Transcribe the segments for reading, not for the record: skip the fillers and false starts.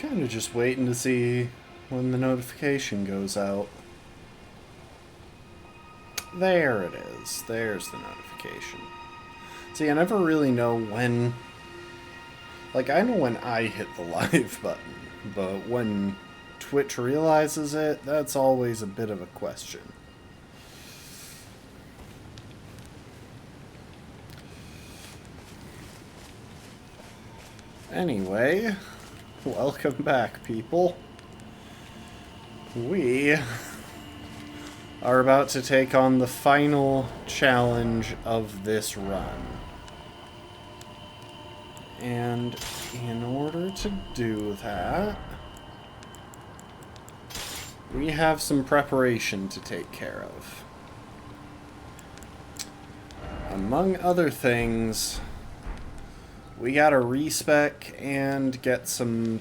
kind of just waiting to see when the notification goes out. There it is. There's the notification. See, I never really know when... Like, I know when I hit the live button, but when Twitch realizes it, that's always a bit of a question. Anyway, welcome back, people. We are about to take on the final challenge of this run. And in order to do that, we have some preparation to take care of. Among other things, we gotta respec and get some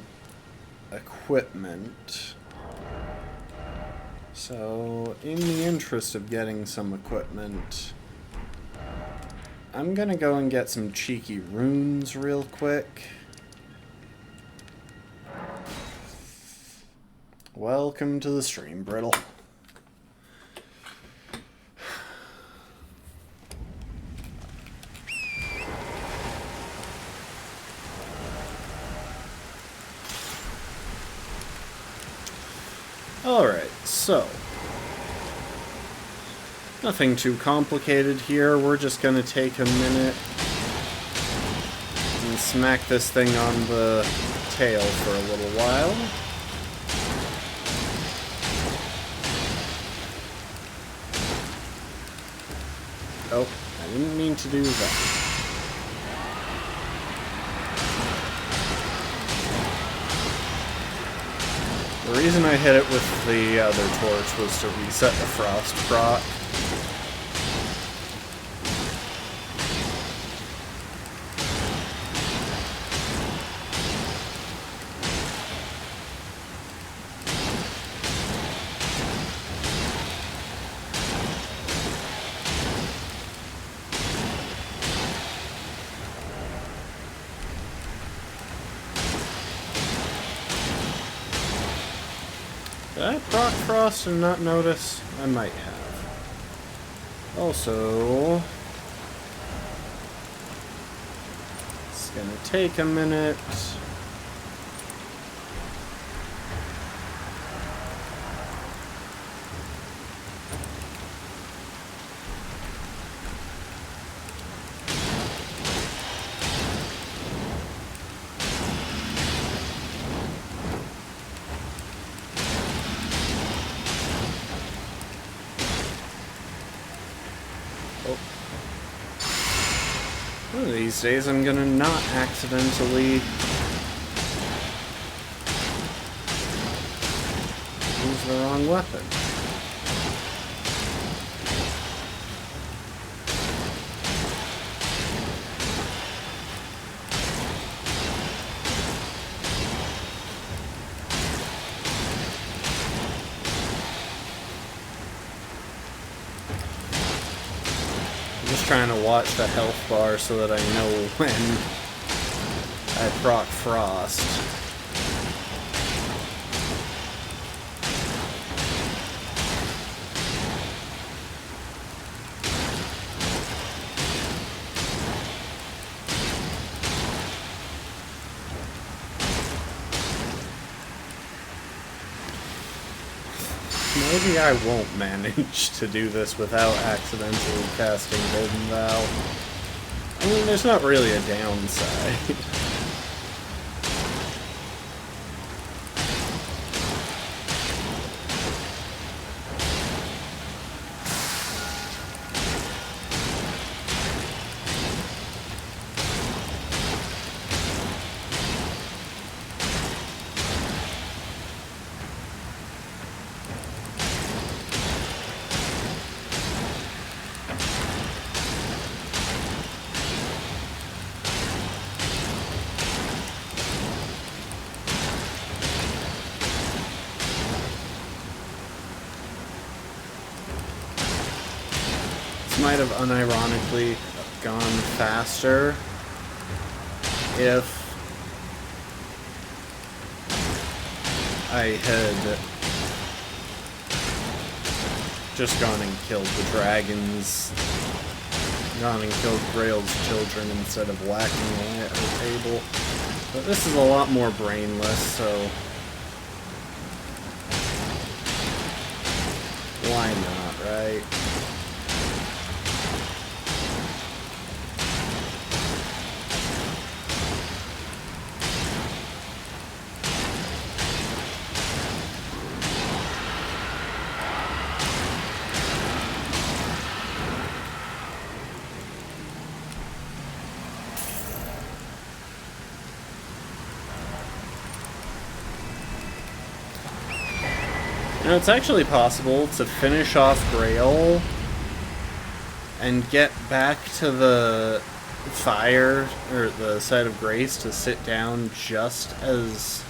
equipment. So, in the interest of getting some equipment, I'm gonna go and get some cheeky runes real quick. Welcome to the stream, Brittle. Alright, so nothing too complicated here. We're just gonna take a minute and smack this thing on the tail for a little while. Oh, I didn't mean to do that. The reason I hit it with the other torch was to reset the frost proc. Did I proc frost and not notice? I might have. Also, it's gonna take a minute. One of these days I'm gonna not accidentally use the wrong weapon. Trying to watch the health bar so that I know when I proc frost. Maybe I won't manage to do this without accidentally casting Golden Vow. I mean, there's not really a downside. Might have unironically gone faster if I had just gone and killed the dragons, gone and killed Grail's children instead of whacking away at her table. But this is a lot more brainless, so why not, right? You know, it's actually possible to finish off Grail and get back to the fire, or the site of grace, to sit down just as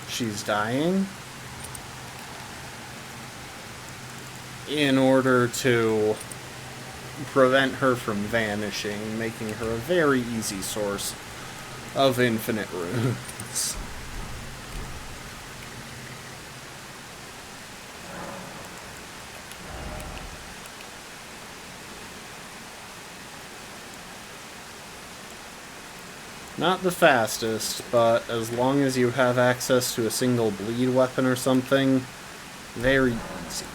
she's dying, in order to prevent her from vanishing, making her a very easy source of infinite runes. Not the fastest, but as long as you have access to a single bleed weapon or something, very easy.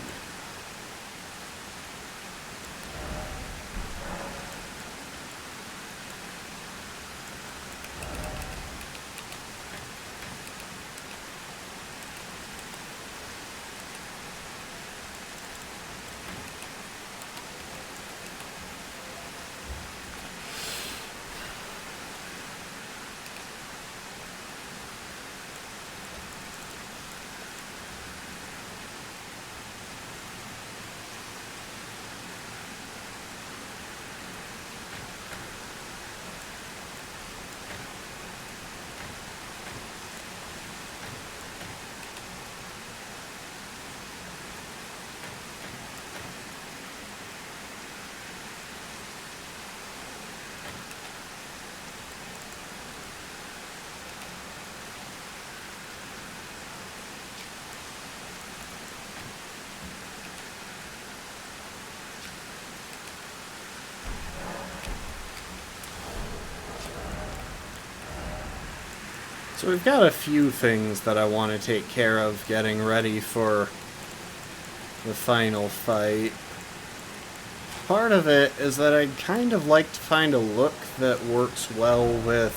So we've got a few things that I want to take care of getting ready for the final fight. Part of it is that I'd kind of like to find a look that works well with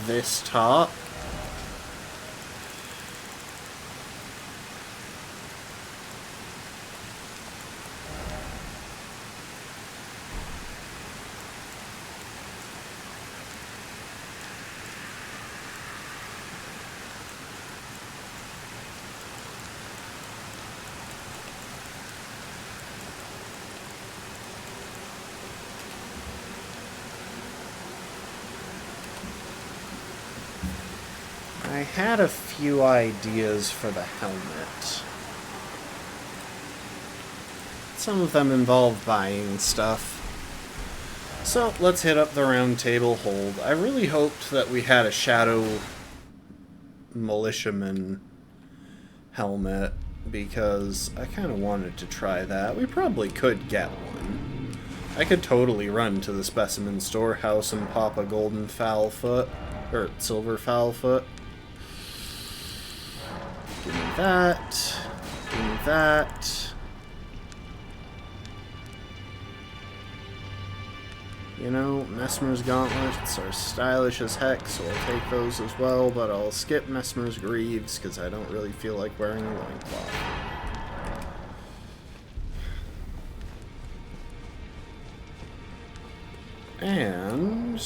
this top. I had a few ideas for the helmet. Some of them involve buying stuff. So let's hit up the round table hold. I really hoped that we had a Shadow Militiaman helmet, because I kind of wanted to try that. We probably could get one. I could totally run to the specimen storehouse and pop a golden fowlfoot, or silver fowlfoot. Give me that. Give me that. You know, Messmer's gauntlets are stylish as heck, so I'll take those as well, but I'll skip Messmer's greaves because I don't really feel like wearing a loincloth. And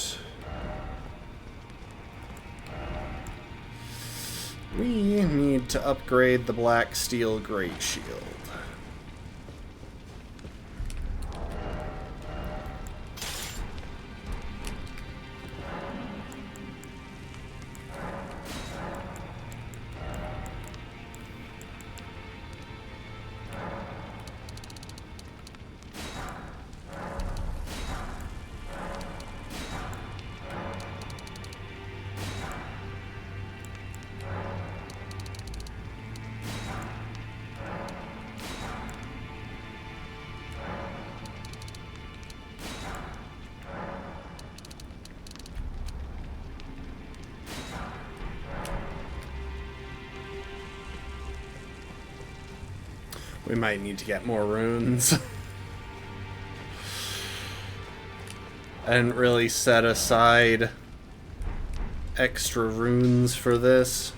we need to upgrade the Black Steel Great Shield. We might need to get more runes. I didn't really set aside extra runes for this.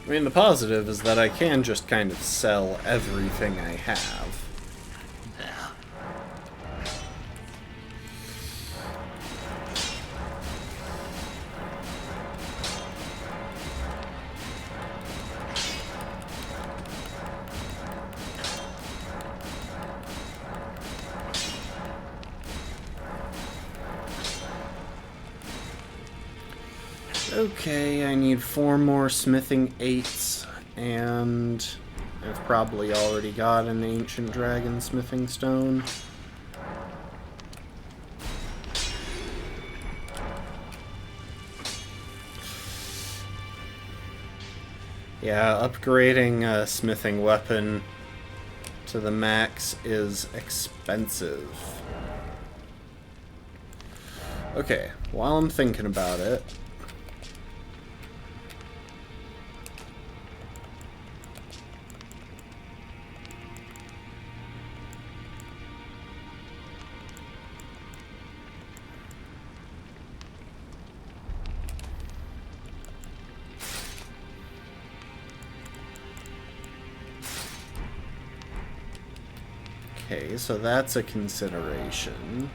I mean, the positive is that I can just kind of sell everything I have. Okay, I need 4 more smithing 8s, and I've probably already got an ancient dragon smithing stone. Yeah, upgrading a smithing weapon to the max is expensive. Okay, while I'm thinking about it, okay, so that's a consideration.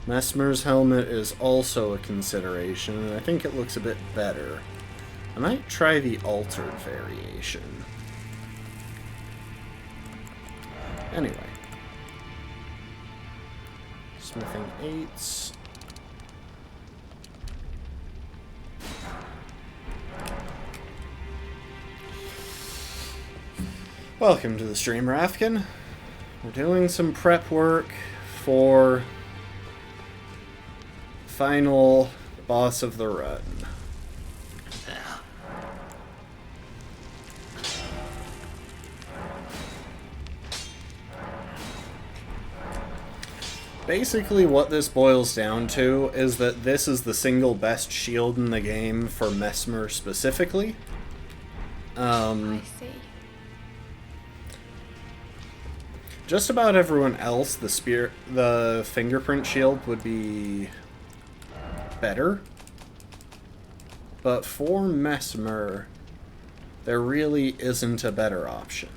Messmer's helmet is also a consideration, and I think it looks a bit better. I might try the altered variation. Anyway. Smithing 8s. Welcome to the stream, Rafkin. We're doing some prep work for final boss of the run. Basically what this boils down to is that this is the single best shield in the game for Messmer specifically. I see. Just about everyone else, the fingerprint shield would be better. But for Messmer, there really isn't a better option.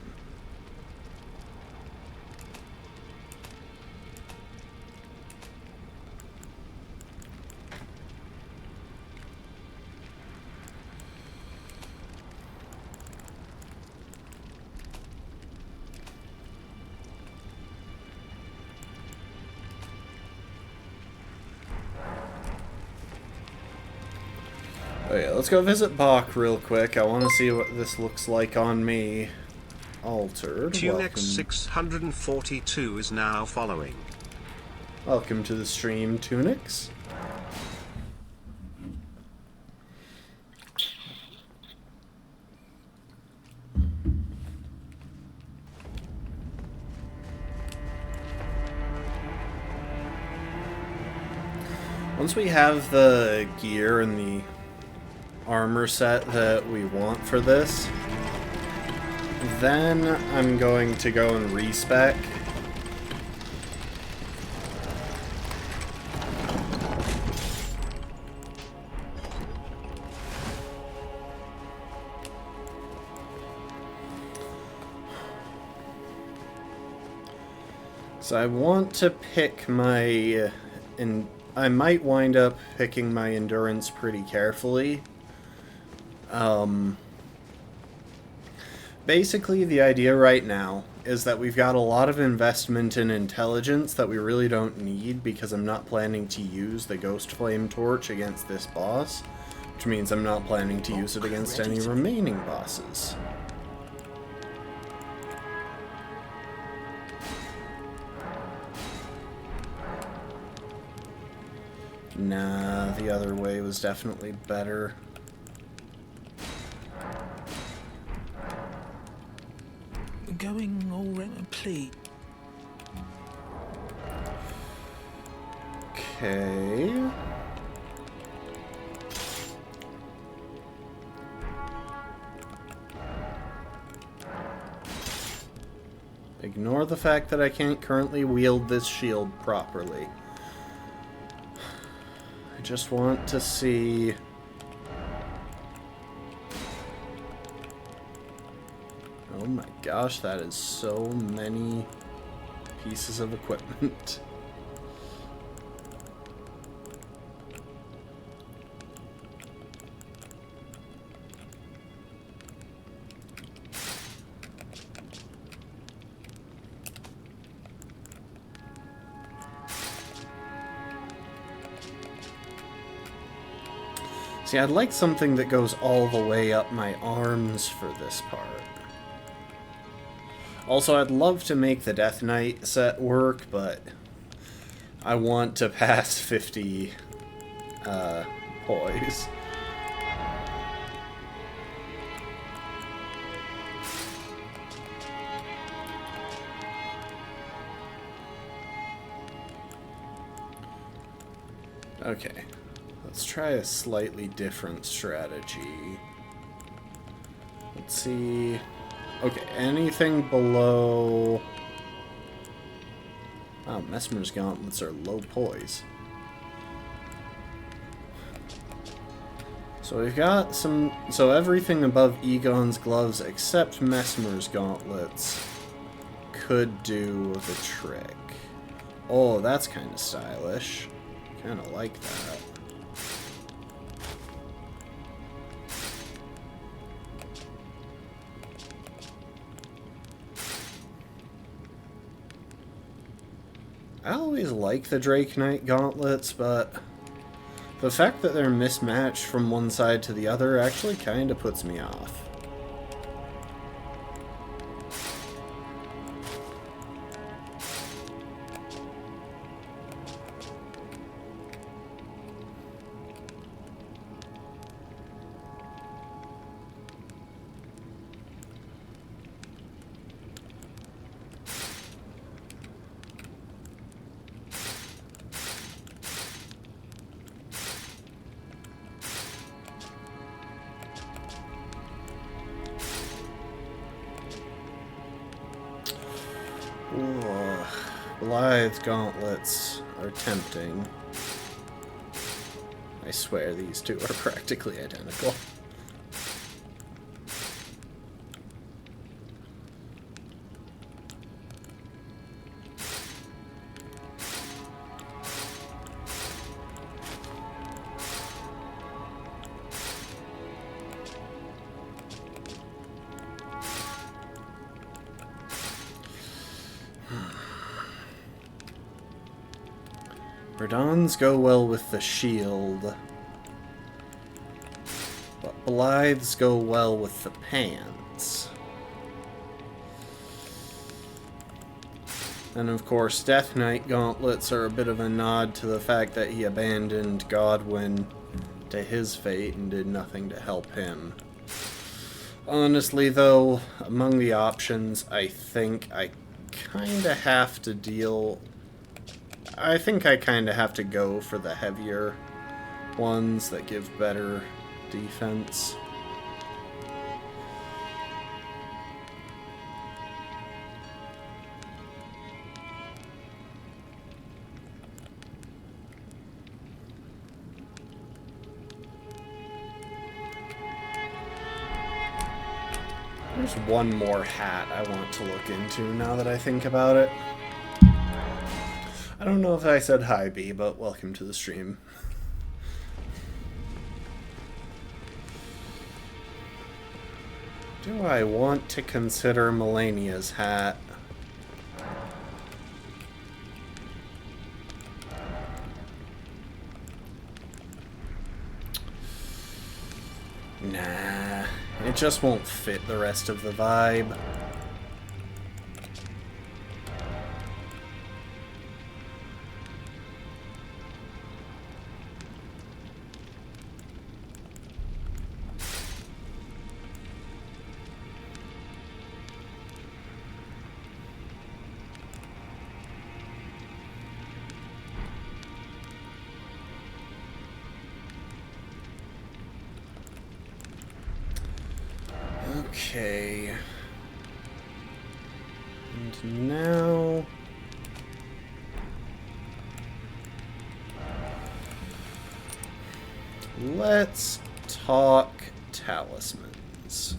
Oh yeah, let's go visit Bach real quick. I want to see what this looks like on me. Altered. Tunex 642 is now following. Welcome to the stream, Tunix. Once we have the gear and the armor set that we want for this, then I'm going to go and respec. So I want to pick my, and I might wind up picking my endurance pretty carefully. Basically, the idea right now is that we've got a lot of investment in intelligence that we really don't need because I'm not planning to use the Ghostflame torch against this boss, which means I'm not planning to use it against any remaining bosses. Nah, the other way was definitely better. Going already, please. Okay. Ignore the fact that I can't currently wield this shield properly. I just want to see... Oh my gosh, that is so many pieces of equipment. See, I'd like something that goes all the way up my arms for this part. Also, I'd love to make the Death Knight set work, but I want to pass 50 poise. Okay, let's try a slightly different strategy. Let's see... Okay, anything below... Wow, Mesmer's gauntlets are low poise. So we've got some... So everything above Egon's gloves except Mesmer's gauntlets could do the trick. Oh, that's kind of stylish. Kind of like that. I always like the Drake Knight gauntlets, but the fact that they're mismatched from one side to the other actually kind of puts me off. Blythe's gauntlets are tempting. I swear these two are practically identical. Verdon's go well with the shield, but Blythe's go well with the pants. And of course, Death Knight gauntlets are a bit of a nod to the fact that he abandoned Godwyn to his fate and did nothing to help him. Honestly, though, among the options, I think I kind of have to deal... I think I kind of have to go for the heavier ones that give better defense. There's one more hat I want to look into now that I think about it. I don't know if I said hi, B, but welcome to the stream. Do I want to consider Melania's hat? Nah, it just won't fit the rest of the vibe. Okay. And now... let's talk talismans.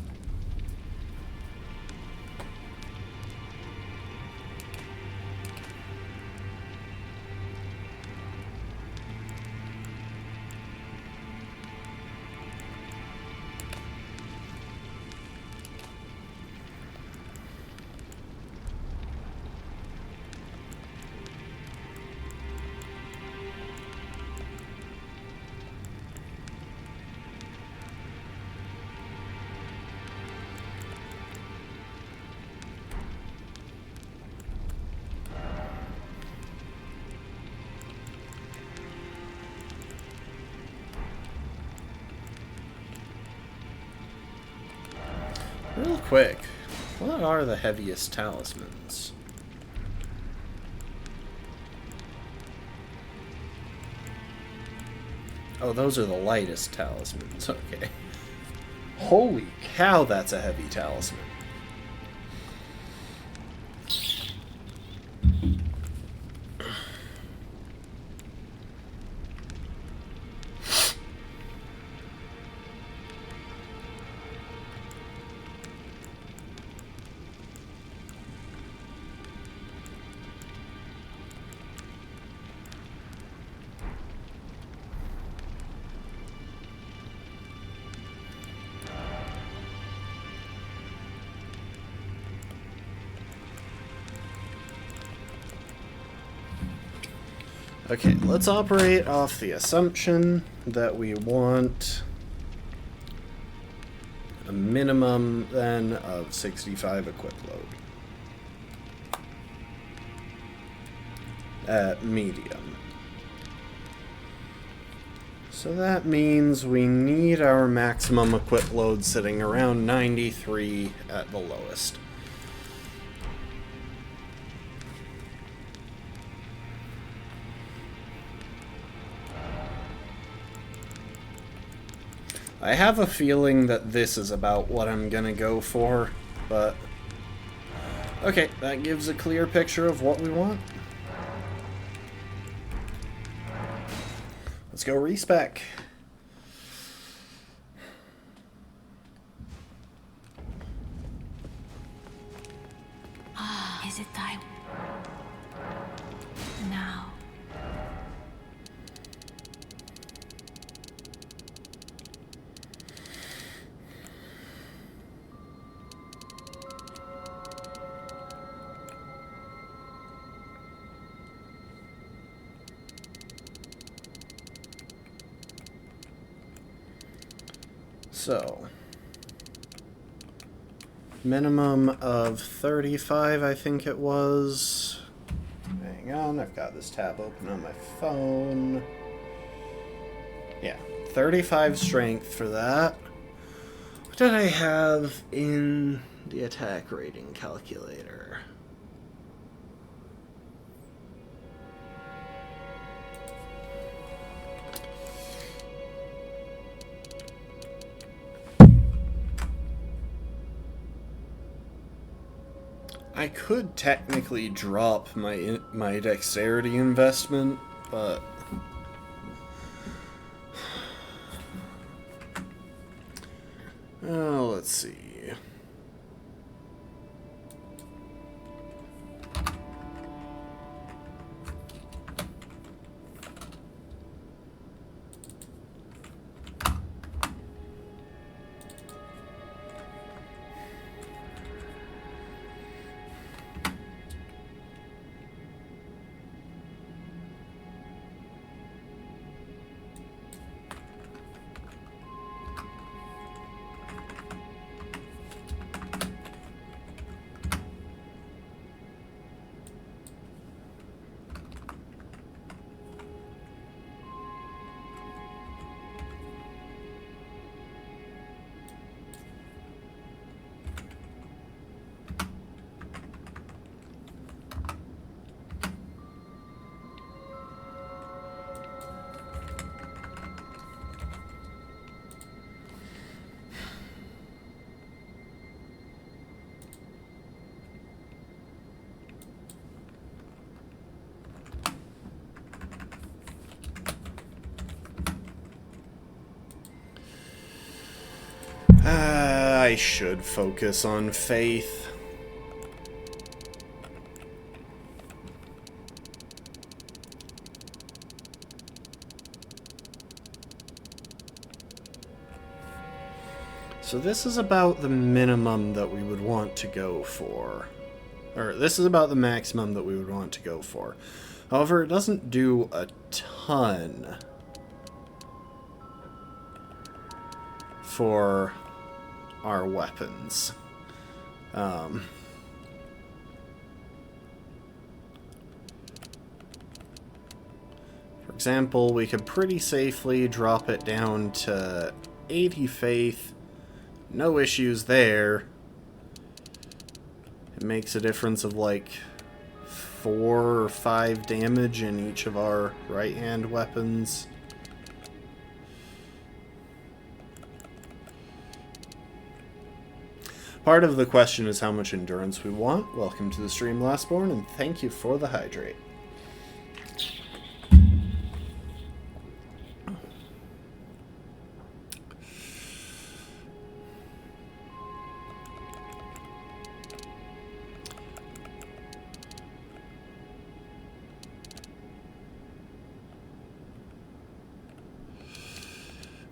Real quick, what are the heaviest talismans? Oh, those are the lightest talismans. Okay. Holy cow, that's a heavy talisman. Okay, let's operate off the assumption that we want a minimum then of 65 equip load at medium. So that means we need our maximum equip load sitting around 93 at the lowest. I have a feeling that this is about what I'm gonna go for, but... okay, that gives a clear picture of what we want. Let's go respec. Is it time? Now. So, minimum of 35, I think it was. Hang on, I've got this tab open on my phone. Yeah, 35 strength for that. What did I have in the attack rating calculator? I could technically drop my dexterity investment, but oh, let's see. I should focus on faith. So this is about the minimum that we would want to go for. Or this is about the maximum that we would want to go for. However, it doesn't do a ton for our weapons. For example, we could pretty safely drop it down to 80 faith. No issues there. It makes a difference of like 4 or 5 damage in each of our right-hand weapons. Part of the question is how much endurance we want. Welcome to the stream, Lastborn, and thank you for the hydrate.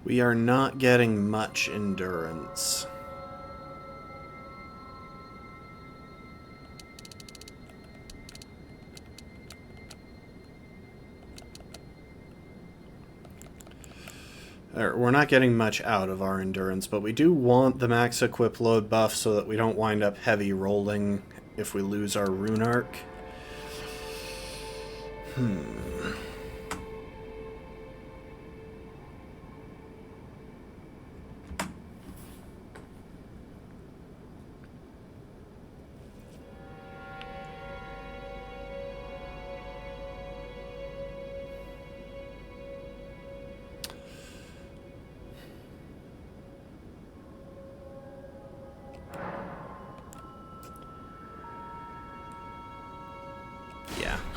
We are not getting much endurance. We're not getting much out of our endurance, but we do want the max equip load buff so that we don't wind up heavy rolling if we lose our rune arc.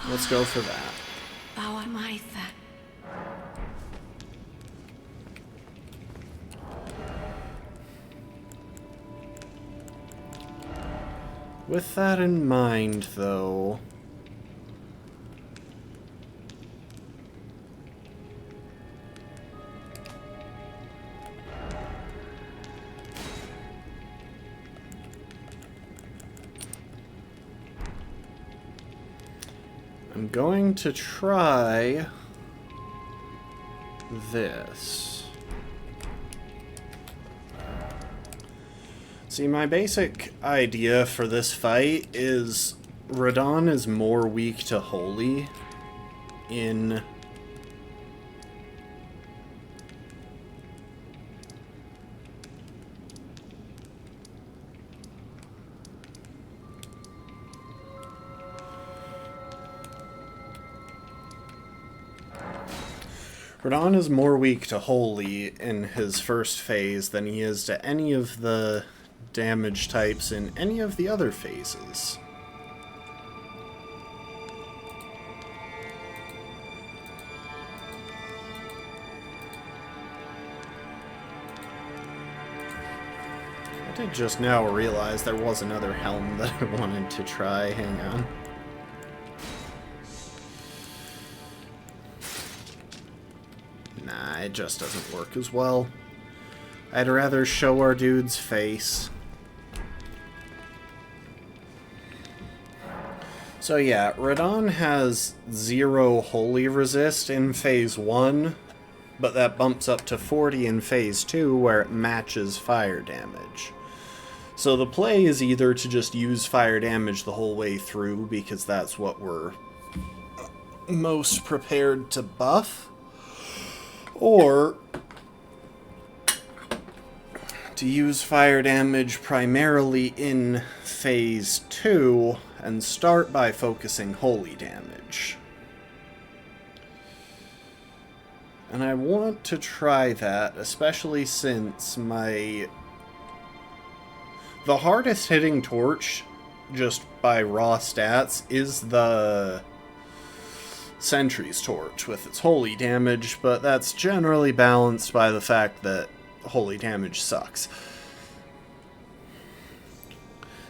Let's go for that. Bawa Maitha. With that in mind, though, I'm going to try this. See, my basic idea for this fight is Radahn is more weak to Holy in Radahn is more weak to Holy in his first phase than he is to any of the damage types in any of the other phases. I did just now realize there was another helm that I wanted to try. Hang on. Nah, it just doesn't work as well. I'd rather show our dude's face. So yeah, Radahn has 0 holy resist in phase 1, but that bumps up to 40 in phase 2 where it matches fire damage. So the play is either to just use fire damage the whole way through because that's what we're most prepared to buff, or to use fire damage primarily in phase 2 and start by focusing holy damage. And I want to try that, especially since the hardest hitting torch, just by raw stats, is the Sentry's torch with its holy damage, but that's generally balanced by the fact that holy damage sucks.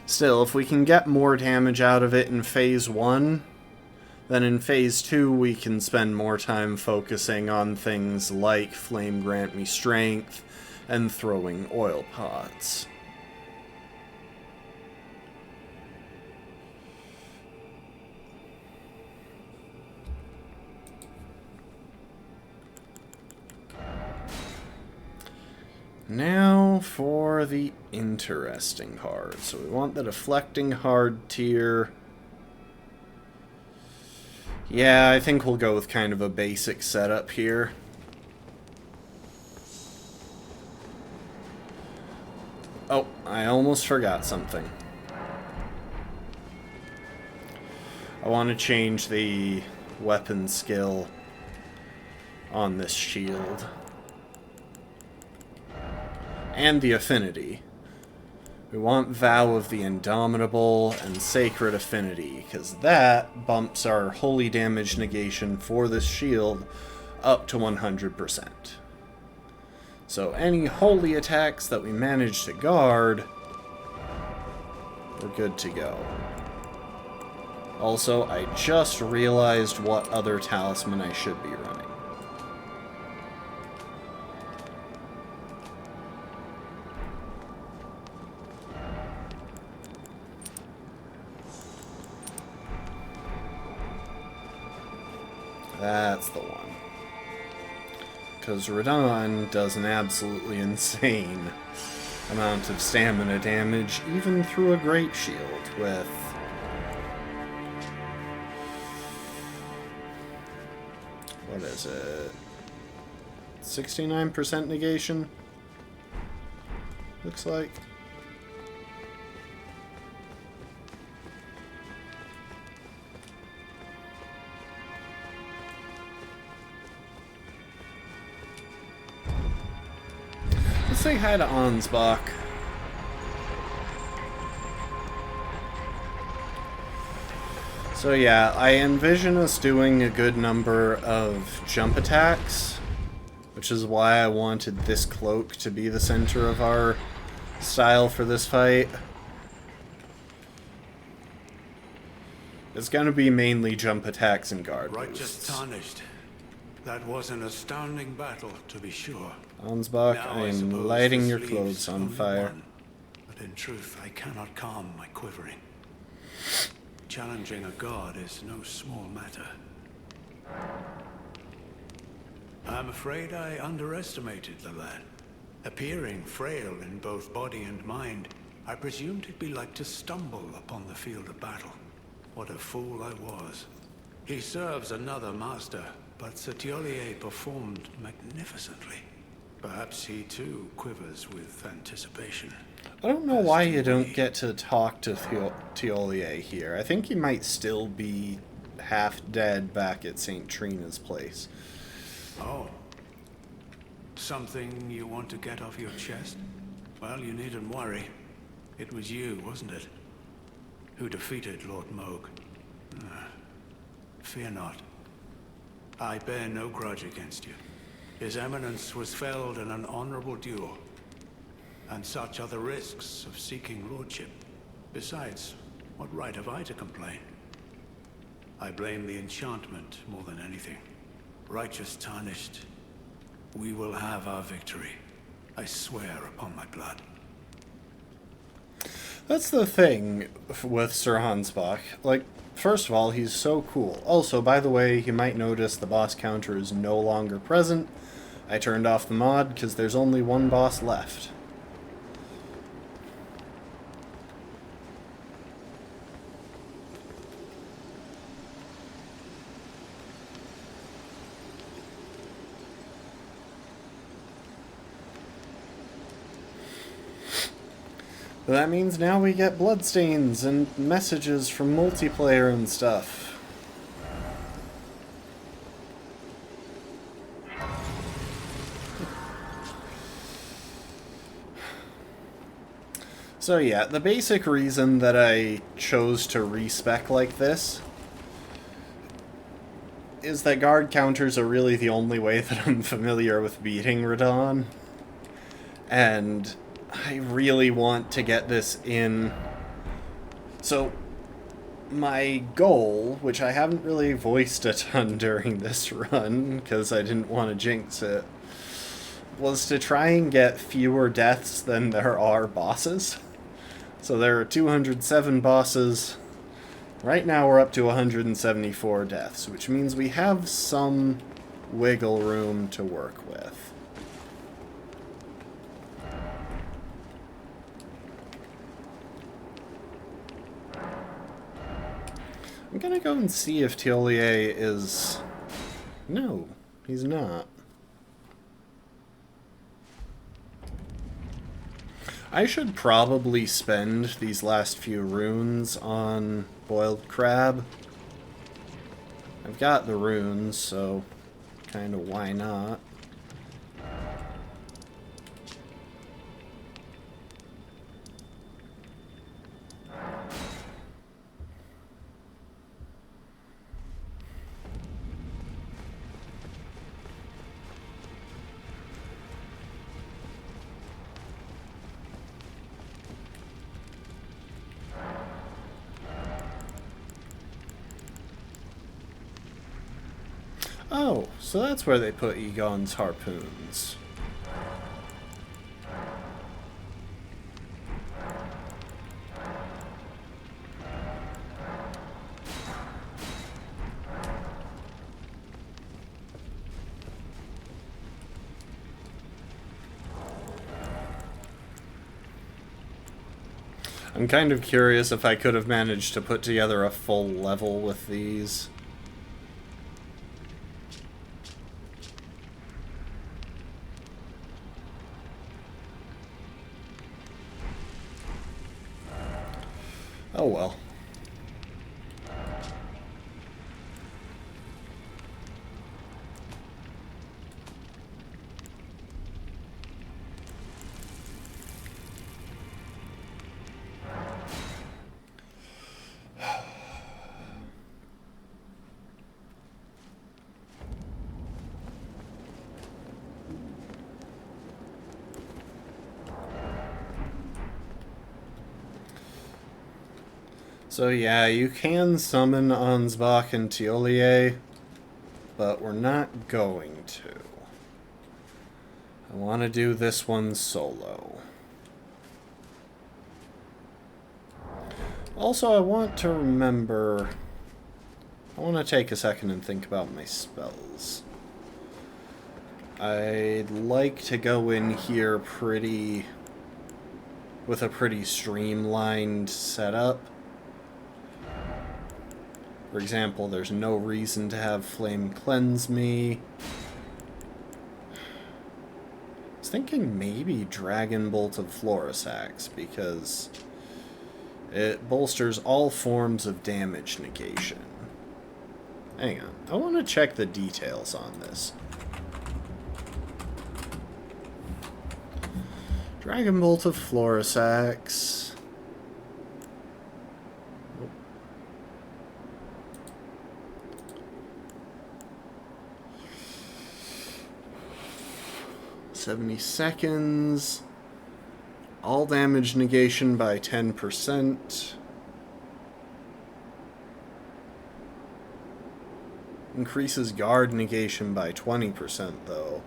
Still, if we can get more damage out of it in Phase 1, then in Phase 2 we can spend more time focusing on things like Flame Grant Me Strength and throwing oil pots. Now for the interesting part. So we want the deflecting hard tier. Yeah, I think we'll go with kind of a basic setup here. Oh, I almost forgot something. I want to change the weapon skill on this shield. And the affinity. We want Vow of the Indomitable and Sacred Affinity, because that bumps our holy damage negation for this shield up to 100%. So any holy attacks that we manage to guard, we're good to go. Also, I just realized what other talisman I should be running. That's the one. Because Radon does an absolutely insane amount of stamina damage, even through a Great Shield, with... what is it? 69% negation? Looks like. Let's say hi to Ansbach. So yeah, I envision us doing a good number of jump attacks, which is why I wanted this cloak to be the center of our style for this fight. It's gonna be mainly jump attacks and guard Righteous boosts. tarnished. That was an astounding battle, to be sure. Ansbach, Now I am suppose lighting this your leaves clothes on only fire. one. But in truth, I cannot calm my quivering. Challenging a god is no small matter. I'm afraid I underestimated the lad. Appearing frail in both body and mind, I presumed he'd be like to stumble upon the field of battle. What a fool I was. He serves another master, but Setiolier performed magnificently. Perhaps he too quivers with anticipation. I don't know why you don't get to talk to Tiolier here. I think he might still be half dead back at St. Trina's place. Oh. Something you want to get off your chest? Well, you needn't worry. It was you, wasn't it? Who defeated Lord Moog. Fear not. I bear no grudge against you. His Eminence was felled in an honorable duel. And such are the risks of seeking lordship. Besides, what right have I to complain? I blame the enchantment more than anything. Righteous tarnished, we will have our victory. I swear upon my blood. That's the thing with Sir Hansbach. Like, first of all, he's so cool. Also, by the way, you might notice the boss counter is no longer present. I turned off the mod because there's only one boss left. But that means now we get bloodstains and messages from multiplayer and stuff. So yeah, the basic reason that I chose to respec like this is that guard counters are really the only way that I'm familiar with beating Radon. And I really want to get this in So, my goal, which I haven't really voiced a ton during this run, because I didn't want to jinx it, was to try and get fewer deaths than there are bosses. So there are 207 bosses. Right now we're up to 174 deaths, which means we have some wiggle room to work with. I'm gonna go and see if Tiolier is... No, he's not. I should probably spend these last few runes on boiled crab. I've got the runes, so kind of why not? Oh, so that's where they put Egon's harpoons. I'm kind of curious if I could have managed to put together a full level with these. Oh well. So yeah, you can summon Ansbach and Tiolier, but we're not going to. I want to do this one solo. Also, I want to remember... I want to take a second and think about my spells. I'd like to go in here with a pretty streamlined setup. For example, there's no reason to have Flame cleanse me. I was thinking maybe Dragon Bolt of Florisax, because it bolsters all forms of damage negation. Hang on, I want to check the details on this. Dragon Bolt of Florisax. 70 seconds. All damage negation by 10%. Increases guard negation by 20%, though.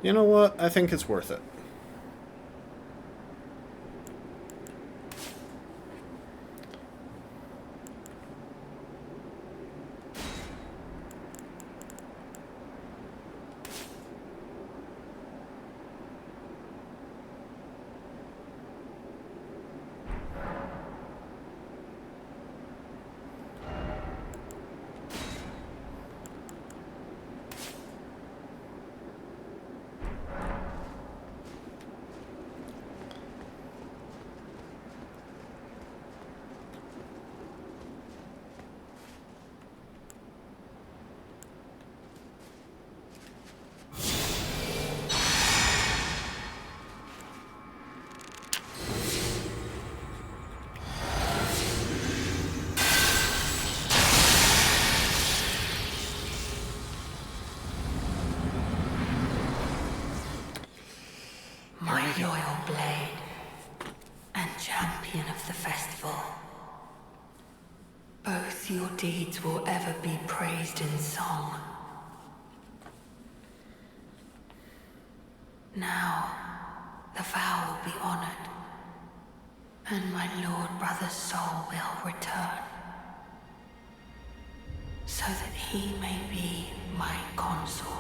You know what? I think it's worth it. Both your deeds will ever be praised in song. Now, the vow will be honored, and my lord brother's soul will return, so that he may be my consort.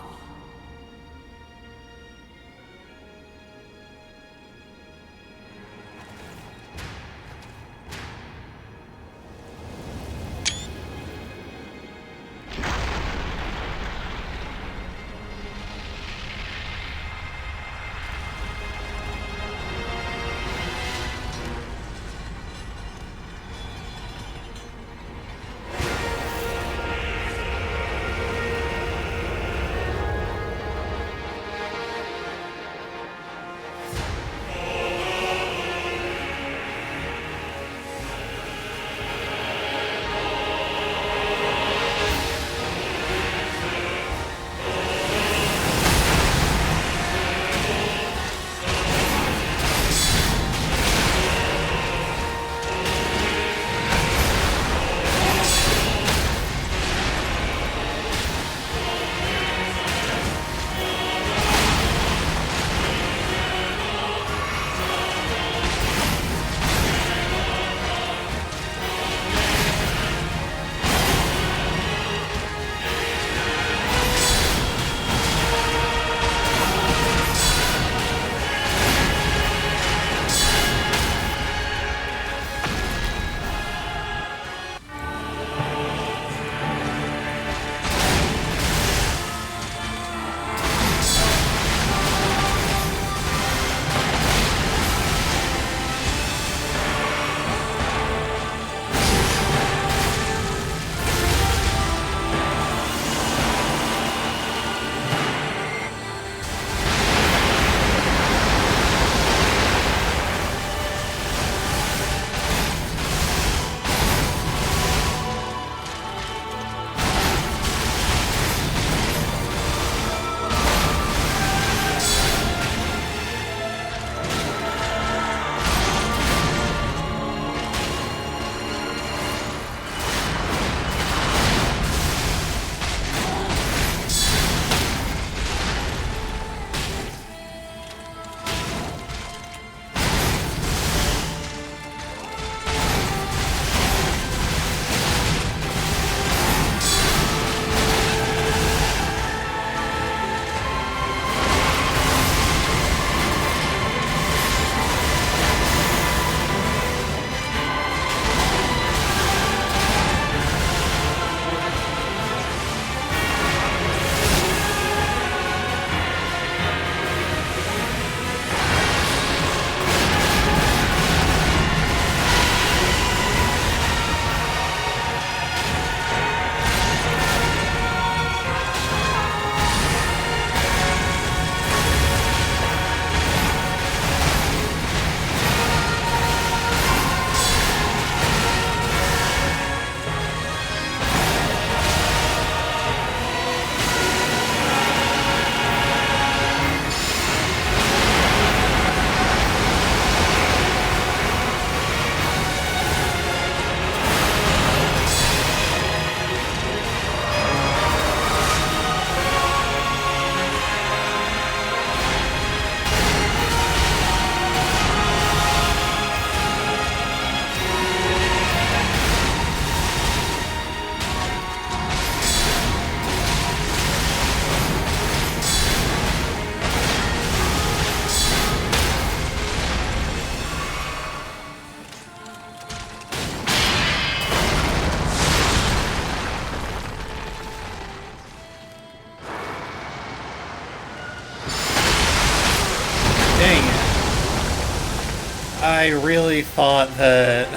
I really thought that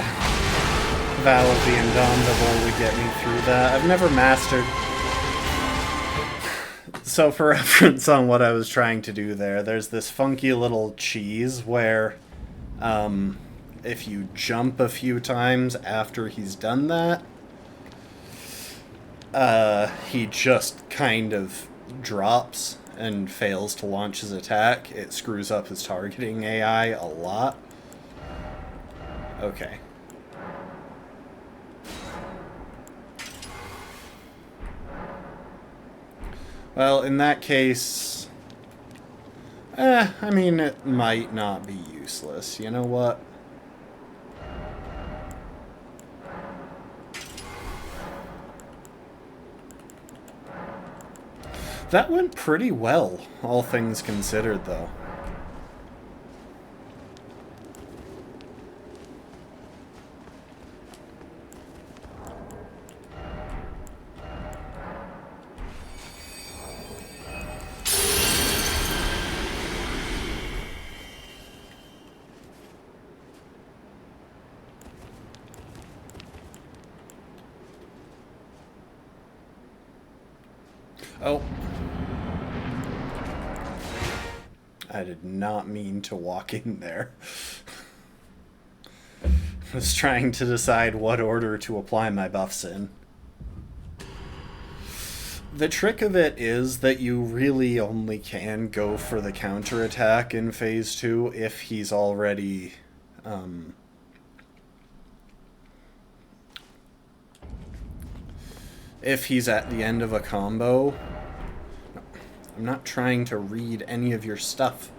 Vow of the Indomitable would get me through that. I've never mastered... So for reference on what I was trying to do there, there's this funky little cheese where if you jump a few times after he's done that, he just kind of drops and fails to launch his attack. It screws up his targeting AI a lot. Okay. Well, in that case... I mean, it might not be useless. You know what? That went pretty well, all things considered, though. Oh. I did not mean to walk in there. I was trying to decide what order to apply my buffs in. The trick of it is that you really only can go for the counterattack in Phase 2 if he's already... if he's at the end of a combo. No, I'm not trying to read any of your stuff.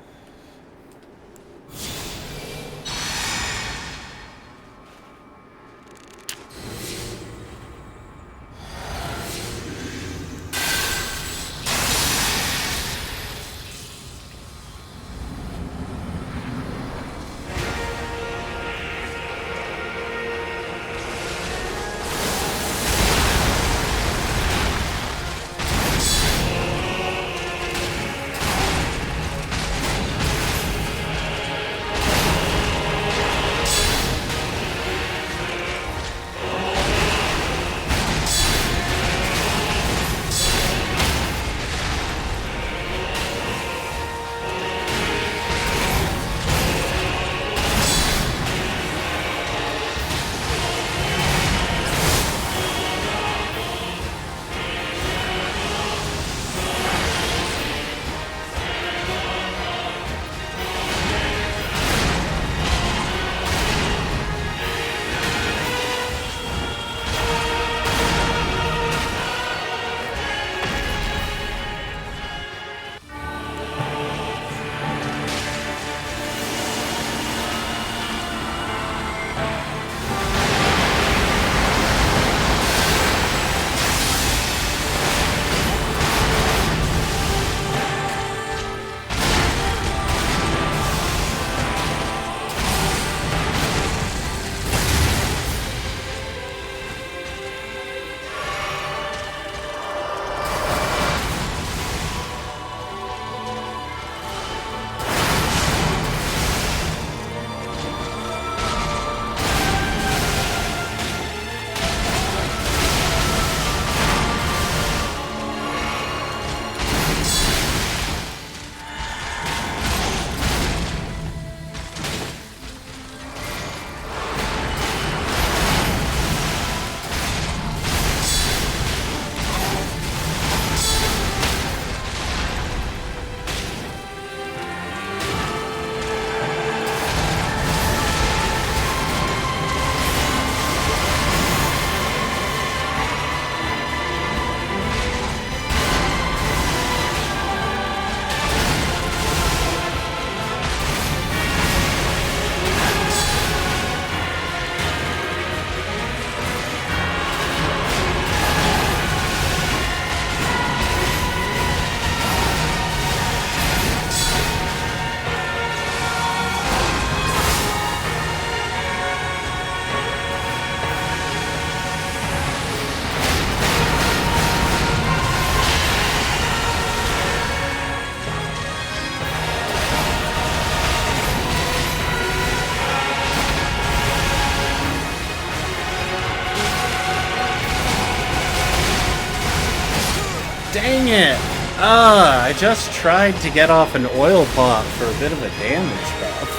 Dang it! I just tried to get off an oil pot for a bit of a damage buff.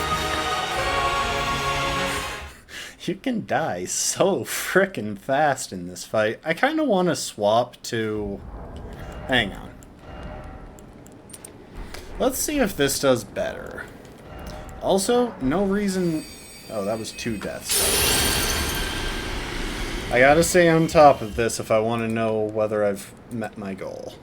You can die so frickin' fast in this fight. I kind of want to swap to... Hang on. Let's see if this does better. Also, no reason... Oh, that was 2 deaths. I gotta stay on top of this if I want to know whether I've met my goal.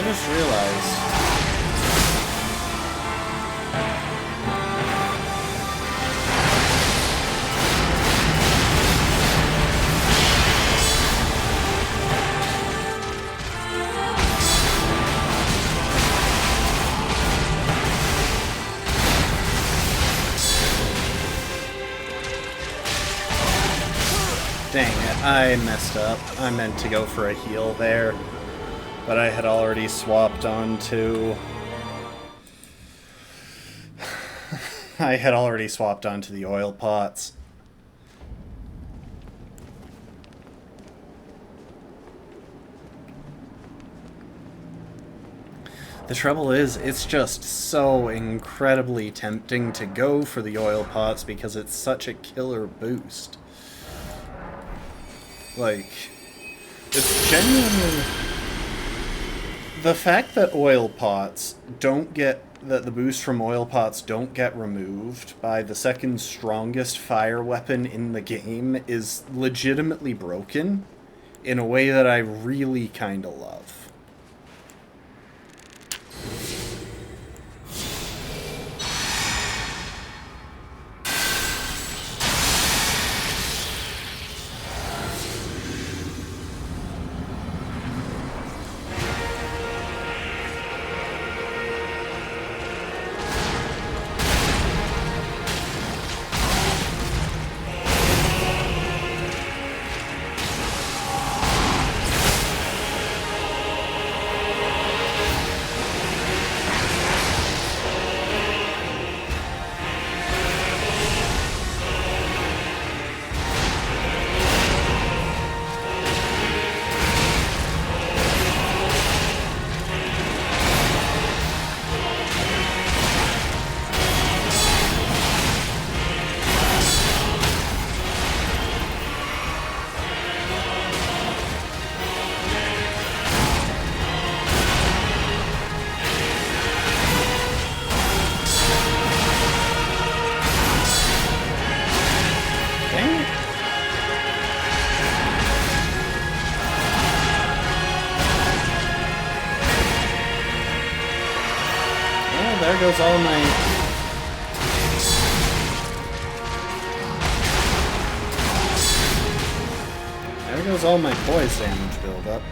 just realized... Dang it, I messed up. I meant to go for a heal there, but I had already swapped onto... I had already swapped onto the oil pots. The trouble is, it's just so incredibly tempting to go for the oil pots because it's such a killer boost. Like, it's genuinely... The fact that oil pots don't get... that the boost from oil pots don't get removed by the second strongest fire weapon in the game is legitimately broken in a way that I really kinda love. There goes all my... There goes all my poise damage buildup.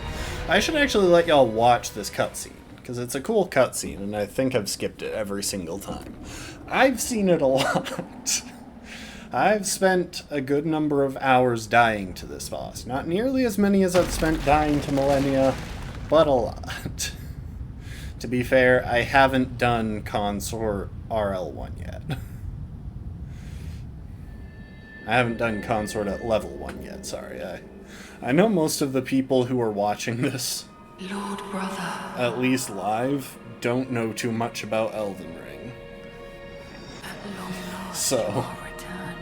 I should actually let y'all watch this cutscene, because it's a cool cutscene, and I think I've skipped it every single time. I've seen it a lot. I've spent a good number of hours dying to this boss. Not nearly as many as I've spent dying to Millennia, but a lot. To be fair, I haven't done Consort RL1 yet. I haven't done Consort at level 1 yet, sorry. I know most of the people who are watching this, Lord Brother, at least live, don't know too much about Elden Ring. at long last So... you are returned.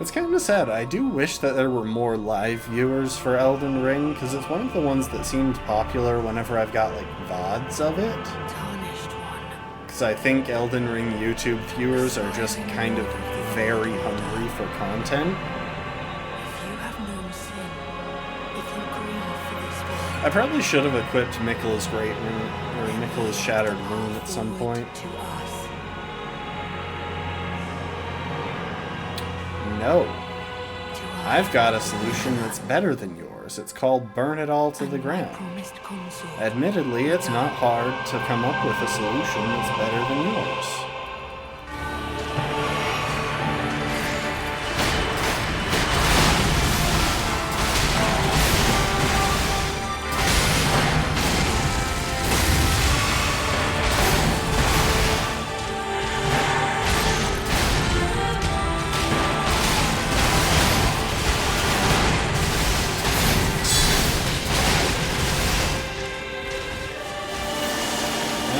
It's kind of sad. I do wish that there were more live viewers for Elden Ring, because it's one of the ones that seemed popular whenever I've got, like, VODs of it. Tarnished one. Because I think Elden Ring YouTube viewers are just kind of very hungry for content. If you have known sin, if you grieve for this world, I probably should have equipped Miquella's Great Rune, or Miquella's Shattered Rune at some point. to us. No. To us. I've got a solution that's better than yours. It's called Burn It All to the And my Ground. promised consort. Admittedly, it's not hard to come up with a solution that's better than yours.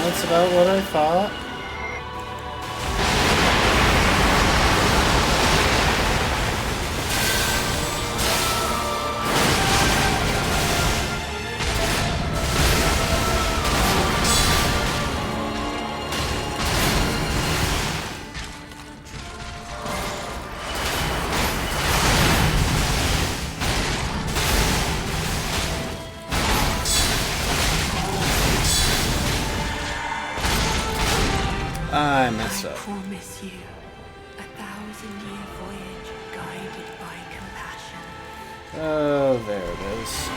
That's about what I thought. I messed up. I promise you a 1,000-year voyage guided by compassion. Oh, there it is.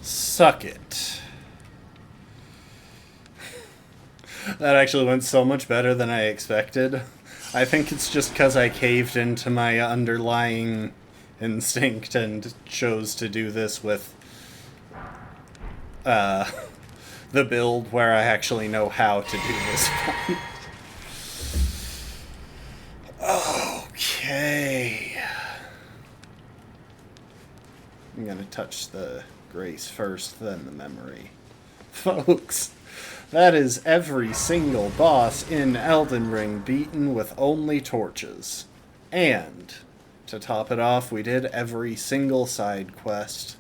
Suck it. That actually went so much better than I expected. I think it's just because I caved into my underlying instinct and chose to do this with the build where I actually know how to do this fight. Okay. I'm gonna touch the grace first, then the memory. Folks, that is every single boss in Elden Ring beaten with only torches. And, to top it off, we did every single side quest.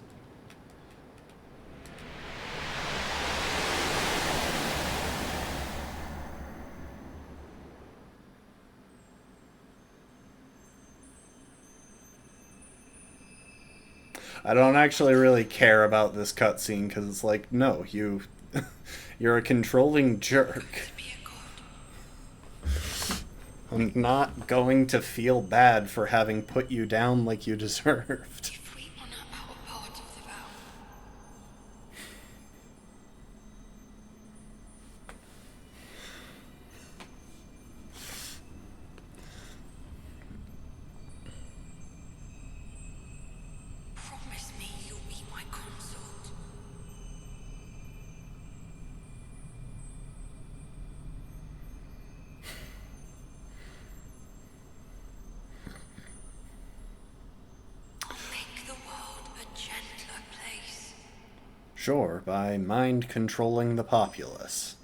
I don't actually really care about this cutscene because it's like, no, you're a controlling jerk. I'm not going to feel bad for having put you down like you deserved. If we honor our part of the vow, promise me you'll be my consort. Make the world a gentler place. Sure, by mind controlling the populace.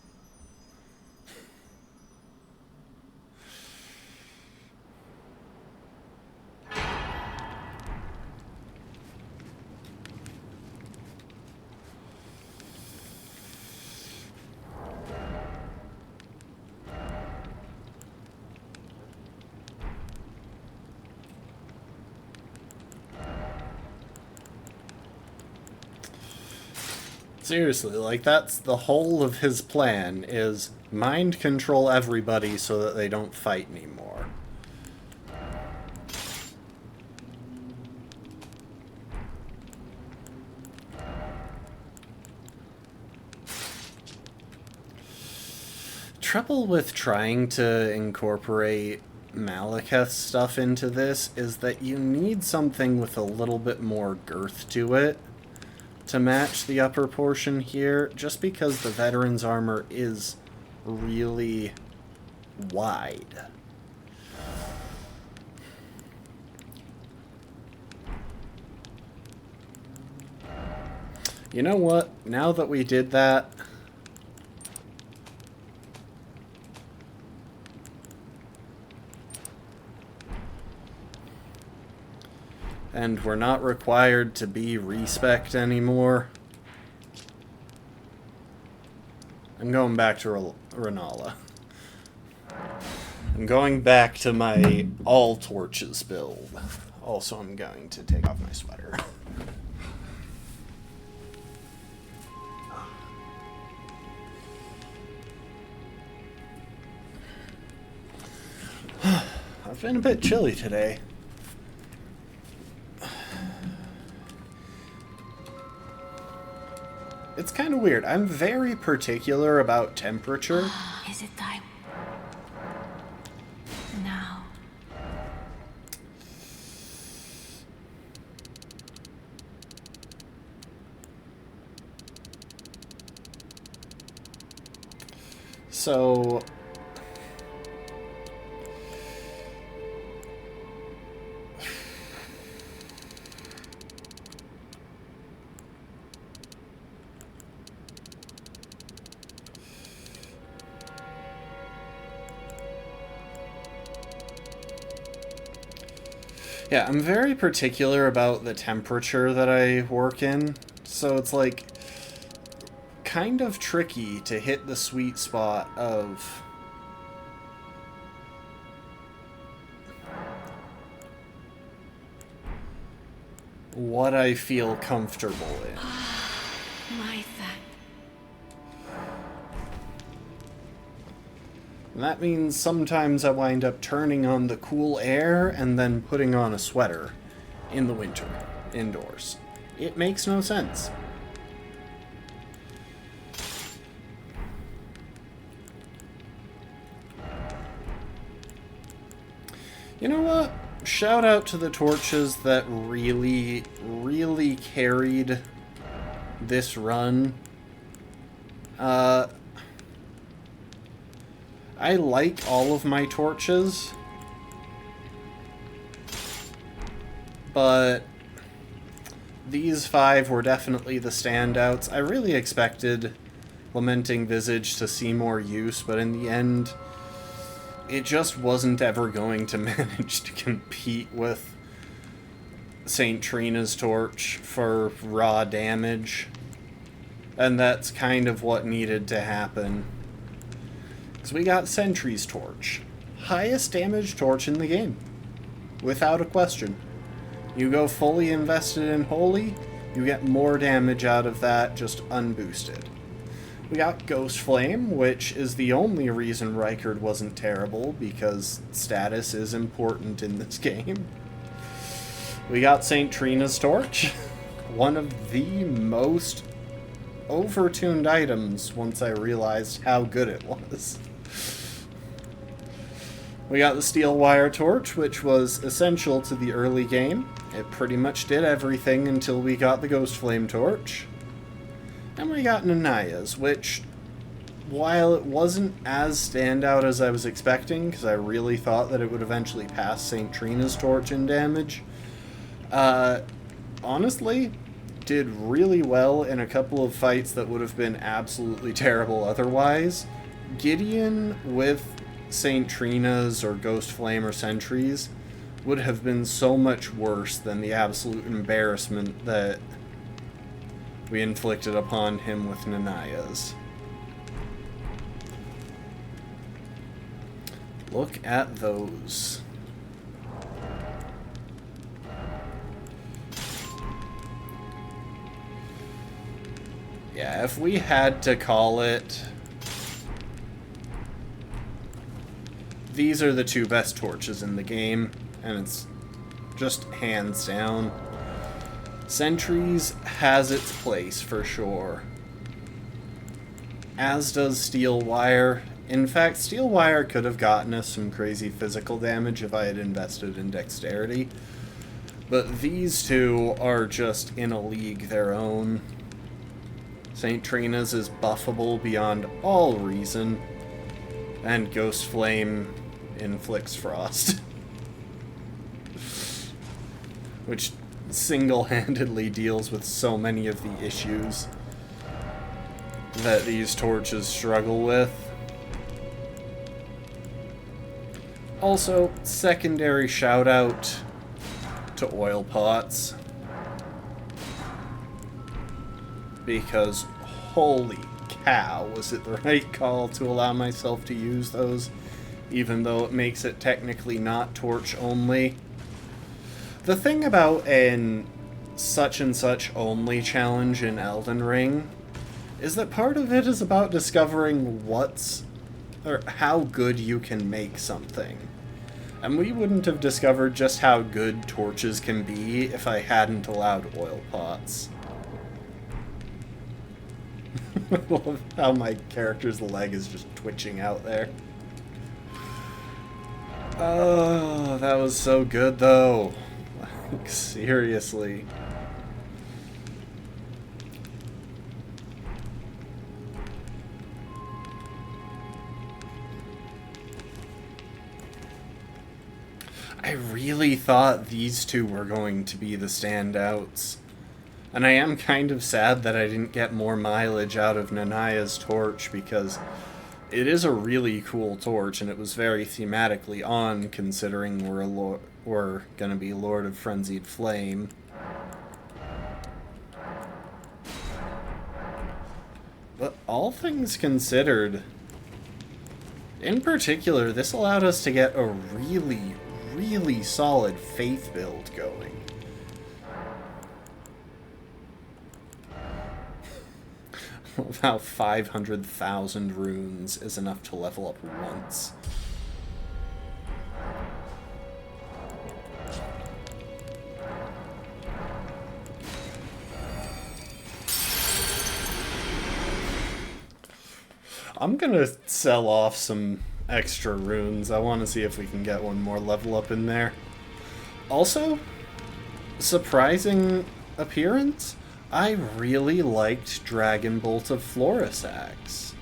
Seriously, like, that's the whole of his plan, is mind control everybody so that they don't fight anymore. Trouble with trying to incorporate Malekith stuff into this is that you need something with a little bit more girth to it to match the upper portion here, just because the veteran's armor is really wide. You know what? Now that we did that, and we're not required to be respect anymore, I'm going back to Renala. I'm going back to my all torches build. Also, I'm going to take off my sweater. I've been a bit chilly today. It's kind of weird. I'm very particular about temperature. Is it time? Now. So yeah, I'm very particular about the temperature that I work in, so it's like kind of tricky to hit the sweet spot of what I feel comfortable in. My fact. And that means sometimes I wind up turning on the cool air and then putting on a sweater in the winter, indoors. It makes no sense. You know what? Shout out to the torches that really, really carried this run. I like all of my torches, but these 5 were definitely the standouts. I really expected Lamenting Visage to see more use, but in the end, it just wasn't ever going to manage to compete with St. Trina's torch for raw damage. And that's kind of what needed to happen. Because we got Sentry's torch. Highest damage torch in the game. Without a question. You go fully invested in Holy, you get more damage out of that just unboosted. We got Ghostflame, which is the only reason Rykard wasn't terrible, because status is important in this game. We got St. Trina's torch. One of the most overtuned items once I realized how good it was. We got the Steel Wire Torch, which was essential to the early game. It pretty much did everything until we got the Ghostflame Torch. And we got Nanaya's, which, while it wasn't as standout as I was expecting, because I really thought that it would eventually pass St. Trina's Torch in damage, honestly, did really well in a couple of fights that would have been absolutely terrible otherwise. Gideon with St. Trina's or Ghostflame or Sentries would have been so much worse than the absolute embarrassment that we inflicted upon him with Nanaya's. Look at those. Yeah, if we had to call it, these are the 2 best torches in the game, and it's just hands down. Sentries has its place for sure. as does steel wire. In fact, steel wire could have gotten us some crazy physical damage if I had invested in dexterity. But these two are just in a league their own. St. Trina's is buffable beyond all reason, and Ghostflame inflicts frost. Which single-handedly deals with so many of the issues that these torches struggle with. Also, secondary shout-out to oil pots. Because, holy cow, was it the right call to allow myself to use those, even though it makes it technically not torch only. The thing about an such and such only challenge in Elden Ring is that part of it is about discovering how good you can make something. And we wouldn't have discovered just how good torches can be if I hadn't allowed oil pots. I love how my character's leg is just twitching out there. Oh, that was so good though. Like, seriously. I really thought these two were going to be the standouts. And I am kind of sad that I didn't get more mileage out of Nanaya's torch, because it is a really cool torch, and it was very thematically on, considering we're gonna be Lord of Frenzied Flame. But all things considered, in particular, this allowed us to get a really, really solid faith build going. About 500,000 runes is enough to level up once. I'm gonna sell off some extra runes. I want to see if we can get one more level up in there. Also, surprising appearance, I really liked Dragon Bolt of Florisax.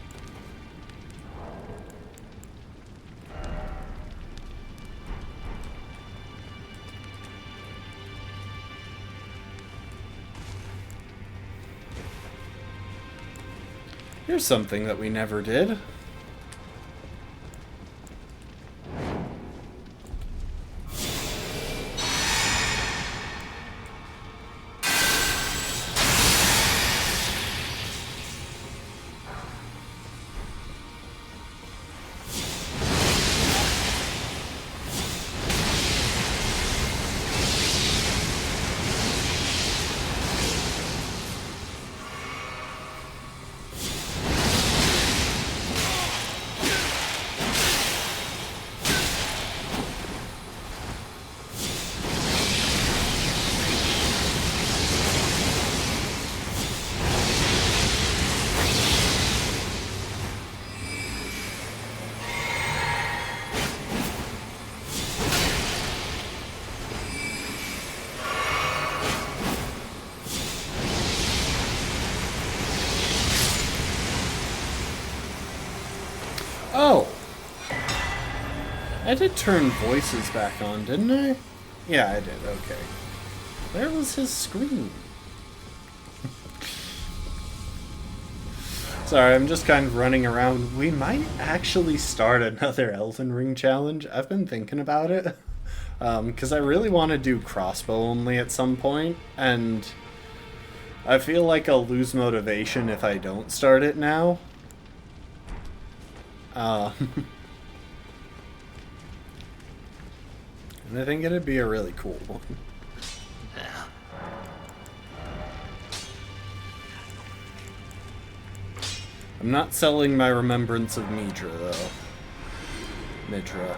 Here's something that we never did. Oh! I did turn voices back on, didn't I? Yeah, I did, okay. Where was his screen? Sorry, I'm just kind of running around. We might actually start another Elden Ring challenge. I've been thinking about it. Because I really want to do Crossbow only at some point, and I feel like I'll lose motivation if I don't start it now. And I think it'd be a really cool one. I'm not selling my remembrance of Midra, though. Midra.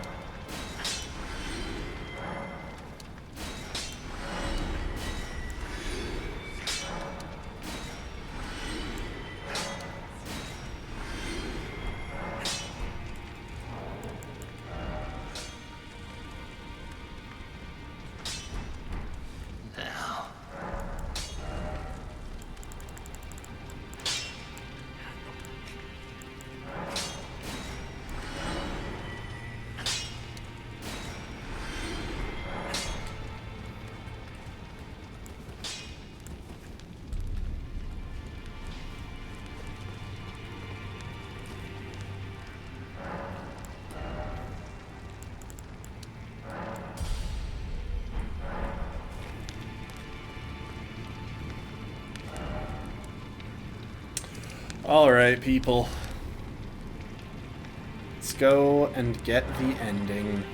Alright, people. Let's go and get the ending.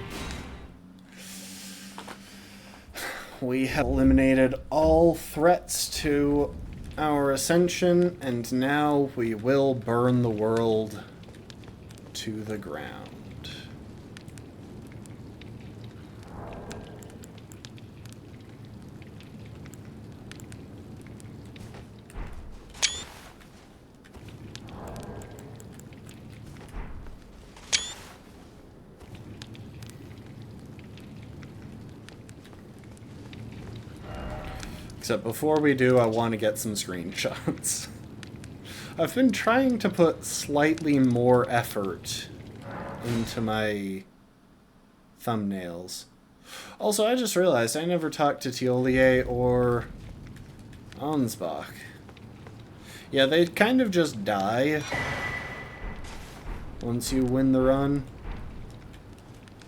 We have eliminated all threats to our ascension, and now we will burn the world to the ground. Except before we do, I want to get some screenshots. I've been trying to put slightly more effort into my thumbnails. Also, I just realized I never talked to Teolier or Ansbach. Yeah, they kind of just die once you win the run,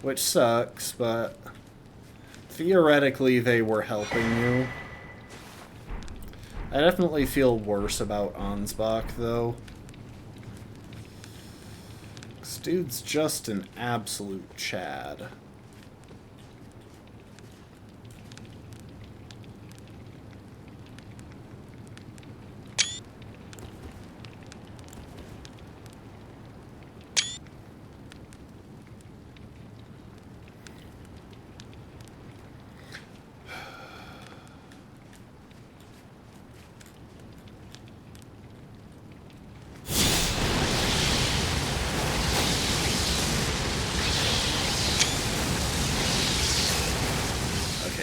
which sucks, but theoretically they were helping you. I definitely feel worse about Ansbach, though. This dude's just an absolute Chad.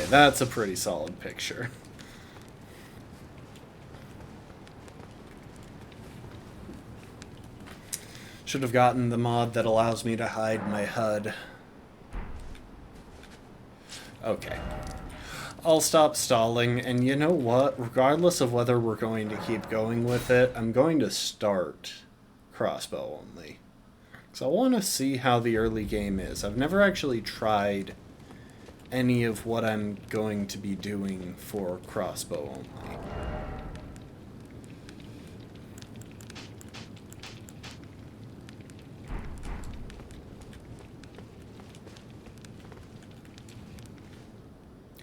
That's a pretty solid picture. Should have gotten the mod that allows me to hide my HUD. Okay. I'll stop stalling, and you know what? Regardless of whether we're going to keep going with it, I'm going to start Crossbow only. Because I want to see how the early game is. I've never actually tried any of what I'm going to be doing for Crossbow only.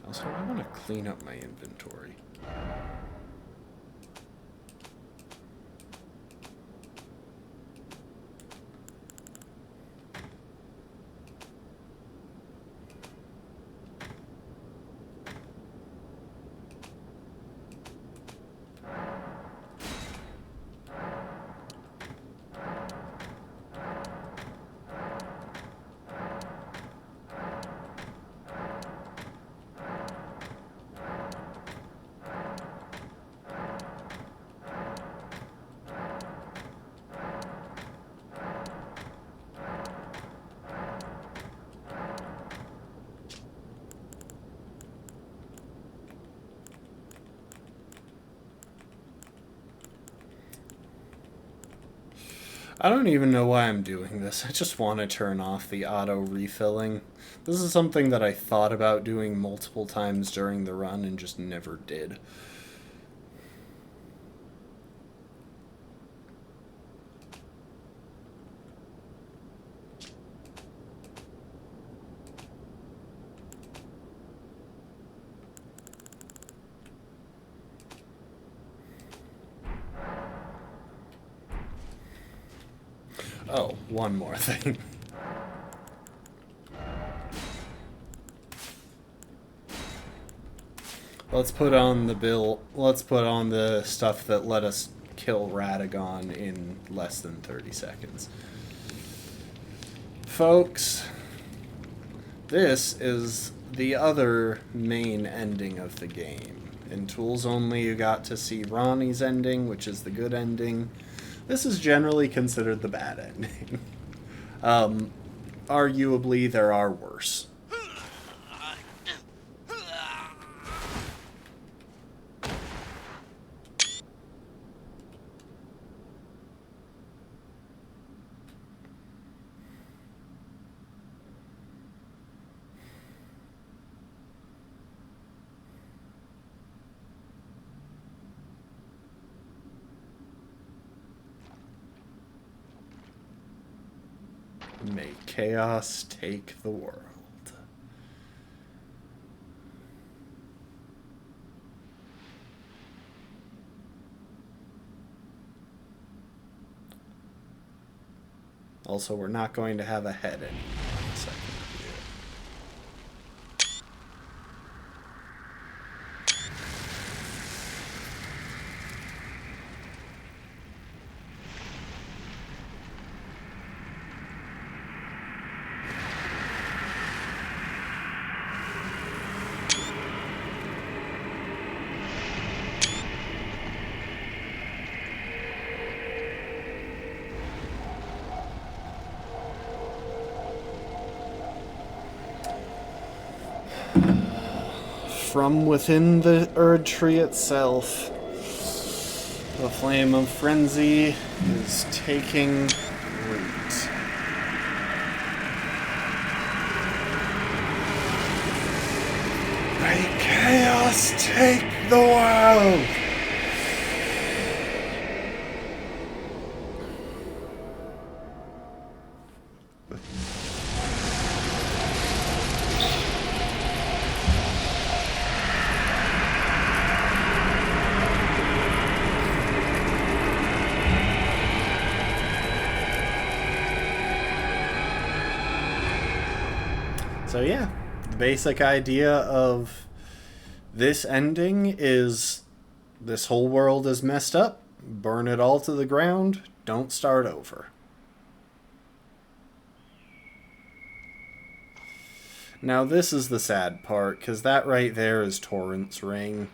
Also, I want to clean up my inventory. I don't even know why I'm doing this. I just want to turn off the auto refilling. This is something that I thought about doing multiple times during the run and just never did. Oh, one more thing. Let's put on the stuff that let us kill Radagon in less than 30 seconds. Folks, this is the other main ending of the game. In Tools Only, you got to see Ronnie's ending, which is the good ending. This is generally considered the bad ending. Arguably, there are worse. May chaos take the world. Also, we're not going to have a head anymore in a second here. From within the Erd Tree itself, the flame of frenzy is taking root. May chaos take the world! So yeah, the basic idea of this ending is this whole world is messed up, burn it all to the ground, don't start over. Now this is the sad part, because that right there is Torrent's ring.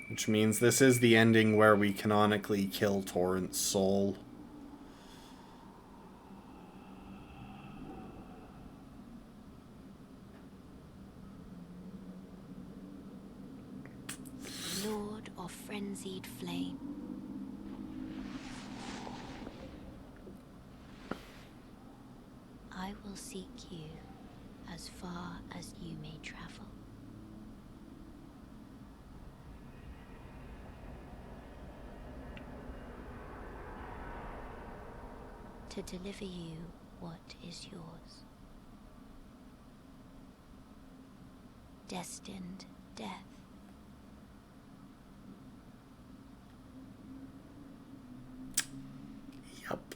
Which means this is the ending where we canonically kill Torrent's soul. Lord of frenzied flame. I will seek you as far as you may travel. To deliver you what is yours. Destined death. Yup.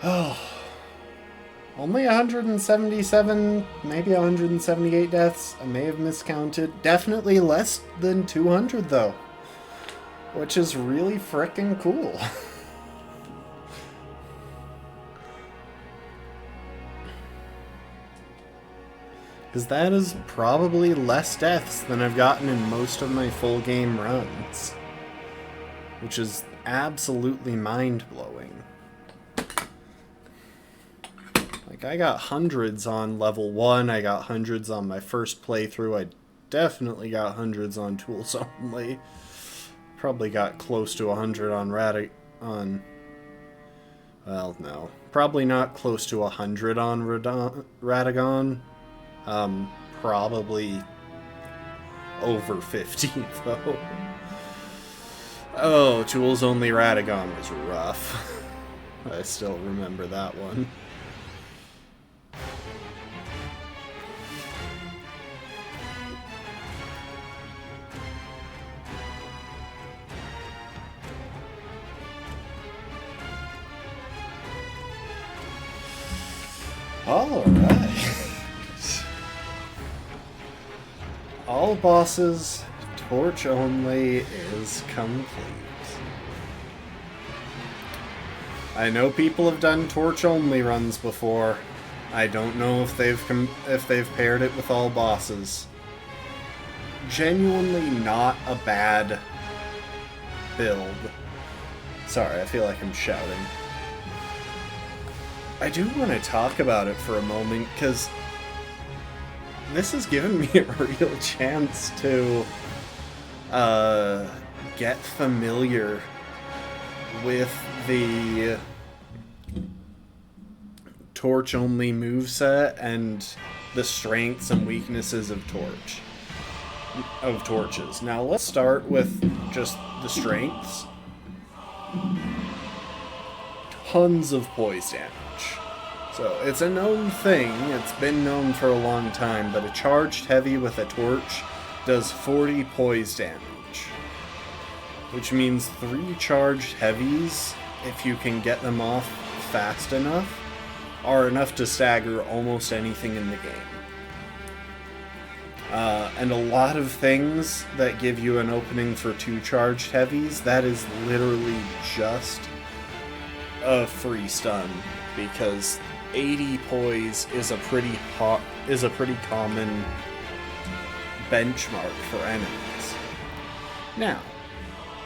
Oh. Only 177, maybe 178 deaths. I may have miscounted. Definitely less than 200, though. Which is really frickin' cool. Because that is probably less deaths than I've gotten in most of my full game runs. Which is absolutely mind-blowing. Like, I got hundreds on level 1, I got hundreds on my first playthrough, I definitely got hundreds on tools only. Probably got close to 100 on well, no. Probably not close to 100 on Radagon. Probably over 50, though. Oh, tools only Radagon was rough. I still remember that one. Alright. All bosses, torch only is complete. I know people have done torch only runs before. I don't know if they've paired it with all bosses. Genuinely not a bad build. Sorry, I feel like I'm shouting. I do want to talk about it for a moment, because this has given me a real chance to get familiar with the torch-only moveset and the strengths and weaknesses of torches. Now let's start with just the strengths. Tons of poise damage. So it's a known thing, it's been known for a long time, but a charged heavy with a torch does 40 poise damage. Which means 3 charged heavies, if you can get them off fast enough, are enough to stagger almost anything in the game. And a lot of things that give you an opening for 2 charged heavies, that is literally just a free stun, because 80 poise is a pretty common benchmark for enemies. Now,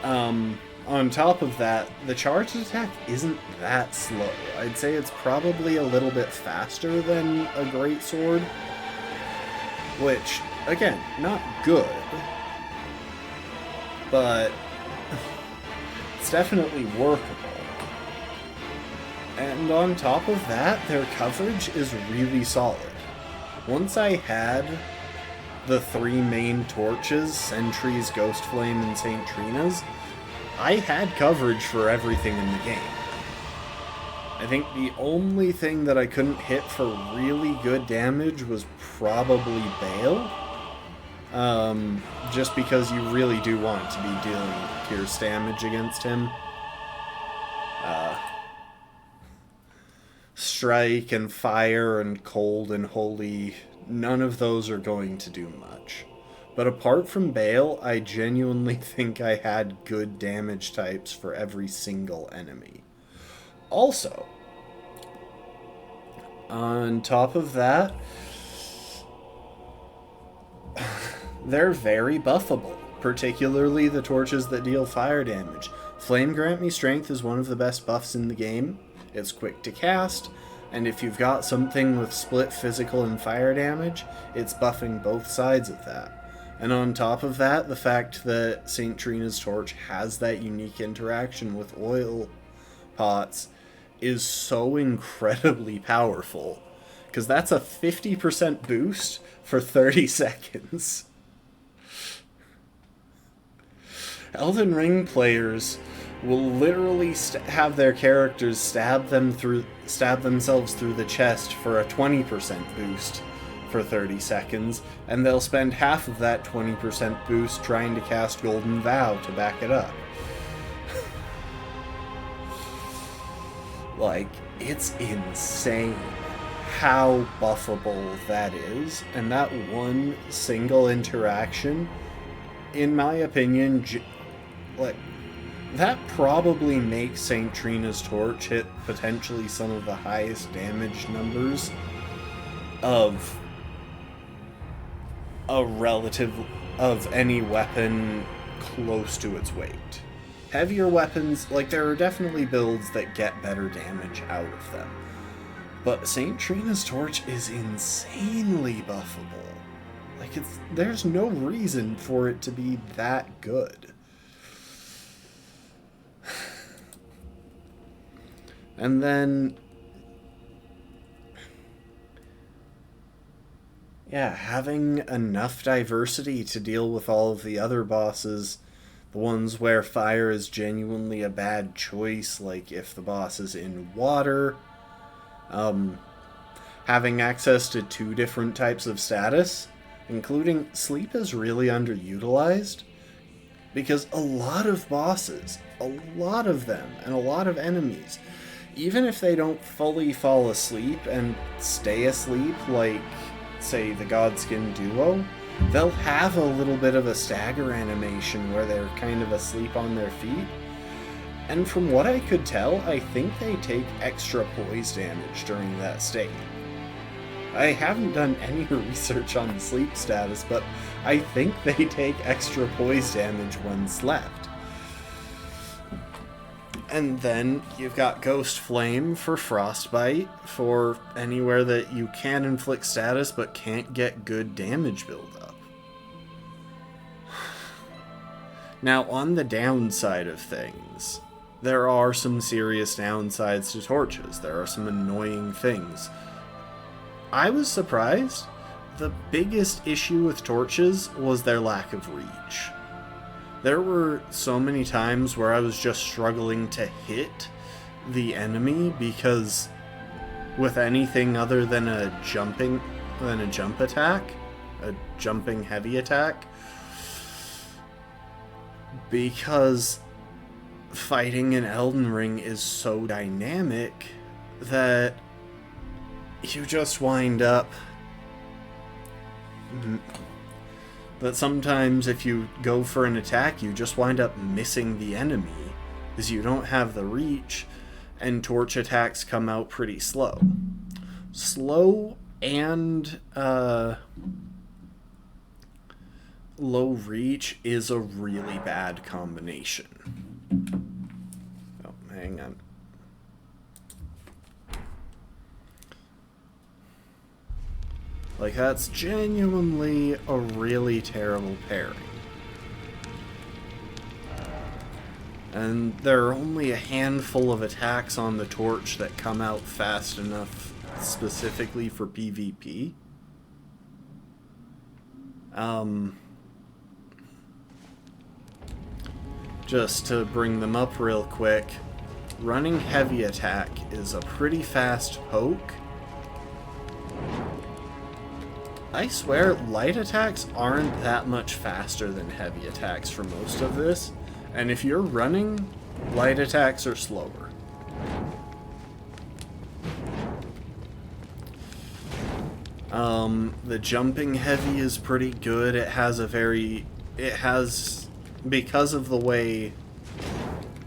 on top of that, the charged attack isn't that slow. I'd say it's probably a little bit faster than a greatsword, which, again, not good, but it's definitely workable. And on top of that, their coverage is really solid. Once I had the 3 main torches, Sentry's, Ghostflame, and St. Trina's, I had coverage for everything in the game. I think the only thing that I couldn't hit for really good damage was probably Bale. Just because you really do want to be dealing pierce damage against him. Strike and fire and cold and holy, none of those are going to do much. But apart from Bale, I genuinely think I had good damage types for every single enemy. Also, on top of that, they're very buffable, particularly the torches that deal fire damage. Flame Grant Me Strength is one of the best buffs in the game. It's quick to cast, and if you've got something with split physical and fire damage, it's buffing both sides of that. And on top of that, the fact that St. Trina's Torch has that unique interaction with oil pots is so incredibly powerful, because that's a 50% boost for 30 seconds. Elden Ring players will literally have their characters stab themselves through the chest for a 20% boost for 30 seconds, and they'll spend half of that 20% boost trying to cast Golden Vow to back it up. Like, it's insane how buffable that is, and that one single interaction, in my opinion, that probably makes St. Trina's Torch hit potentially some of the highest damage numbers of any weapon close to its weight. Heavier weapons, like, there are definitely builds that get better damage out of them. But St. Trina's Torch is insanely buffable. Like, there's no reason for it to be that good. And then, yeah, having enough diversity to deal with all of the other bosses, the ones where fire is genuinely a bad choice, like if the boss is in water, having access to 2 different types of status, including sleep, is really underutilized, because a lot of bosses, a lot of them, and a lot of enemies, even if they don't fully fall asleep and stay asleep, like, say, the Godskin duo, they'll have a little bit of a stagger animation where they're kind of asleep on their feet. And from what I could tell, I think they take extra poise damage during that state. I haven't done any research on the sleep status, but I think they take extra poise damage when slept. And then you've got Ghostflame for Frostbite, for anywhere that you can inflict status but can't get good damage buildup. Now, on the downside of things, there are some serious downsides to torches. There are some annoying things. I was surprised. The biggest issue with torches was their lack of reach. There were so many times where I was just struggling to hit the enemy because with anything other than a jump attack, a jumping heavy attack, because fighting in Elden Ring is so dynamic that you just wind up that sometimes if you go for an attack, you just wind up missing the enemy because you don't have the reach, and torch attacks come out pretty slow. Slow and low reach is a really bad combination. Oh, hang on. Like, that's genuinely a really terrible pairing. And there are only a handful of attacks on the torch that come out fast enough specifically for PvP. Just to bring them up real quick, running heavy attack is a pretty fast poke. I swear, light attacks aren't that much faster than heavy attacks for most of this, and if you're running, light attacks are slower. The jumping heavy is pretty good. Because of the way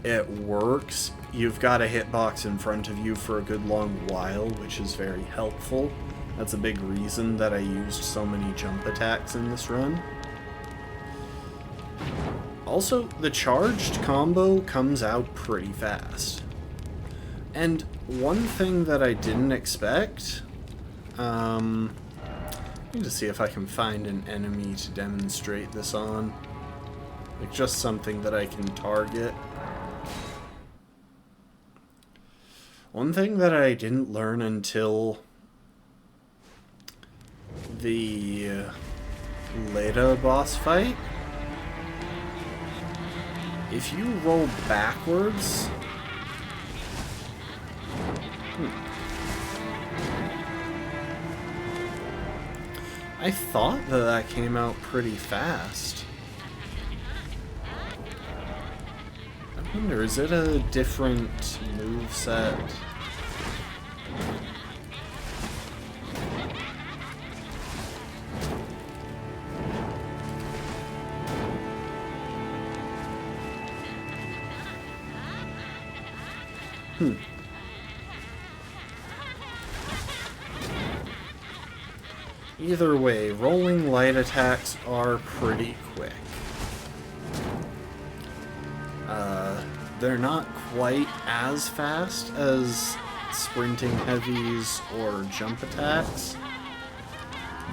it works, you've got a hitbox in front of you for a good long while, which is very helpful. That's a big reason that I used so many jump attacks in this run. Also, the charged combo comes out pretty fast. And one thing that I didn't expect, I need to see if I can find an enemy to demonstrate this on. Like, just something that I can target. One thing that I didn't learn until the Leda boss fight, if you roll backwards, I thought that came out pretty fast. I wonder, is it a different moveset? Either way, rolling light attacks are pretty quick. They're not quite as fast as sprinting heavies or jump attacks,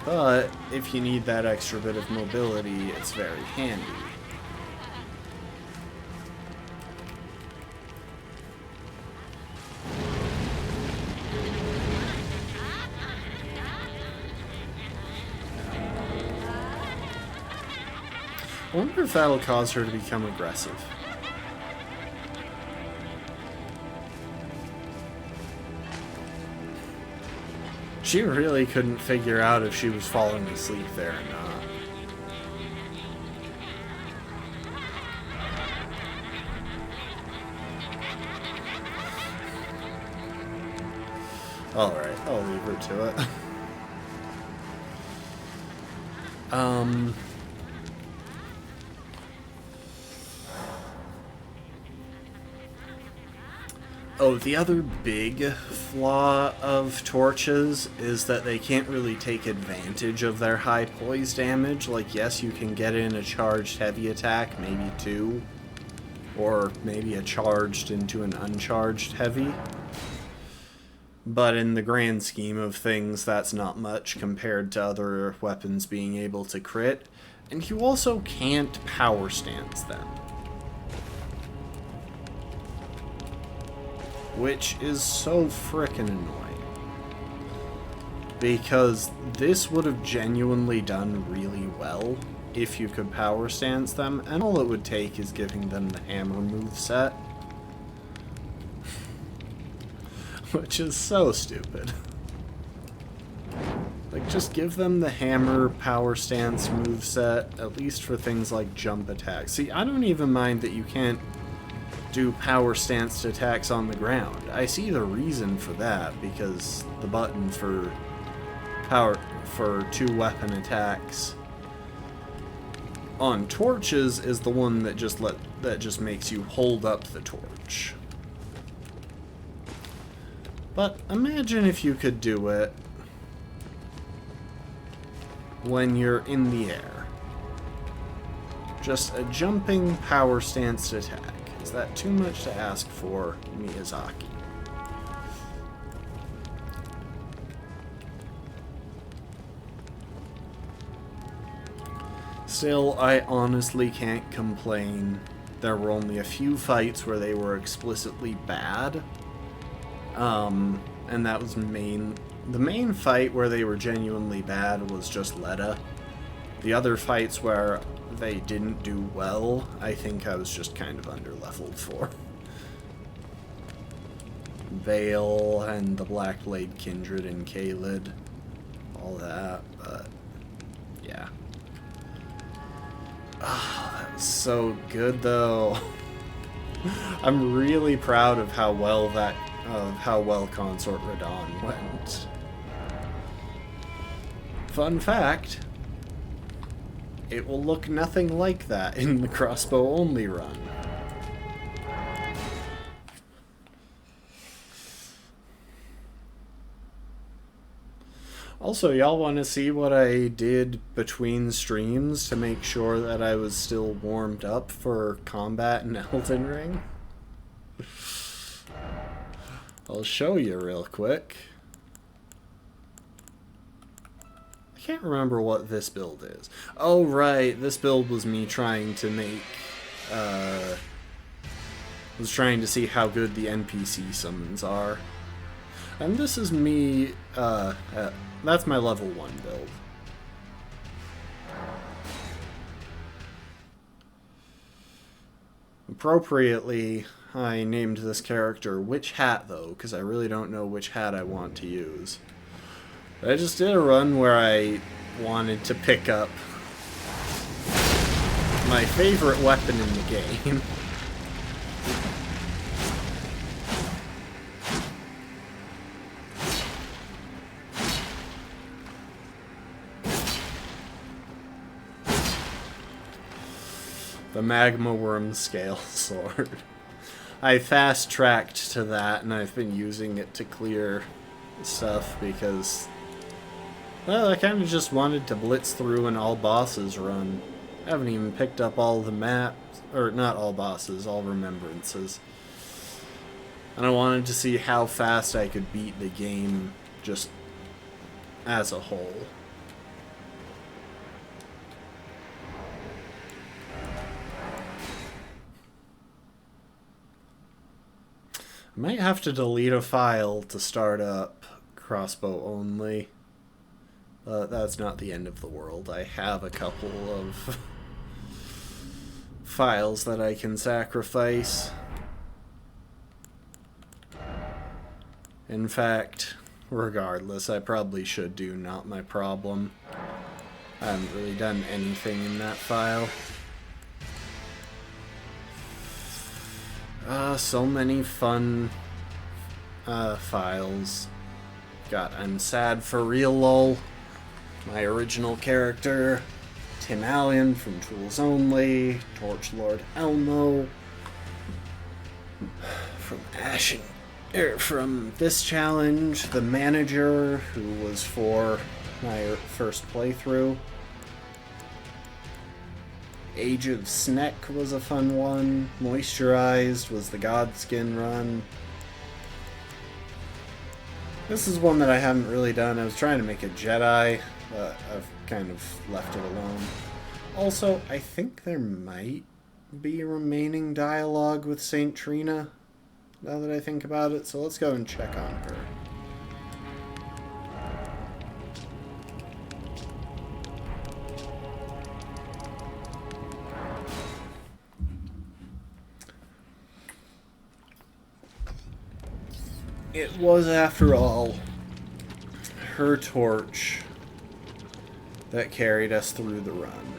but if you need that extra bit of mobility, it's very handy. I wonder if that'll cause her to become aggressive. She really couldn't figure out if she was falling asleep there or not. Alright, I'll leave her to it. Oh, the other big flaw of torches is that they can't really take advantage of their high poise damage. Like, yes, you can get in a charged heavy attack, maybe two, or maybe a charged into an uncharged heavy. But in the grand scheme of things, that's not much compared to other weapons being able to crit. And you also can't power stance them. which is so frickin' annoying. Because this would have genuinely done really well if you could power stance them, and all it would take is giving them the hammer moveset. Which is so stupid. Like, just give them the hammer power stance moveset, at least for things like jump attacks. See, I don't even mind that you can't do power stance attacks on the ground. I see the reason for that, because the button for power for 2 weapon attacks on torches is the one that just makes you hold up the torch. But imagine if you could do it when you're in the air. Just a jumping power stance attack. Is that too much to ask for, Miyazaki? Still, I honestly can't complain. There were only a few fights where they were explicitly bad. And that was the main fight where they were genuinely bad was just Leda. The other fights where they didn't do well, I think I was just kind of under-leveled for. Vale and the Blackblade Kindred and Caelid, all that, but yeah. Oh, that was so good though. I'm really proud of how well Consort Radahn went. Fun fact, it will look nothing like that in the crossbow only run. Also, y'all want to see what I did between streams to make sure that I was still warmed up for combat in Elden Ring? I'll show you real quick. I can't remember what this build is. Oh, right. This build was me trying to make... was trying to see how good the NPC summons are. And this is me... that's my level 1 build. Appropriately, I named this character Witch Hat, though, because I really don't know which hat I want to use. I just did a run where I wanted to pick up my favorite weapon in the game. The Magma Worm Scale Sword. I fast-tracked to that, and I've been using it to clear stuff because, well, I kind of just wanted to blitz through an all-bosses run. I haven't even picked up all the maps, or not all bosses, all remembrances. And I wanted to see how fast I could beat the game just as a whole. I might have to delete a file to start up Crossbow only. But that's not the end of the world. I have a couple of files that I can sacrifice. In fact, regardless, I probably should do Not My Problem. I haven't really done anything in that file. So many fun files. Got I'm Sad for Real LOL, my original character, Tim Allen from Tools Only, Torchlord Elmo, from from this challenge, the manager, who was for my first playthrough. Age of Sneck was a fun one. Moisturized was the Godskin run. This is one that I haven't really done. I was trying to make a Jedi, but I've kind of left it alone. Also, I think there might be remaining dialogue with Saint Trina now that I think about it, so let's go and check on her. It was, after all, her torch that carried us through the run.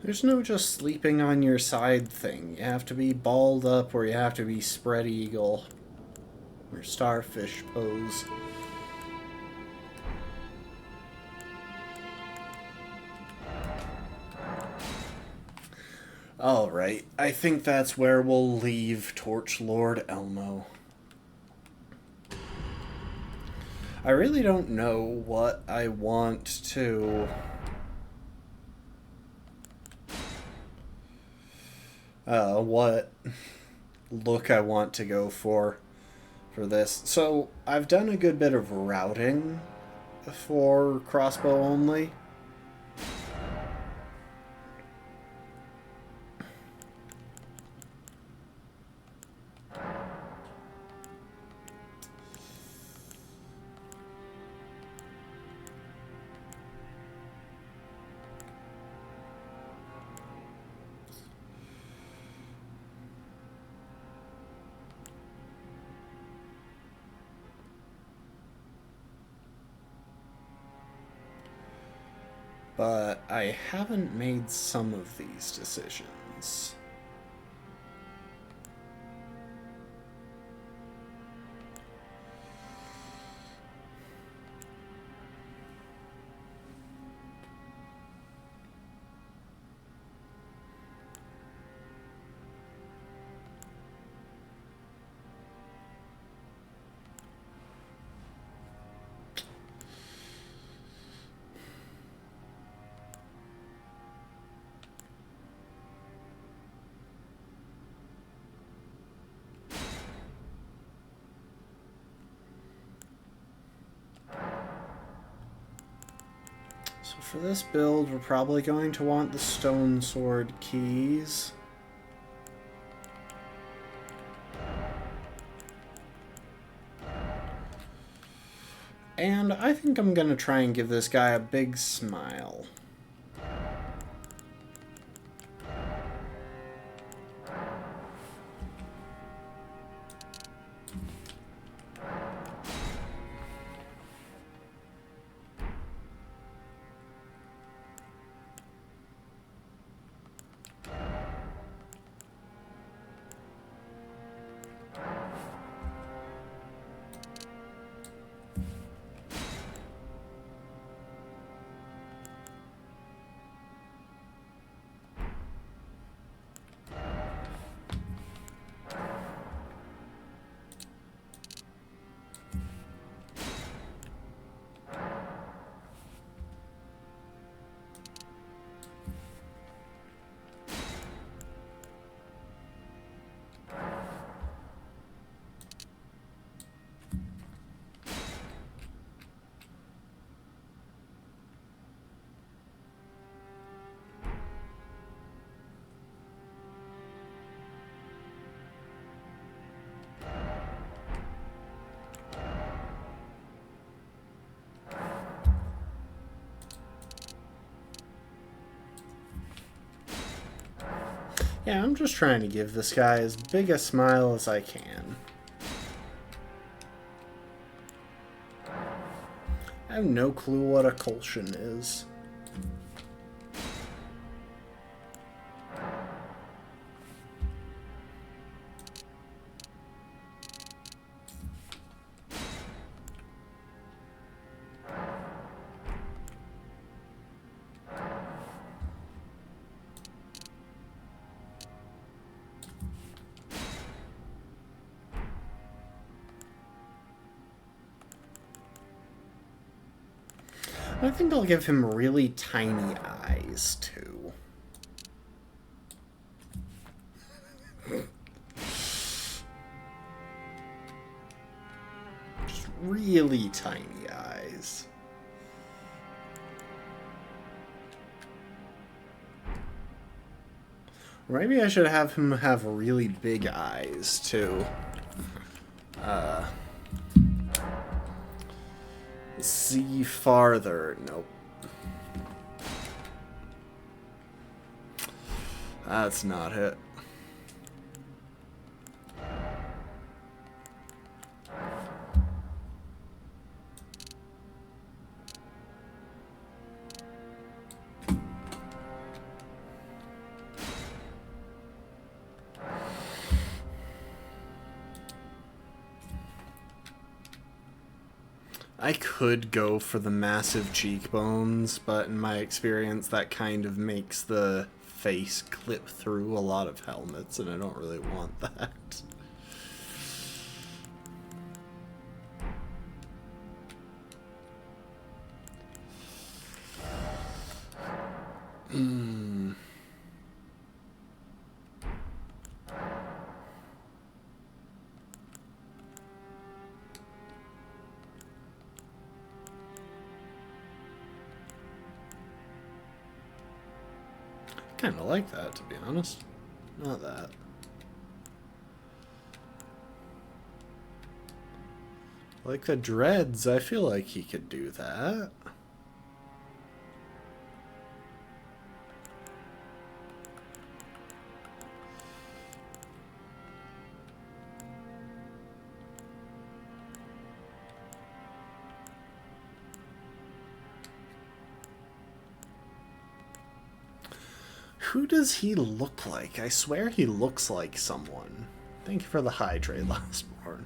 There's no just sleeping on your side thing. You have to be balled up or you have to be spread eagle. Or starfish pose. Alright, I think that's where we'll leave Torch Lord Elmo. I really don't know what I want to... what look I want to go for this. So, I've done a good bit of routing for Crossbow only. But I haven't made some of these decisions. So for this build, we're probably going to want the Stone Sword keys. And I think I'm going to try and give this guy a big smile. Yeah, I'm just trying to give this guy as big a smile as I can. I have no clue what a Colchian is. I think I'll give him really tiny eyes, too. Just really tiny eyes. Or maybe I should have him have really big eyes, too. See farther. Nope. That's not it. I could go for the massive cheekbones, but in my experience that kind of makes the face clip through a lot of helmets, and I don't really want that. Kind of like that, to be honest. Not that. Like the dreads, I feel like he could do that. Who does he look like? I swear he looks like someone. Thank you for the hydrate, Lastborn.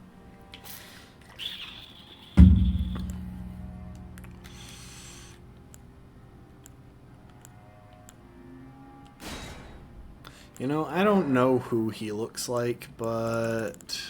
You know, I don't know who he looks like, but...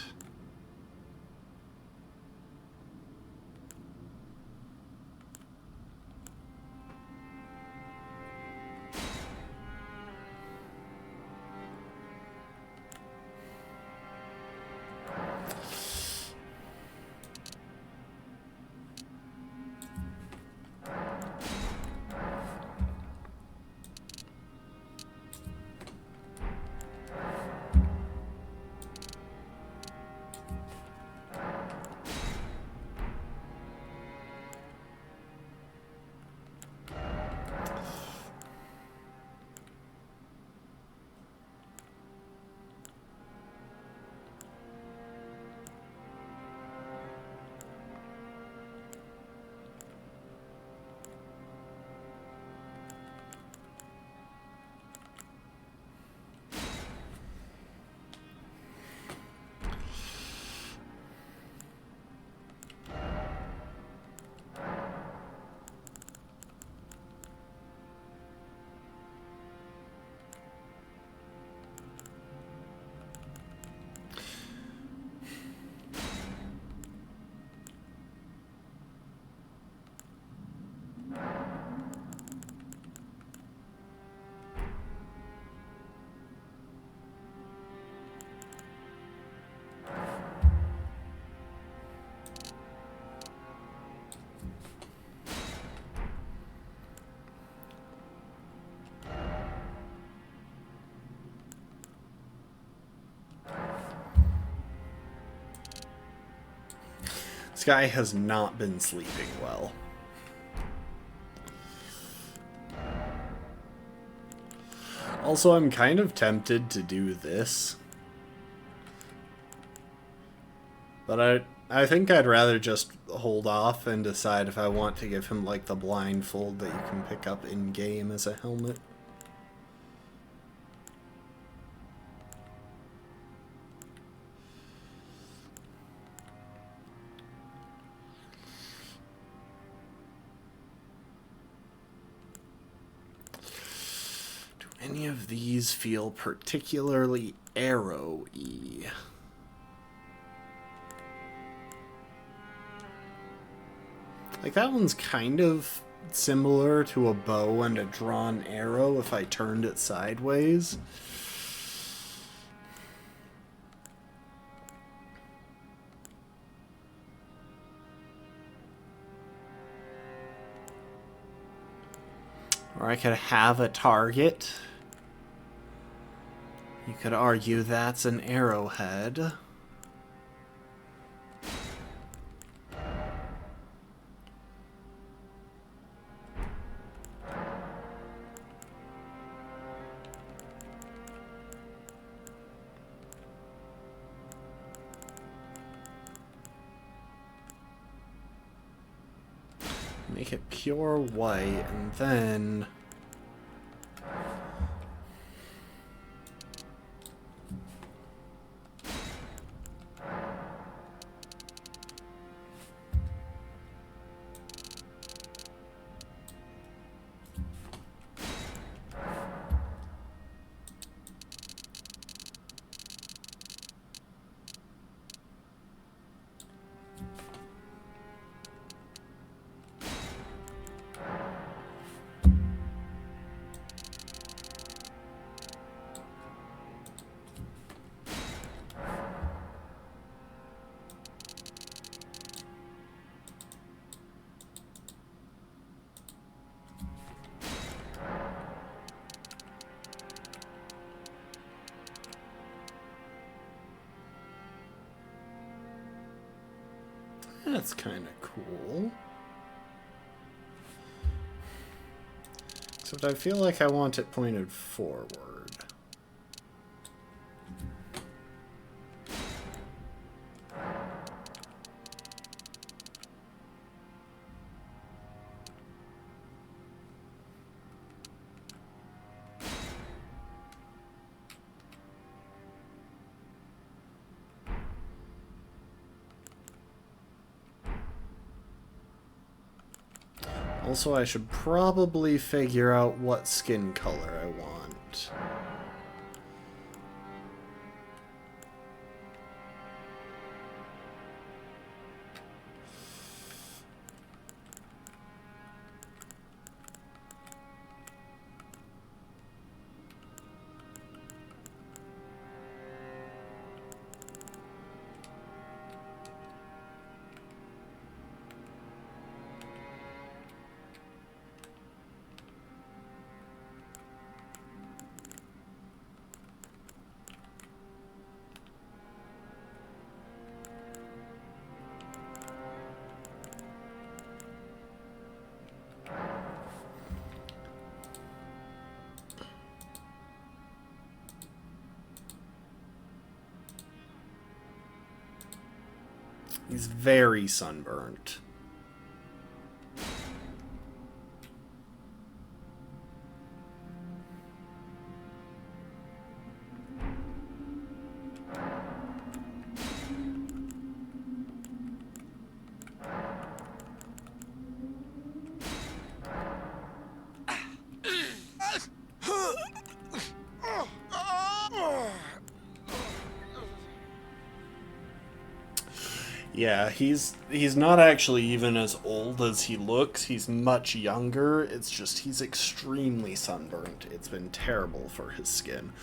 This guy has not been sleeping well. Also, I'm kind of tempted to do this. But I think I'd rather just hold off and decide if I want to give him, like, the blindfold that you can pick up in-game as a helmet. Any of these feel particularly arrow-y? Like, that one's kind of similar to a bow and a drawn arrow if I turned it sideways. Or I could have a target. You could argue that's an arrowhead. Make it pure white, and then... That's kind of cool. Except I feel like I want it pointed forward. Also, I should probably figure out what skin color I want. He's very sunburnt. Yeah, he's not actually even as old as he looks. He's much younger. It's just he's extremely sunburnt. It's been terrible for his skin.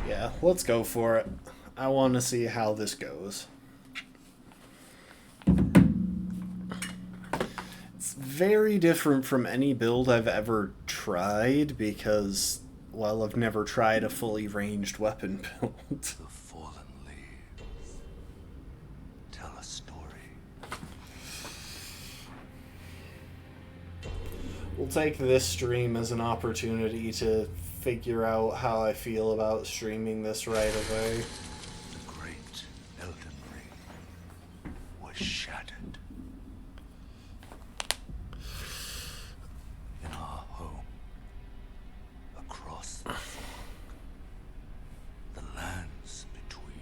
Yeah, let's go for it. I want to see how this goes. very different from any build I've ever tried because, well, I've never tried a fully ranged weapon build. The fallen leaves tell a story. We'll take this stream as an opportunity to figure out how I feel about streaming this right away. The great Elden Ring was shattered. In our home, across the fog, the lands between.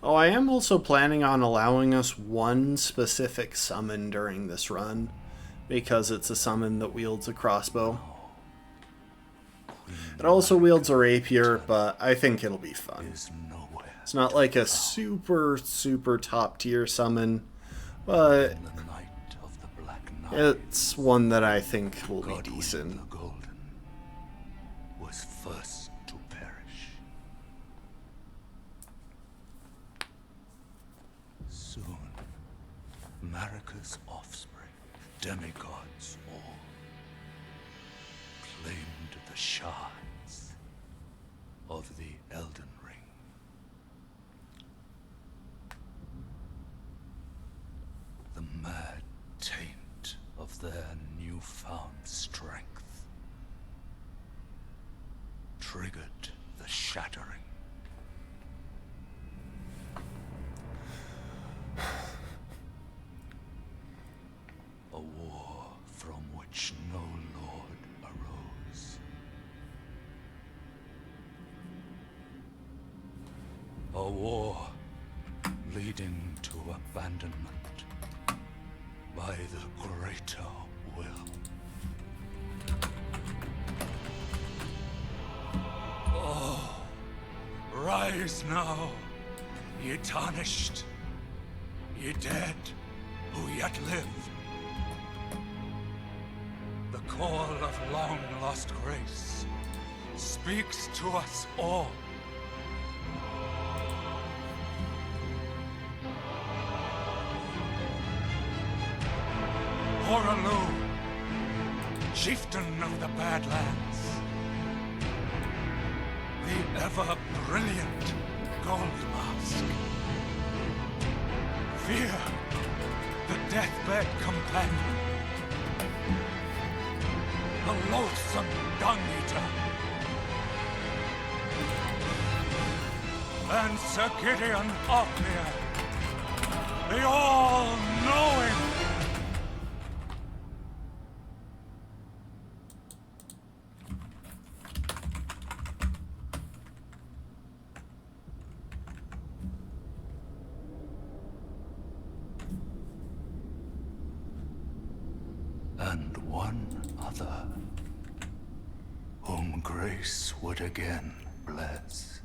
Oh, I am also planning on allowing us one specific summon during this run, because it's a summon that wields a crossbow. It also wields a rapier, but I think it'll be fun. It's not like a super, super top tier summon, but it's one that I think will be decent. The Golden was first to perish. Soon, Marika's offspring, demigods all, claimed the shards of the Elden Ring. The mad taint of their newfound strength triggered the shattering. A war from which no lord arose. A war leading to abandonment by the greater will. Oh, rise now, ye tarnished, ye dead who yet live. The call of long-lost grace speaks to us all. Horalu, chieftain of the Badlands, the ever-brilliant Gold Mask. Fear, the deathbed companion, the loathsome dung-eater, and Sir Gideon Ofnir, the all-knowing. And one other, whom grace would again bless.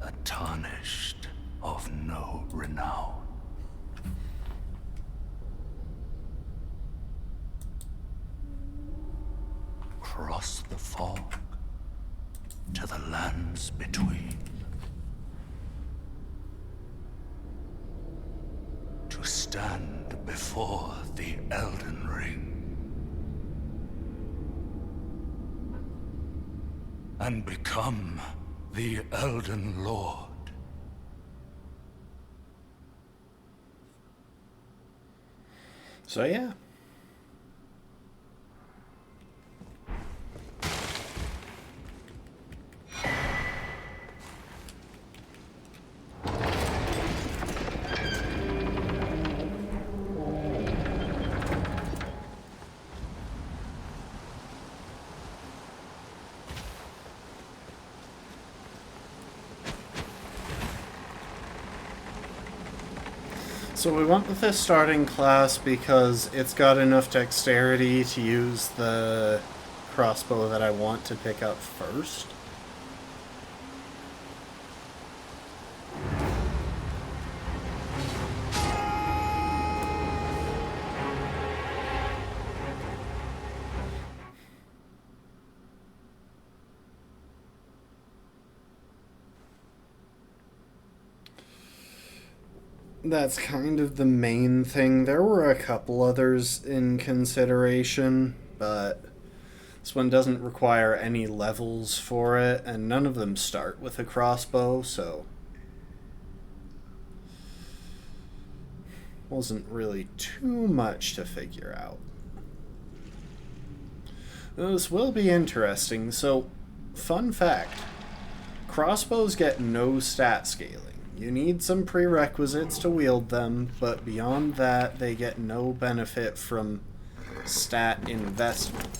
A tarnished of no renown. Cross the fog to the lands between. To stand before the Elden Ring. And become the Elden Lord. So yeah. So we went with this starting class because it's got enough dexterity to use the crossbow that I want to pick up first. that's kind of the main thing. There were a couple others in consideration, but this one doesn't require any levels for it, and none of them start with a crossbow, so wasn't really too much to figure out. This will be interesting. So, fun fact, crossbows get no stat scaling. You need some prerequisites to wield them, but beyond that, they get no benefit from stat investment.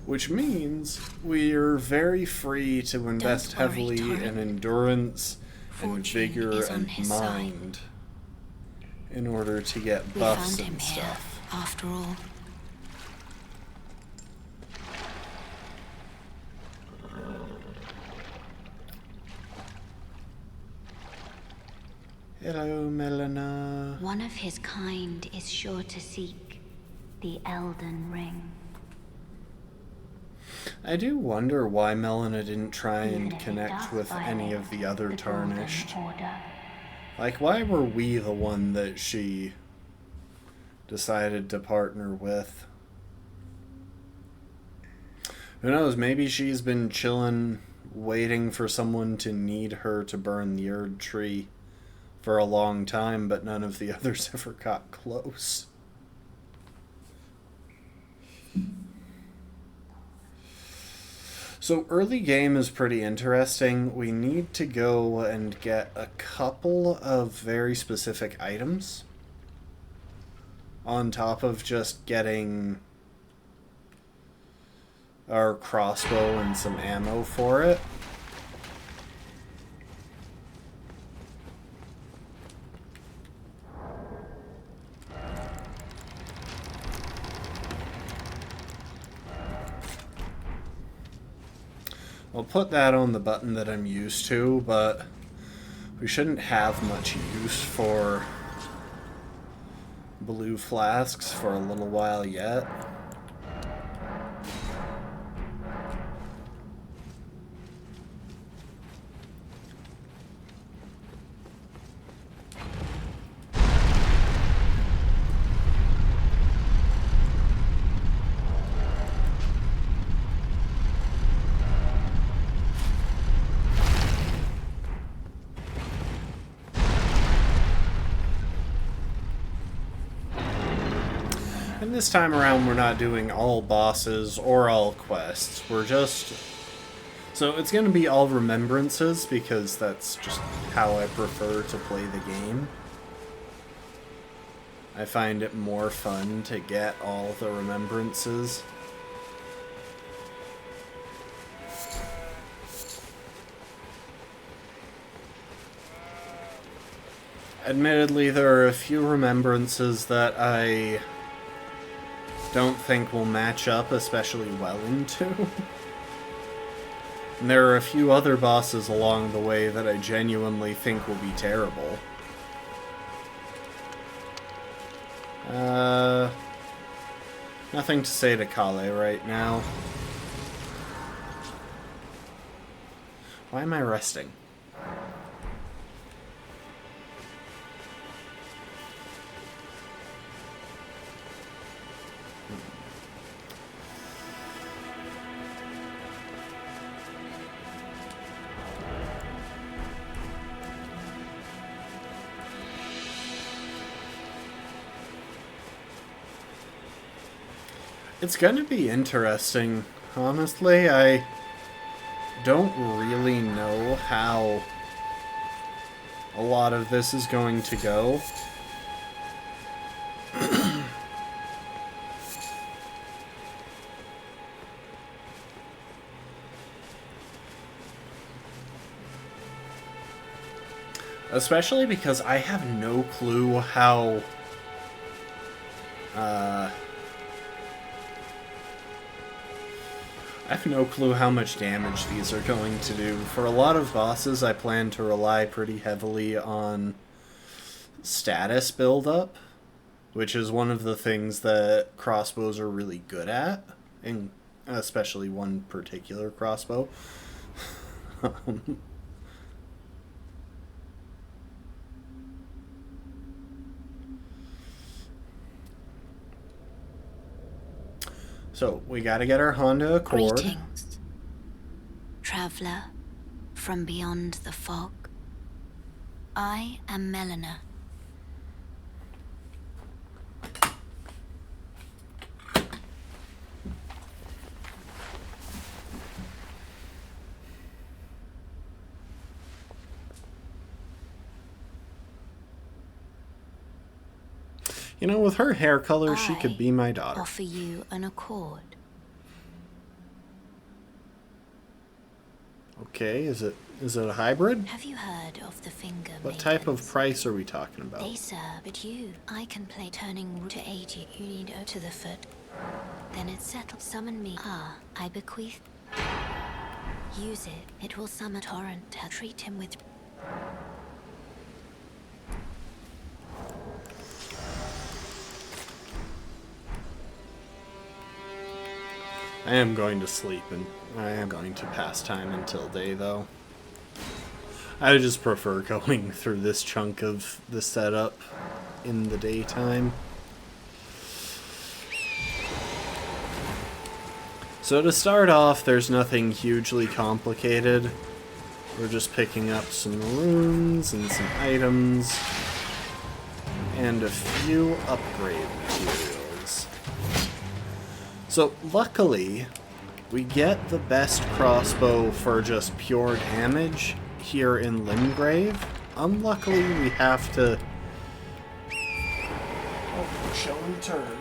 Which means we're very free to invest heavily in endurance and vigor and mind in order to get buffs and stuff. After all. Hello, Melina. One of his kind is sure to seek the Elden Ring. I do wonder why Melina didn't try and connect with any of the other Tarnished. Like, why were we the one that she decided to partner with? Who knows, maybe she's been chilling, waiting for someone to need her to burn the Erd tree for a long time, but none of the others ever got close. So early game is pretty interesting. We need to go and get a couple of very specific items on top of just getting our crossbow and some ammo for it. I'll put that on the button that I'm used to, but we shouldn't have much use for blue flasks for a little while yet. And this time around, we're not doing all bosses or all quests. We're just... So it's going to be all remembrances, because that's just how I prefer to play the game. I find it more fun to get all the remembrances. Admittedly, there are a few remembrances that I don't think will match up especially well into. And there are a few other bosses along the way that I genuinely think will be terrible. Nothing to say to Caelid right now. Why am I resting? It's gonna be interesting. Honestly, I don't really know how a lot of this is going to go. Especially because I have no clue how I have no clue how much damage these are going to do. For a lot of bosses, I plan to rely pretty heavily on status buildup, which is one of the things that crossbows are really good at, and especially one particular crossbow. So, we gotta get our Honda Accord. Greetings, traveler from beyond the fog. I am Melina. You know, with her hair color, she could be my daughter. Offer you an accord. Okay, is it a hybrid? Have you heard of the finger What type of maidens? price are we talking They about? serve but you. I can play turning root to aid you. You need to the foot. Then it's settled. Summon me. Ah, I bequeath. Use it. It will summon torrent. Treat him with. I am going to sleep, and I am going to pass time until day, though. I just prefer going through this chunk of the setup in the daytime. So to start off, there's nothing hugely complicated. We're just picking up some runes and some items and a few upgrade materials. So luckily, we get the best crossbow for just pure damage here in Limgrave. Unluckily, we have to... Oh, we're showing turn.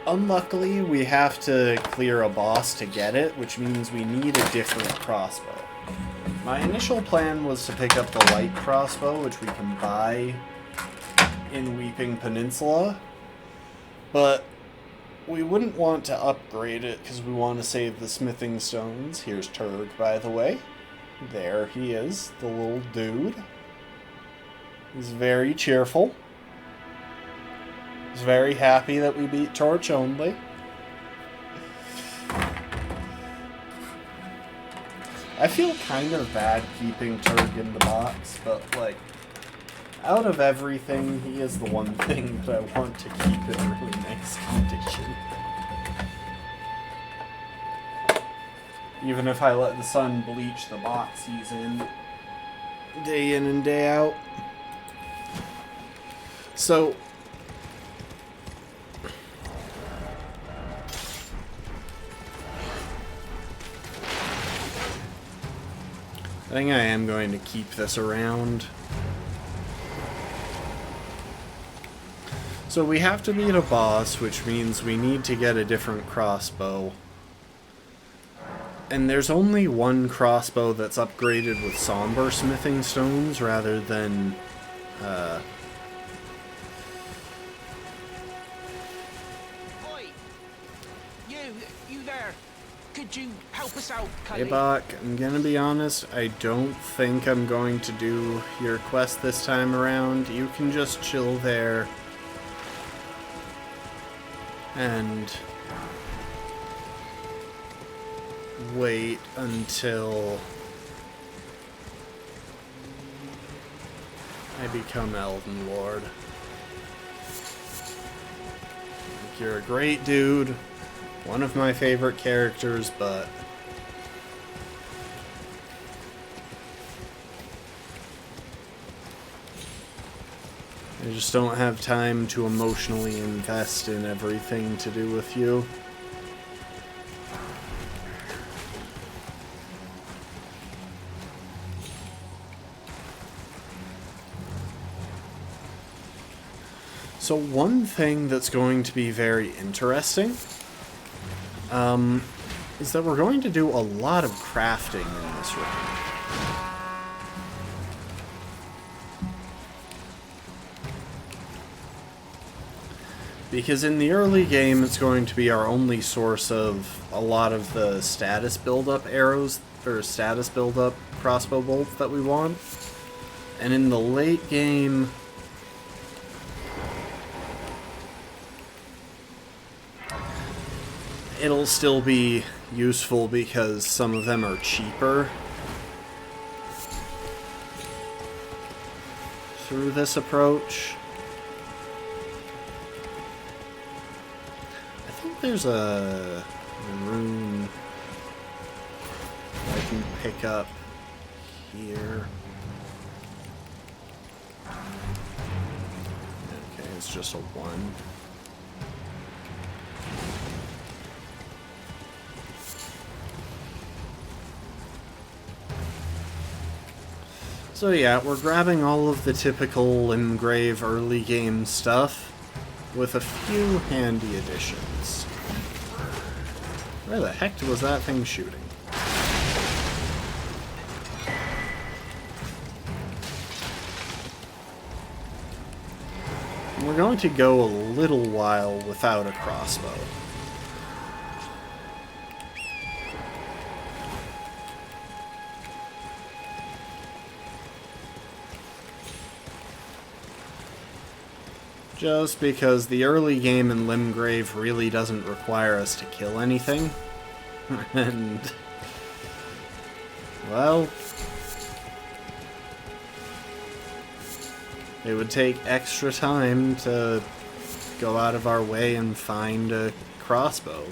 Unluckily, we have to clear a boss to get it, which means we need a different crossbow. My initial plan was to pick up the light crossbow, which we can buy in Weeping Peninsula, but we wouldn't want to upgrade it because we want to save the smithing stones. Here's Turg, by the way. There he is, the little dude. He's very cheerful. He's very happy that we beat Torch only. I feel kind of bad keeping Turg in the box, but like, out of everything, he is the one thing that I want to keep in really nice condition. Even if I let the sun bleach the box he's in and day out. So, I think I am going to keep this around. So we have to beat a boss, which means we need to get a different crossbow. And there's only one crossbow that's upgraded with somber smithing stones rather than Oi! You there? Could you help us out, Hey Caelid? Bach, I'm gonna be honest, I don't think I'm going to do your quest this time around. You can just chill there and wait until I become Elden Lord. Like, you're a great dude, one of my favorite characters, but I just don't have time to emotionally invest in everything to do with you. So one thing that's going to be very interesting is that we're going to do a lot of crafting in this room. Because in the early game, it's going to be our only source of a lot of the status build-up arrows, or status build-up crossbow bolts that we want. And in the late game, it'll still be useful because some of them are cheaper through this approach. there's a rune I can pick up here. Okay, it's just a 1. So yeah, we're grabbing all of the typical Limgrave early game stuff with a few handy additions. Where the heck was that thing shooting? We're going to go a little while without a crossbow. Just because the early game in Limgrave really doesn't require us to kill anything. And, well, it would take extra time to go out of our way and find a crossbow.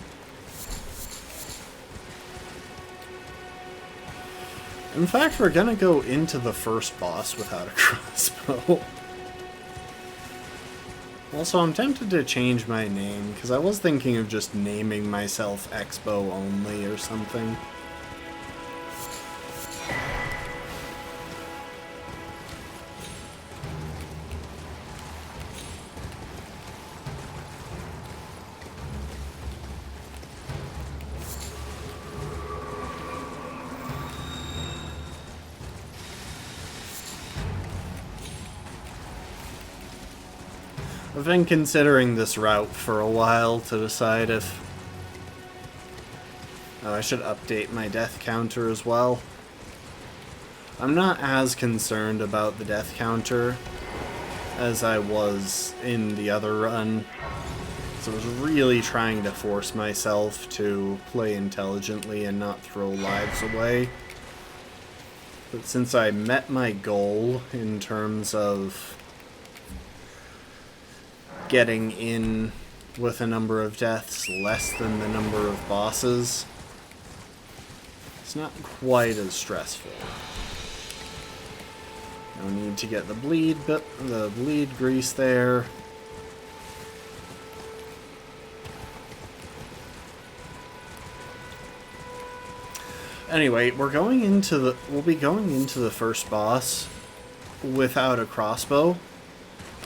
In fact, we're gonna go into the first boss without a crossbow. Also, I'm tempted to change my name, because I was thinking of just naming myself Expo only or something. I've been considering this route for a while to decide if... Oh, I should update my death counter as well. I'm not as concerned about the death counter as I was in the other run. So I was really trying to force myself to play intelligently and not throw lives away. But since I met my goal in terms of getting in with a number of deaths less than the number of bosses, it's not quite as stressful. No need to get the bleed grease there. Anyway, we'll be going into the first boss without a crossbow.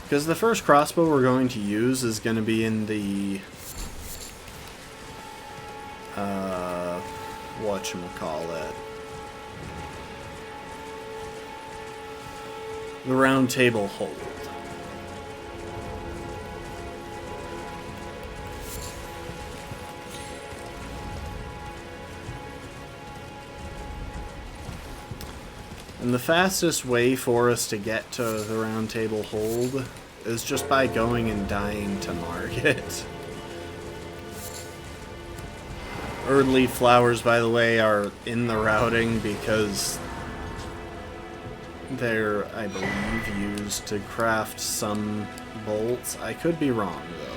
Because the first crossbow we're going to use is going to be in the, whatchamacallit, the Round Table Hold. And the fastest way for us to get to the Round Table Hold is just by going and dying to Margit. Early flowers, by the way, are in the routing because they're, I believe, used to craft some bolts. I could be wrong, though.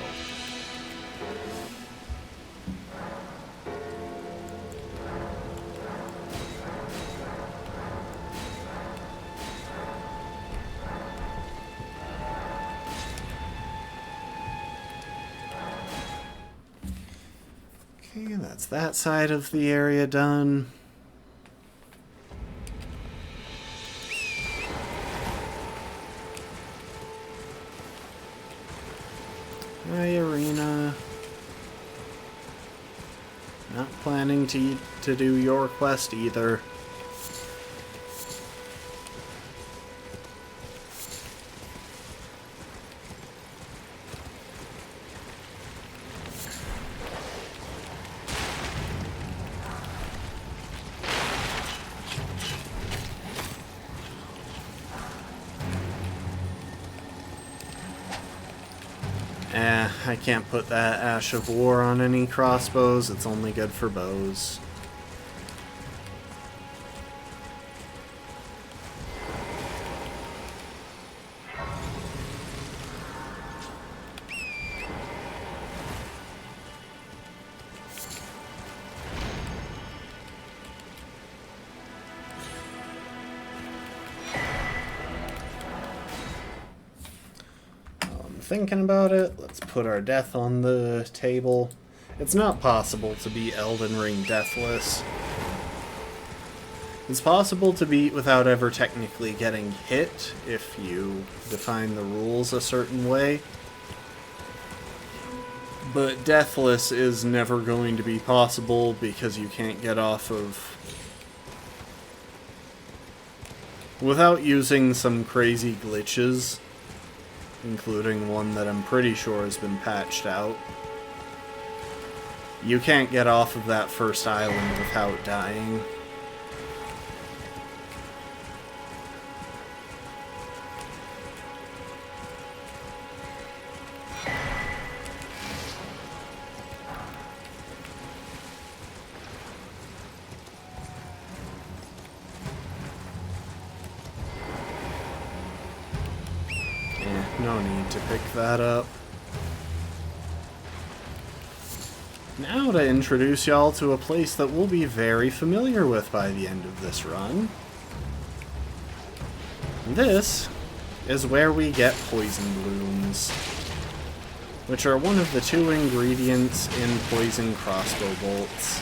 Okay, that's that side of the area done. Hi, Arena. Not planning to do your quest either. I can't put that Ash of War on any crossbows, it's only good for bows. thinking about it, let's put our death on the table. It's not possible to beat Elden Ring deathless. It's possible to beat without ever technically getting hit if you define the rules a certain way. But deathless is never going to be possible because you can't get off of... Without using some crazy glitches, including one that I'm pretty sure has been patched out, you can't get off of that first island without dying. No need to pick that up. Now to introduce y'all to a place that we'll be very familiar with by the end of this run. This is where we get poison blooms, which are one of the 2 ingredients in poison crossbow bolts,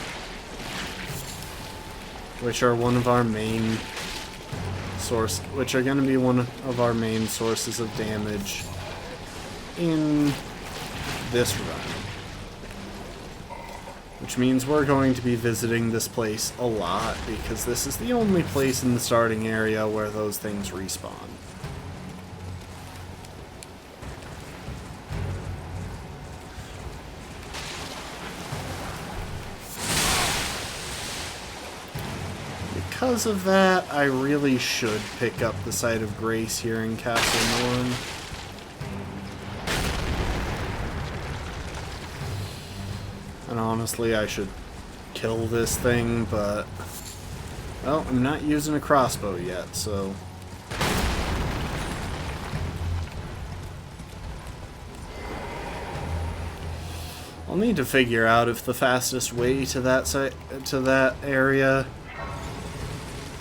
which are one of our main which are going to be one of our main sources of damage in this run. Which means we're going to be visiting this place a lot, because this is the only place in the starting area where those things respawn. Because of that, I really should pick up the Site of Grace here in Castle Norn. And honestly, I should kill this thing, but... well, I'm not using a crossbow yet, so... I'll need to figure out if the fastest way to that area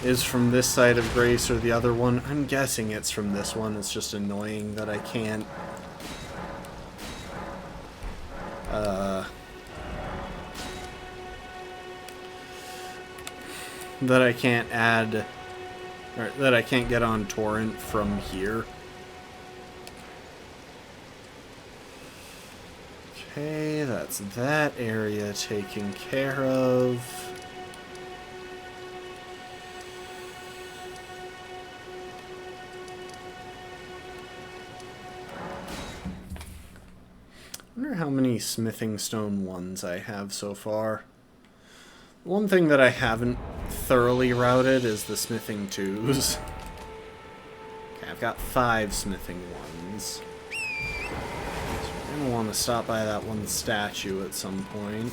is from this Site of Grace or the other one. I'm guessing it's from this one. It's just annoying that I can't add, or that I can't get on torrent from here. Okay, that's that area taken care of. I wonder how many smithing stone 1s I have so far. One thing that I haven't thoroughly routed is the smithing 2s. Okay, I've got 5 smithing 1s. So I'm gonna want to stop by that one statue at some point.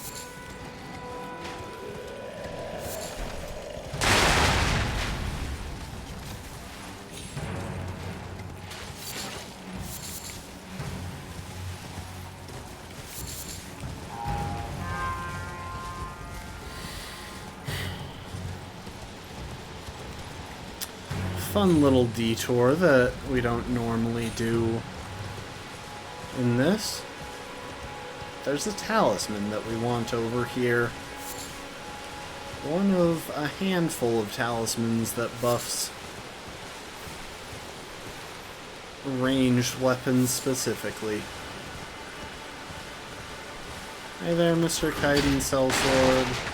Fun little detour that we don't normally do in this. There's a talisman that we want over here. One of a handful of talismans that buffs ranged weapons specifically. Hey there, Mr. Kaiden Sellsword.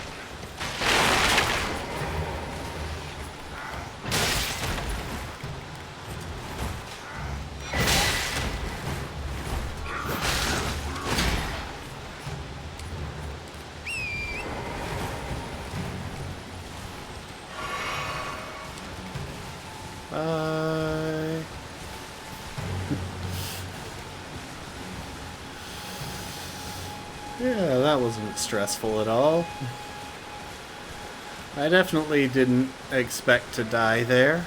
Yeah, that wasn't stressful at all. I definitely didn't expect to die there.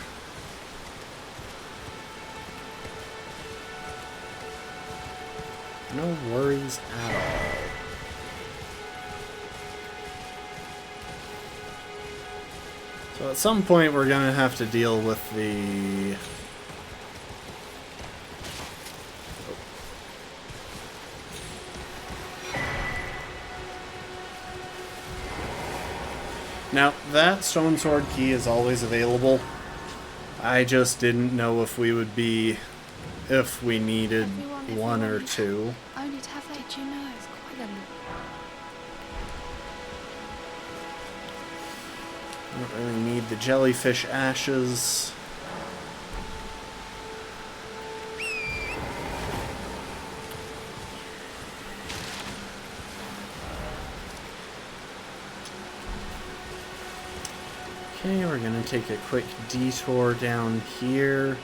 No worries at all. So at some point we're gonna have to deal with the... Now, that stone sword key is always available. I just didn't know if we would be... if we needed one or two. Only to have that, you know, it's quite I don't really need the jellyfish ashes. Okay, we're gonna take a quick detour down here.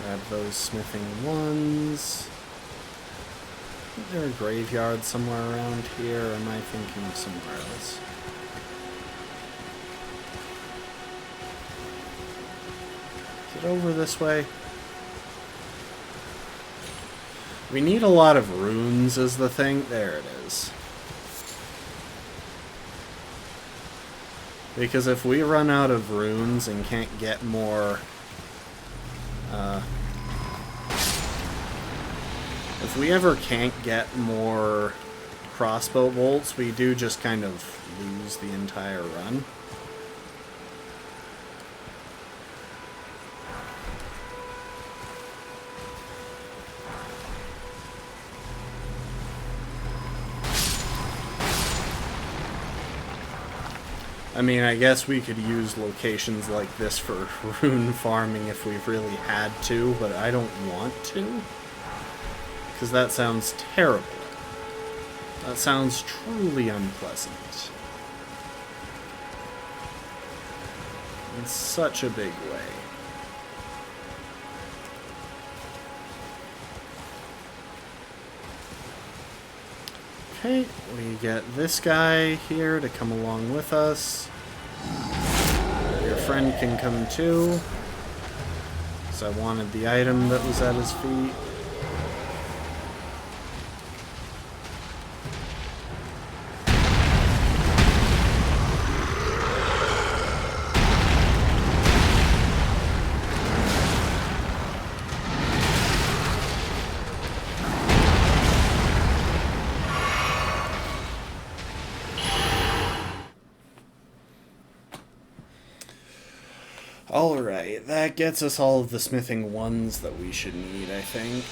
Grab those smithing ones. Is there a graveyard somewhere around here, or am I thinking of somewhere else? Is it over this way? We need a lot of runes is the thing. There it is. Because if we run out of runes and can't get more... if we ever can't get more crossbow bolts, we do just kind of lose the entire run. I mean, I guess we could use locations like this for rune farming if we really had to, but I don't want to. Because that sounds terrible. That sounds truly unpleasant. In such a big way. Okay, we get this guy here to come along with us. Your friend can come too. Because I wanted the item that was at his feet. Alright, that gets us all of the smithing ones that we should need, I think.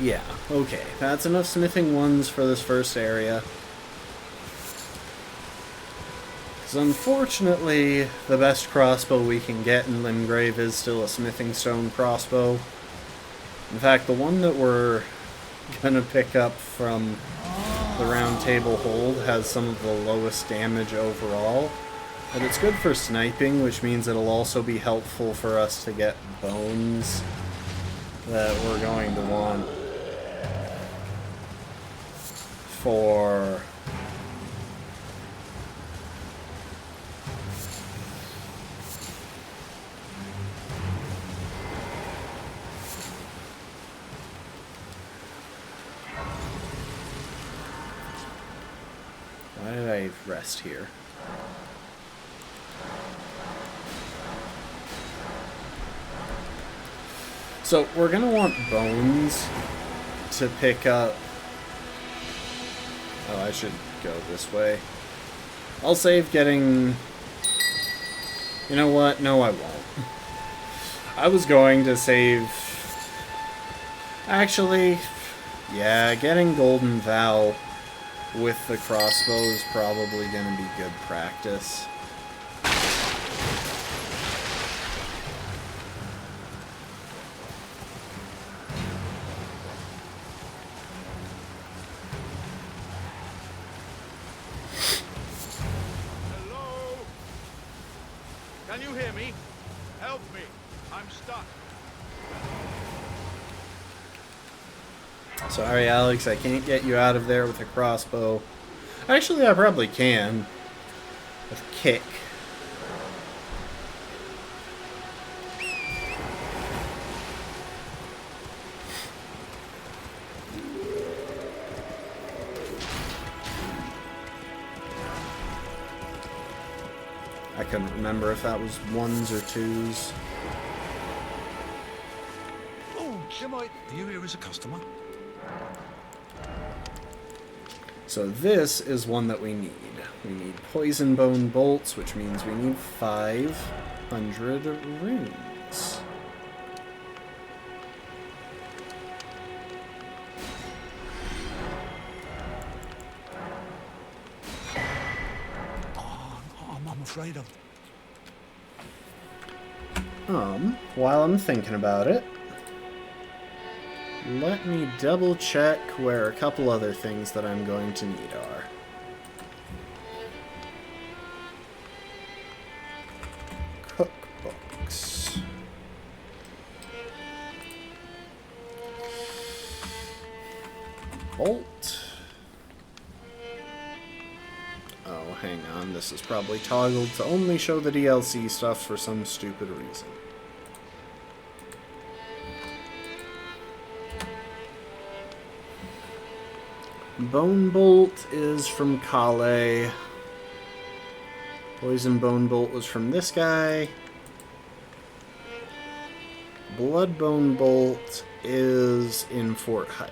Yeah, okay. That's enough smithing ones for this first area. Because unfortunately, the best crossbow we can get in Limgrave is still a smithing stone crossbow. In fact, the one that we're gonna pick up from the Round Table Hold has some of the lowest damage overall, but it's good for sniping, which means it'll also be helpful for us to get bones that we're going to want for why did I rest here? So, we're gonna want bones to pick up... Oh, I should go this way. I'll save getting... You know what? No, I won't. I was going to save... Actually, yeah, getting Golden Vow with the crossbow is probably going to be good practice. Hello? Can you hear me? Help me. I'm stuck. Sorry, Alex, I can't get you out of there with a crossbow. Actually, I probably can. With a kick. I couldn't remember if that was ones or twos. Oh, Are you here as a customer? So this is one that we need. We need poison bone bolts, which means we need 500 runes. I'm afraid of... While I'm thinking about it, let me double check where a couple other things that I'm going to need are. Cookbooks. Bolt. Oh, hang on. This is probably toggled to only show the DLC stuff for some stupid reason. Bone Bolt is from Caelid. Poison Bone Bolt was from this guy. Blood Bone Bolt is in Fort Height.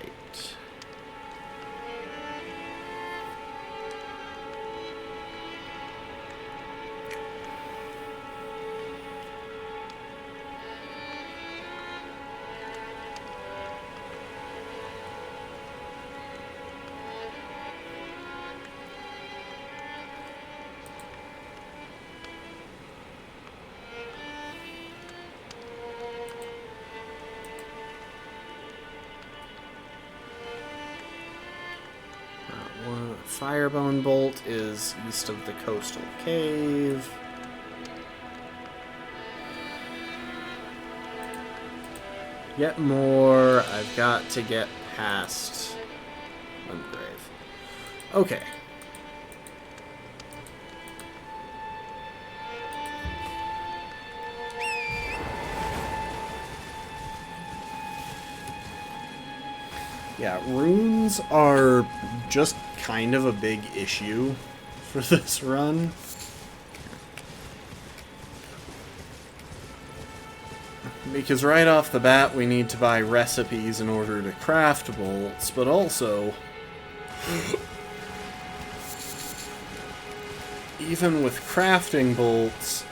Firebone Bolt is east of the coastal cave. Yet more. I've got to get past Limgrave. Okay. Yeah, runes are just kind of a big issue for this run. Because right off the bat we need to buy recipes in order to craft bolts, but also even with crafting bolts,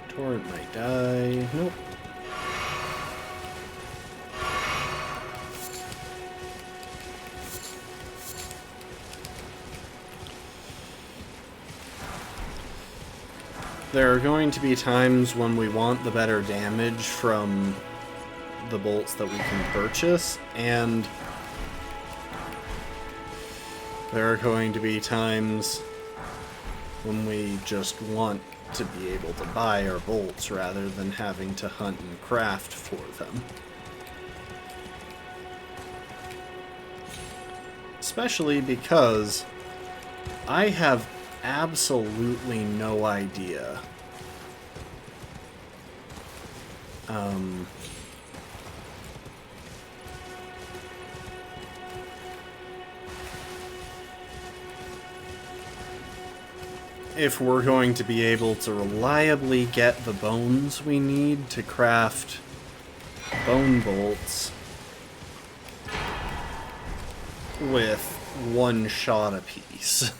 Torrent might die. Nope. There are going to be times when we want the better damage from the bolts that we can purchase, and there are going to be times when we just want to be able to buy our bolts rather than having to hunt and craft for them. Especially because I have absolutely no idea if we're going to be able to reliably get the bones we need to craft bone bolts with one shot apiece.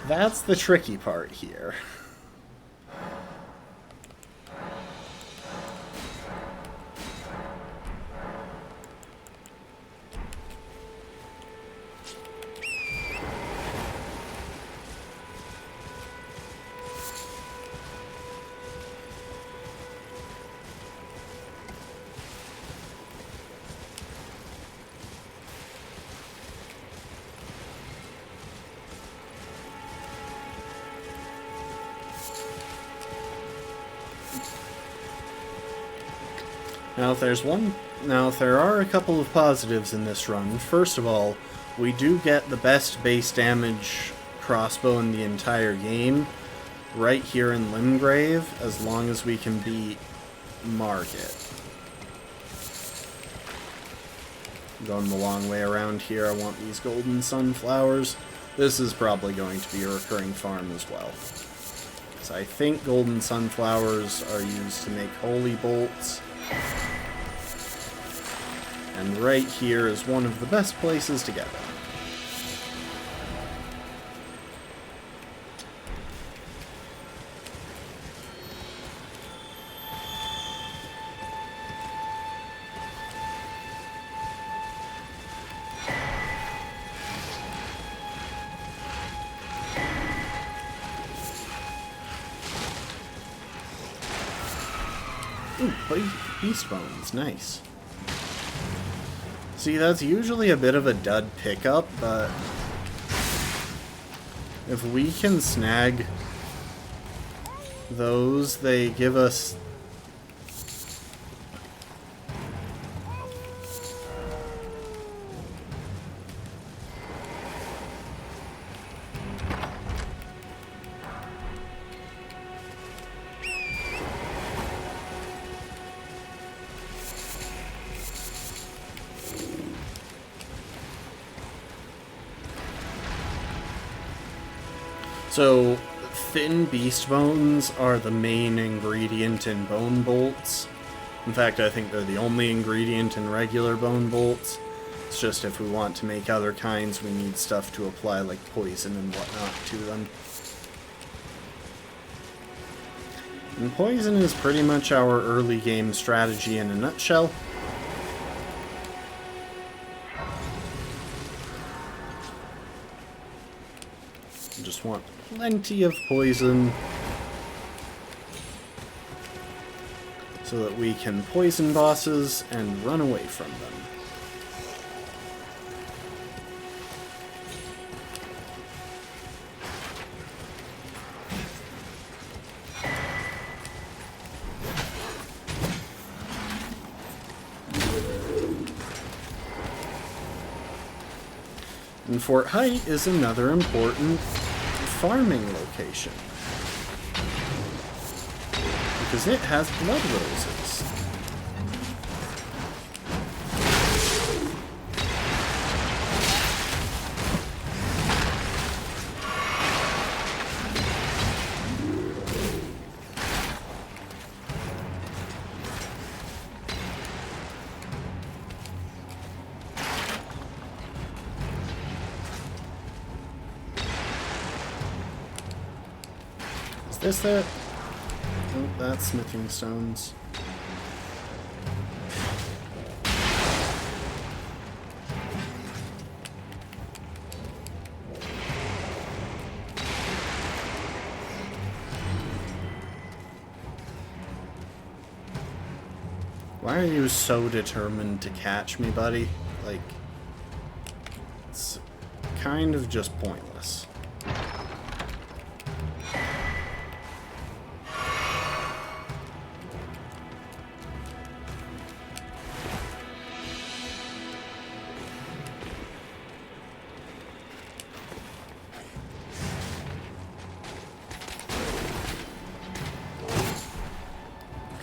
That's the tricky part here. Now, if there are a couple of positives in this run. First of all, we do get the best base damage crossbow in the entire game right here in Limgrave, as long as we can beat Market. Going the long way around here, I want these golden sunflowers. this is probably going to be a recurring farm as well. So I think golden sunflowers are used to make holy bolts. And right here is one of the best places to get them. Ooh, beast bones, nice. See, that's usually a bit of a dud pickup, but if we can snag those, they give us... So, thin beast bones are the main ingredient in bone bolts. In fact, I think they're the only ingredient in regular bone bolts. It's just if we want to make other kinds, we need stuff to apply like poison and whatnot to them. And poison is pretty much our early game strategy in a nutshell. Just want plenty of poison so that we can poison bosses and run away from them. And Fort Height is another important farming location, because it has blood roses. Is that? Oh, that's smithing stones. Why are you so determined to catch me, buddy? Like, it's kind of just pointless.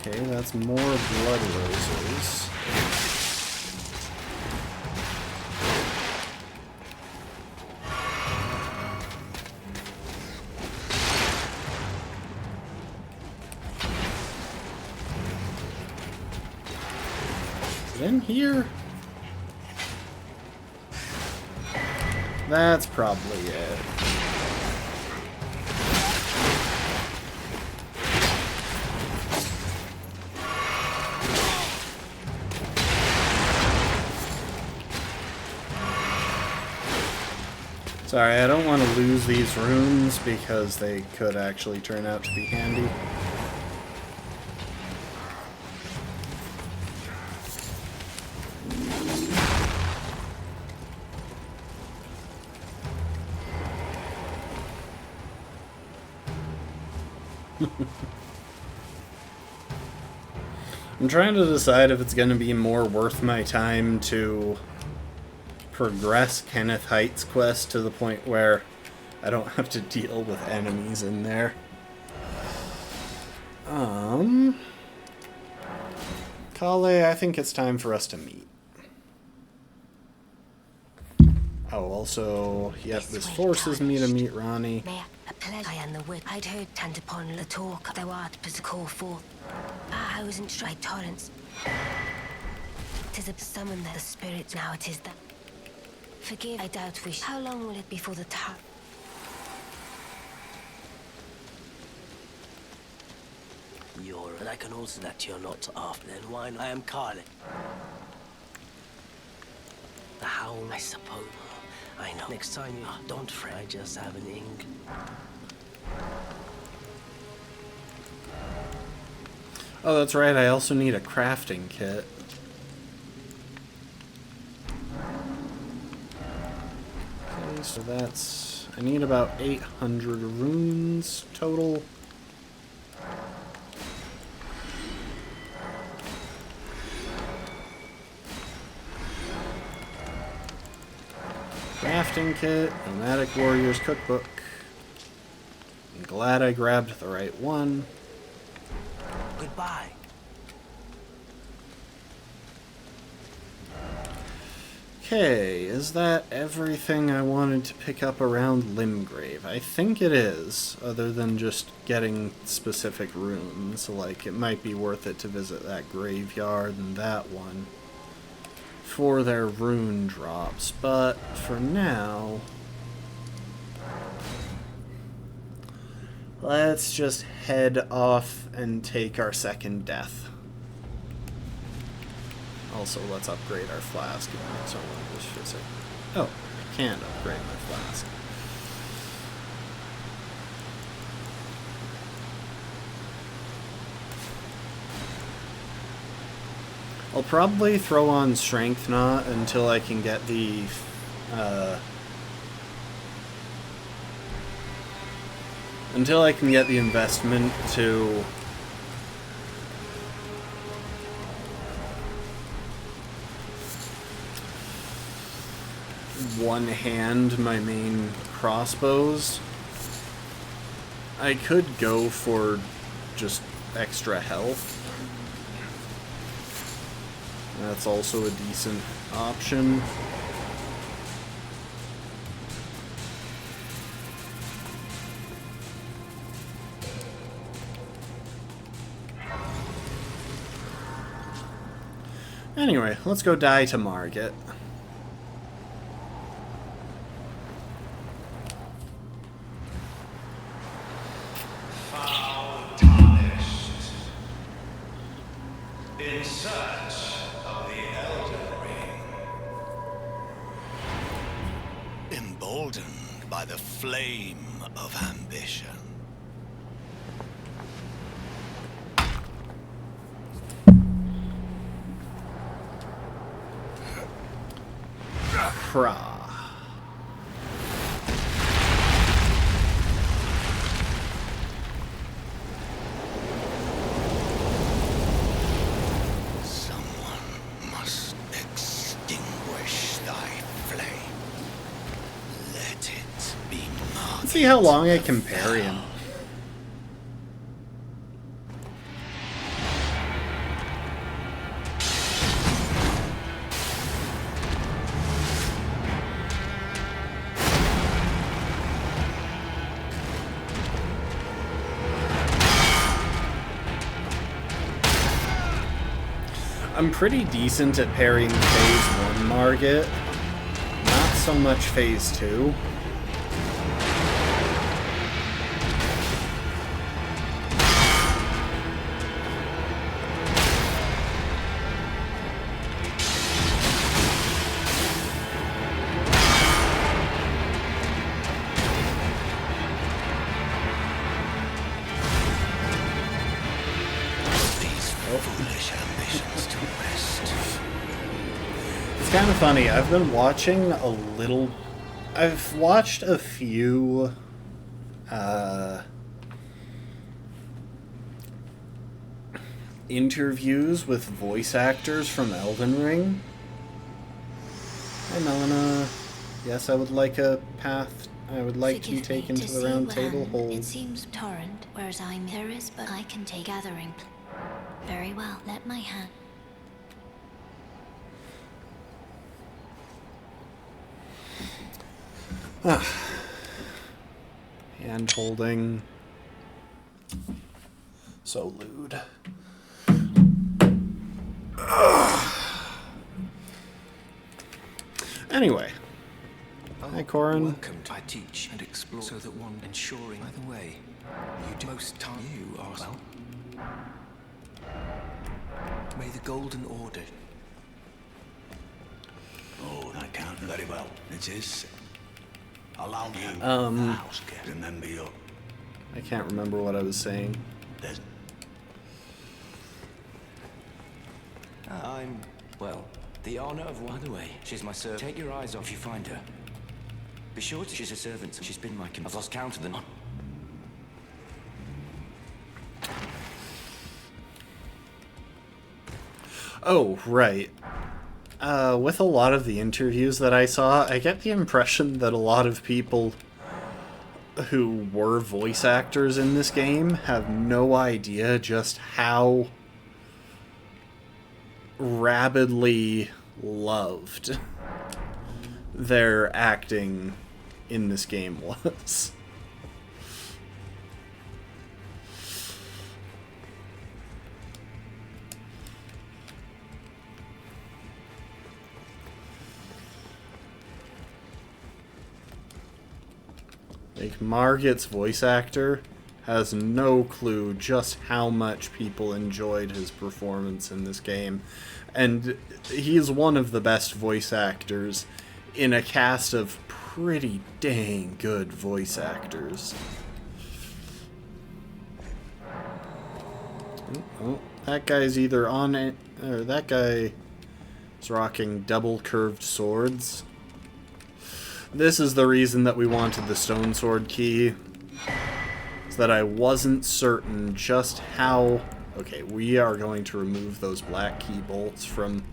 Okay, that's more blood roses. Is it in here? That's probably it. Sorry, I don't want to lose these runes because they could actually turn out to be handy. I'm trying to decide if it's going to be more worth my time to progress Kenneth Heights quest to the point where I don't have to deal with enemies in there. Kale, I think it's time for us to meet. Oh, also, yep, this way, forces me to meet Ronnie. May a pleasure I am the wit. I'd heard tant upon the talk thou art but to call forth. I wasn't tried torrents. 'Tis a summon the spirit, now it is that. Forgive, I doubt wish. How long will it be for the tower? And I can also that you're not after then wine. I am Caelid. The howl, I suppose. I know. Next time you don't fret, I just have an ink. Oh, that's right, I also need a crafting kit. Okay, so that's... I need about 800 runes total. Crafting kit, Nomadic Warriors Cookbook. I'm glad I grabbed the right one. Goodbye. Okay, is that everything I wanted to pick up around Limgrave? I think it is, other than just getting specific runes. Like, it might be worth it to visit that graveyard and that one for their rune drops, but for now, let's just head off and take our second death. Also, let's upgrade our flask. So just physic. Oh, I can upgrade my flask. I'll probably throw on Strength Knot until I can get the investment to one-hand my main crossbows. I could go for just extra health. That's also a decent option. Anyway, let's go die to Margit. Foul tarnished. In search of the Elden Ring. Emboldened by the flame of ambition. Krah. Someone must extinguish thy flame. Let it be marked. Let's see how long I can parry him. I'm pretty decent at parrying phase 1 Margit, not so much phase 2. Kind of funny. I've been watching a little. I've watched a few interviews with voice actors from Elden Ring. Hi, Melina. Yes, I would like a path. I would like to be taken to the round table hold. It seems torrent, whereas I'm there is, but I can take gathering. Very well. Let my hand. Hand holding. So lewd. Anyway. Hi, Corin. Welcome. I teach and explore so that one ensuring by the way. You do most time you are well. May the Golden Order. Oh, that can't very well. It is. Allow me. House, remember your. I can't remember what I was saying. I'm well. The honor of one. By the way, she's my servant. Take your eyes off you find her. Be sure to she's a servant. She's been my I've lost count of them. Oh, right. With a lot of the interviews that I saw, I get the impression that a lot of people who were voice actors in this game have no idea just how rabidly loved their acting in this game was. Like, Margit's voice actor has no clue just how much people enjoyed his performance in this game. And he's one of the best voice actors in a cast of pretty dang good voice actors. Oh, that guy's either on it, or that guy is rocking double curved swords. This is the reason that we wanted the stone sword key, is that I wasn't certain just how... Okay, we are going to remove those black key bolts from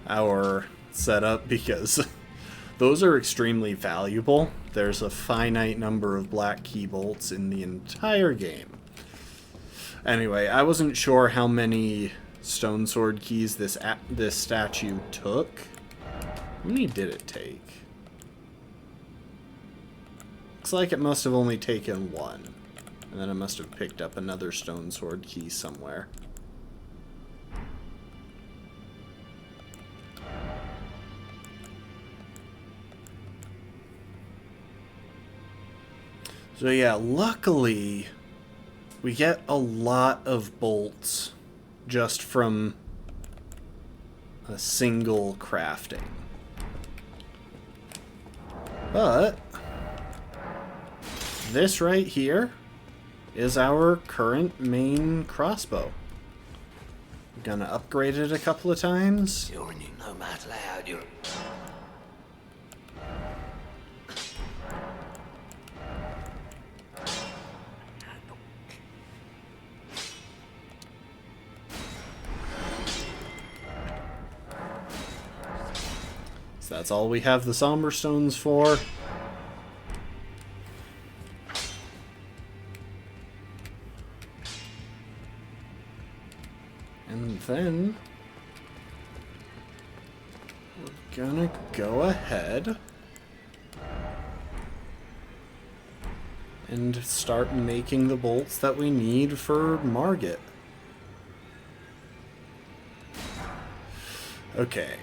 our setup because those are extremely valuable. There's a finite number of black key bolts in the entire game. Anyway, I wasn't sure how many stone sword keys this statue took. How many did it take? Looks like it must have only taken one. And then I must have picked up another stone sword key somewhere. So yeah, luckily we get a lot of bolts just from a single crafting. But this right here is our current main crossbow. We're gonna upgrade it a couple of times. No matter how you're... So that's all we have the somber stones for. And then we're gonna go ahead and start making the bolts that we need for Margit. Okay.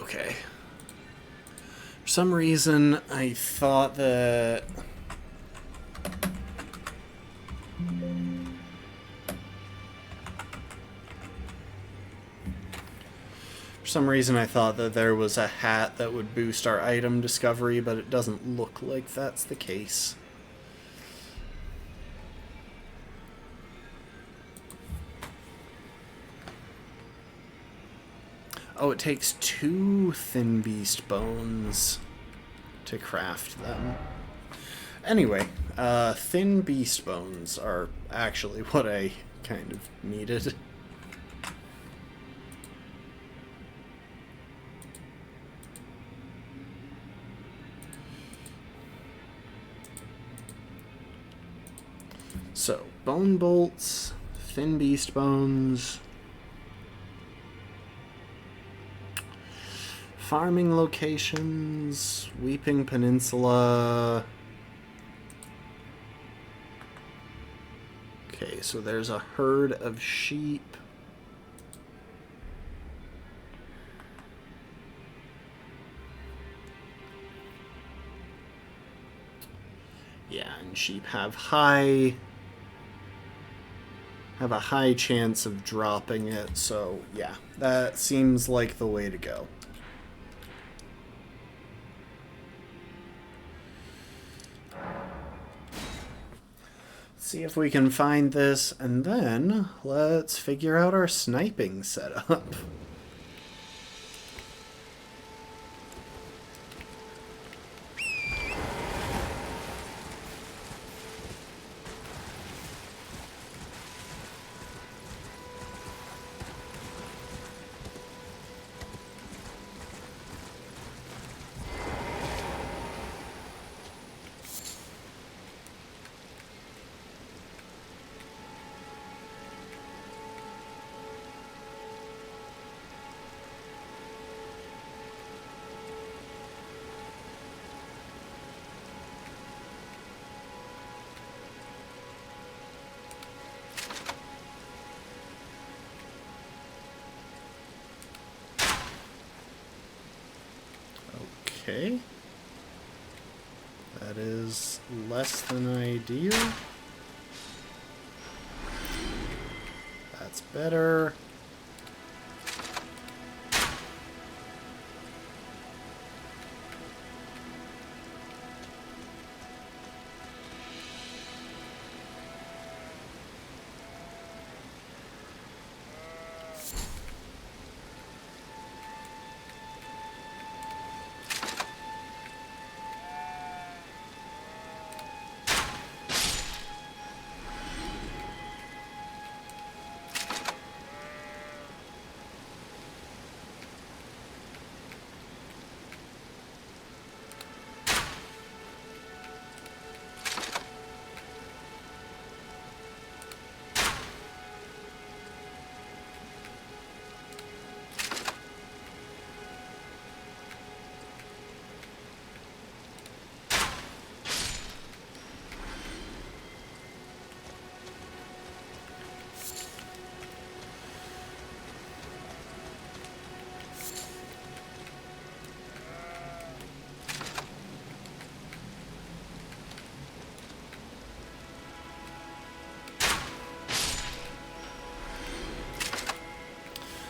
Okay. For some reason, I thought that... some reason I thought that there was a hat that would boost our item discovery, but it doesn't look like that's the case. Oh, it takes 2 thin beast bones to craft them. Anyway, thin beast bones are actually what I kind of needed. So, bone bolts, thin beast bones, farming locations, Weeping Peninsula. Okay, so there's a herd of sheep. Yeah, and sheep have a high chance of dropping it, so yeah, that seems like the way to go. See if we can find this, and then let's figure out our sniping setup. Okay. That is less than ideal. That's better.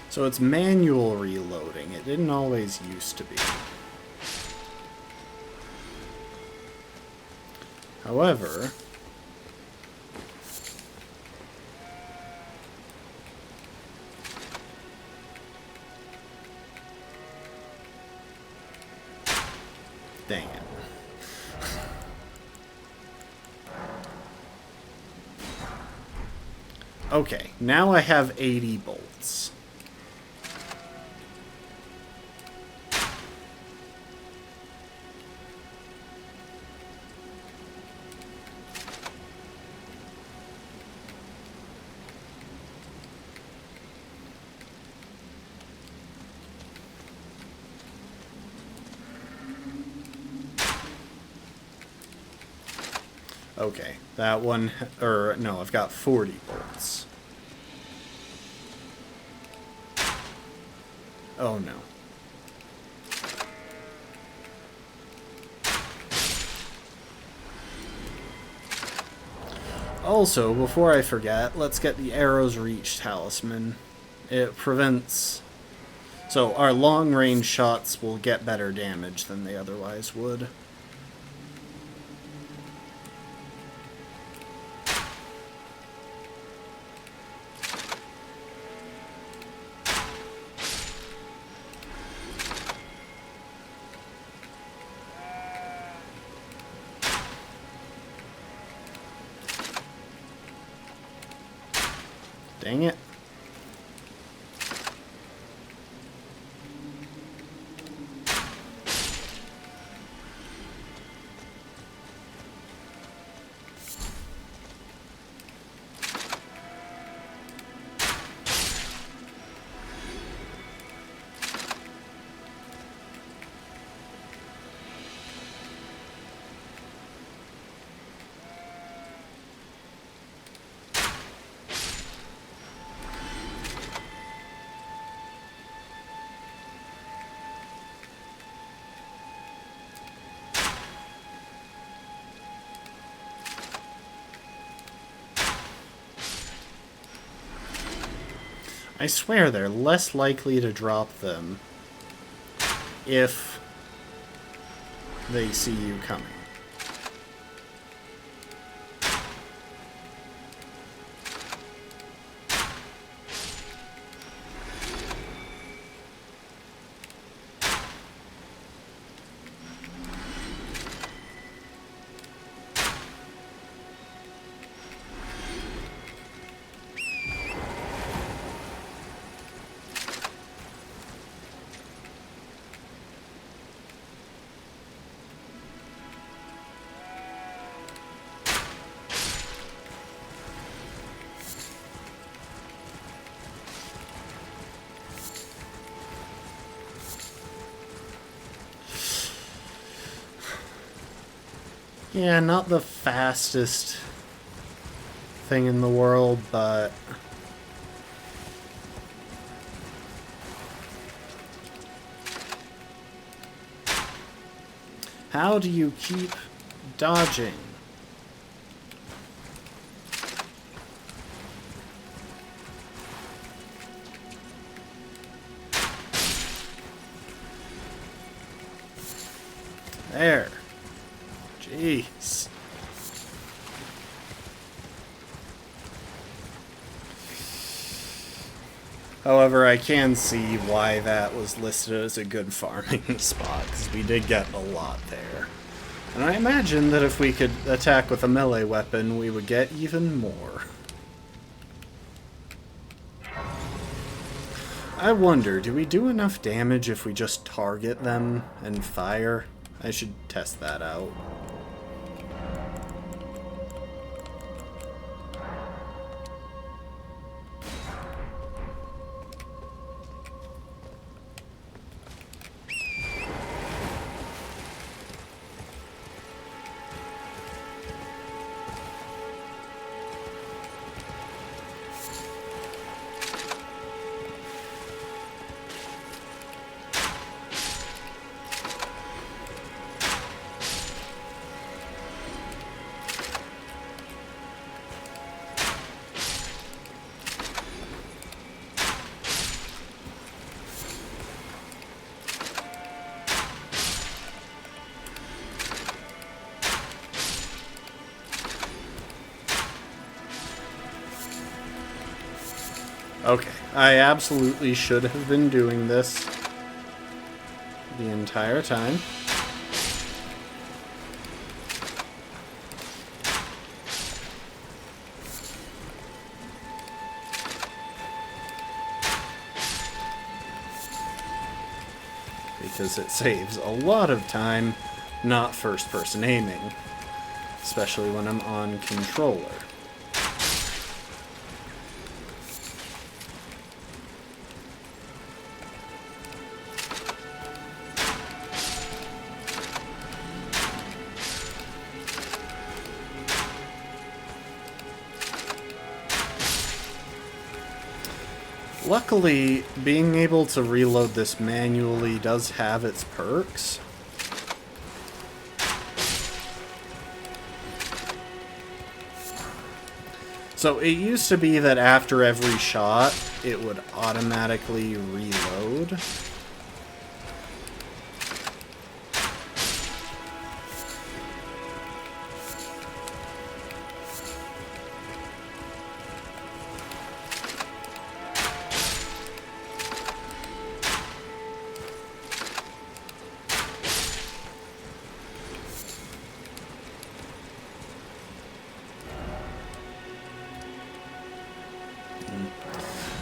So it's manual reloading. It didn't always used to be. However, dang it. Okay, now I have 80 bolts. Okay, that one, or no, I've got 40 bolts. Oh no. Also, before I forget, let's get the Arrow's Reach talisman. It prevents So our long-range shots will get better damage than they otherwise would. Dang it. I swear they're less likely to drop them if they see you coming. Yeah, not the fastest thing in the world, but how do you keep dodging? There. Jeez. However, I can see why that was listed as a good farming spot, because we did get a lot there. And I imagine that if we could attack with a melee weapon, we would get even more. I wonder, do we do enough damage if we just target them and fire? I should test that out. Okay, I absolutely should have been doing this the entire time. Because it saves a lot of time not first-person aiming, especially when I'm on controller. Luckily, being able to reload this manually does have its perks. So it used to be that after every shot, it would automatically reload.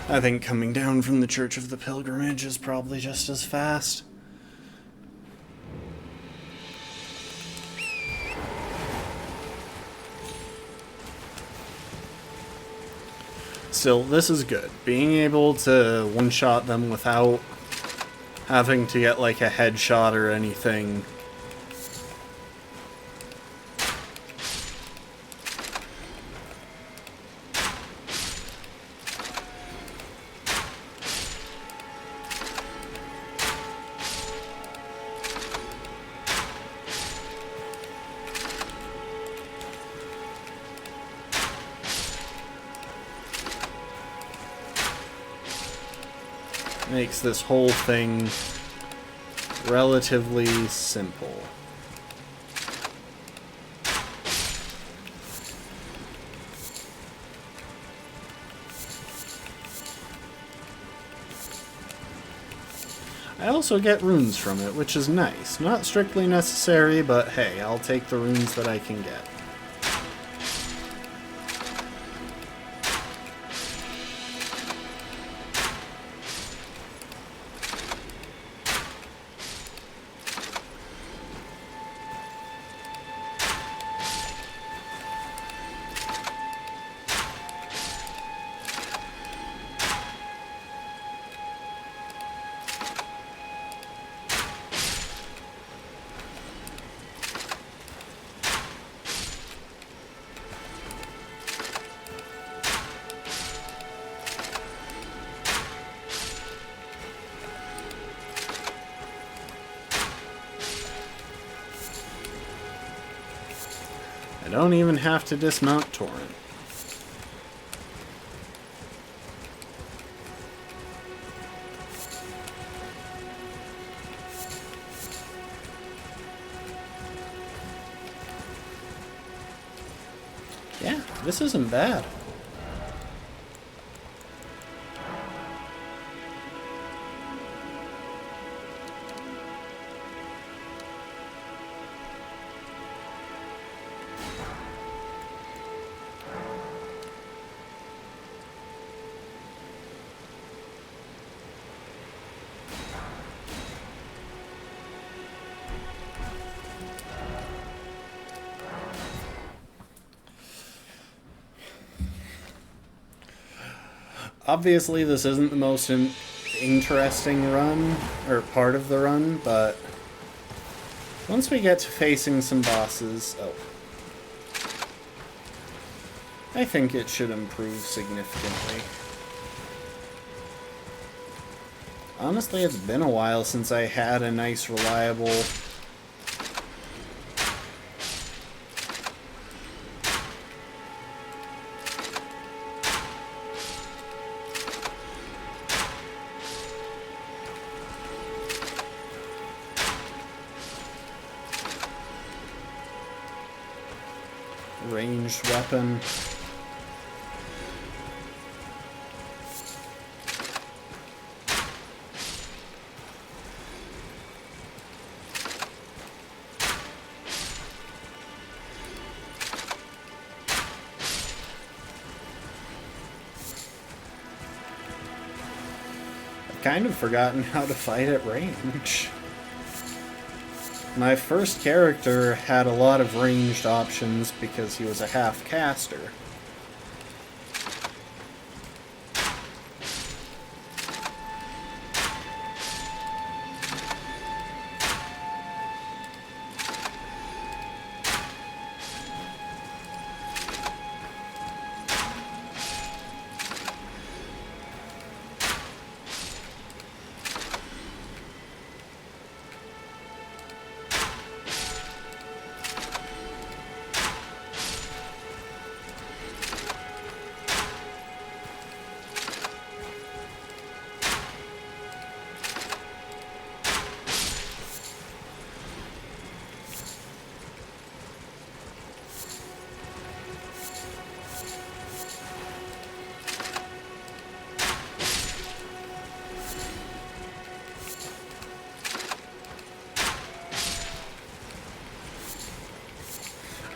I think coming down from the Church of the Pilgrimage is probably just as fast. Still, this is good. Being able to one-shot them without having to get like a headshot or anything. Makes this whole thing relatively simple. I also get runes from it, which is nice. Not strictly necessary, but hey, I'll take the runes that I can get. I don't even have to dismount Torrent. Yeah, this isn't bad. Obviously, this isn't the most interesting run, or part of the run, but once we get to facing some bosses, I think it should improve significantly. Honestly, it's been a while since I had a nice, reliable ranged weapon. I've kind of forgotten how to fight at range. My first character had a lot of ranged options because he was a half-caster.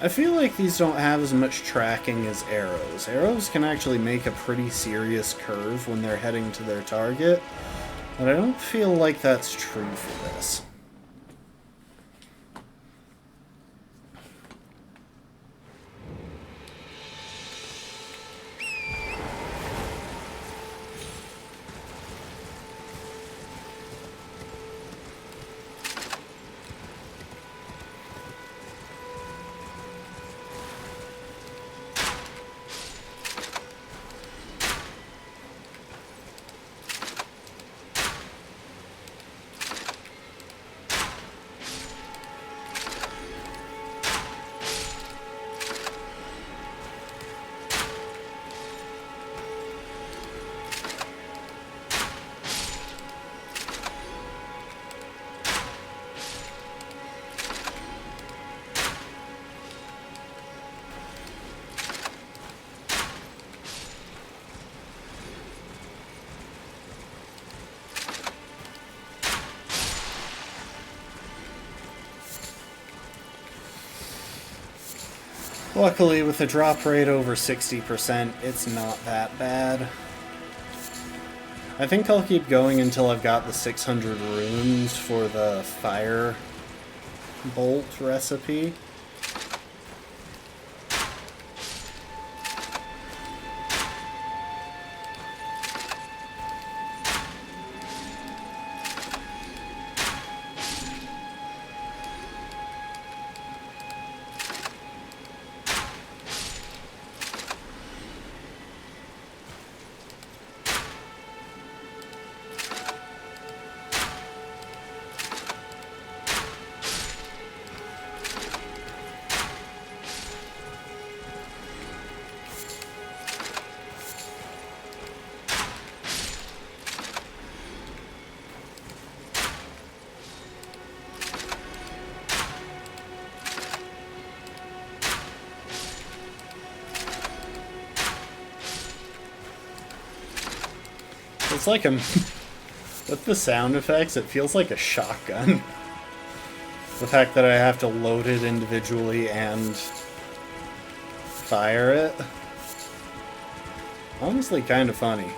I feel like these don't have as much tracking as arrows. Arrows can actually make a pretty serious curve when they're heading to their target, but I don't feel like that's true for this. Luckily, with the drop rate over 60%, it's not that bad. I think I'll keep going until I've got the 600 runes for the fire bolt recipe. It's like a... with the sound effects, it feels like a shotgun. The fact that I have to load it individually and fire it. Honestly, kind of funny.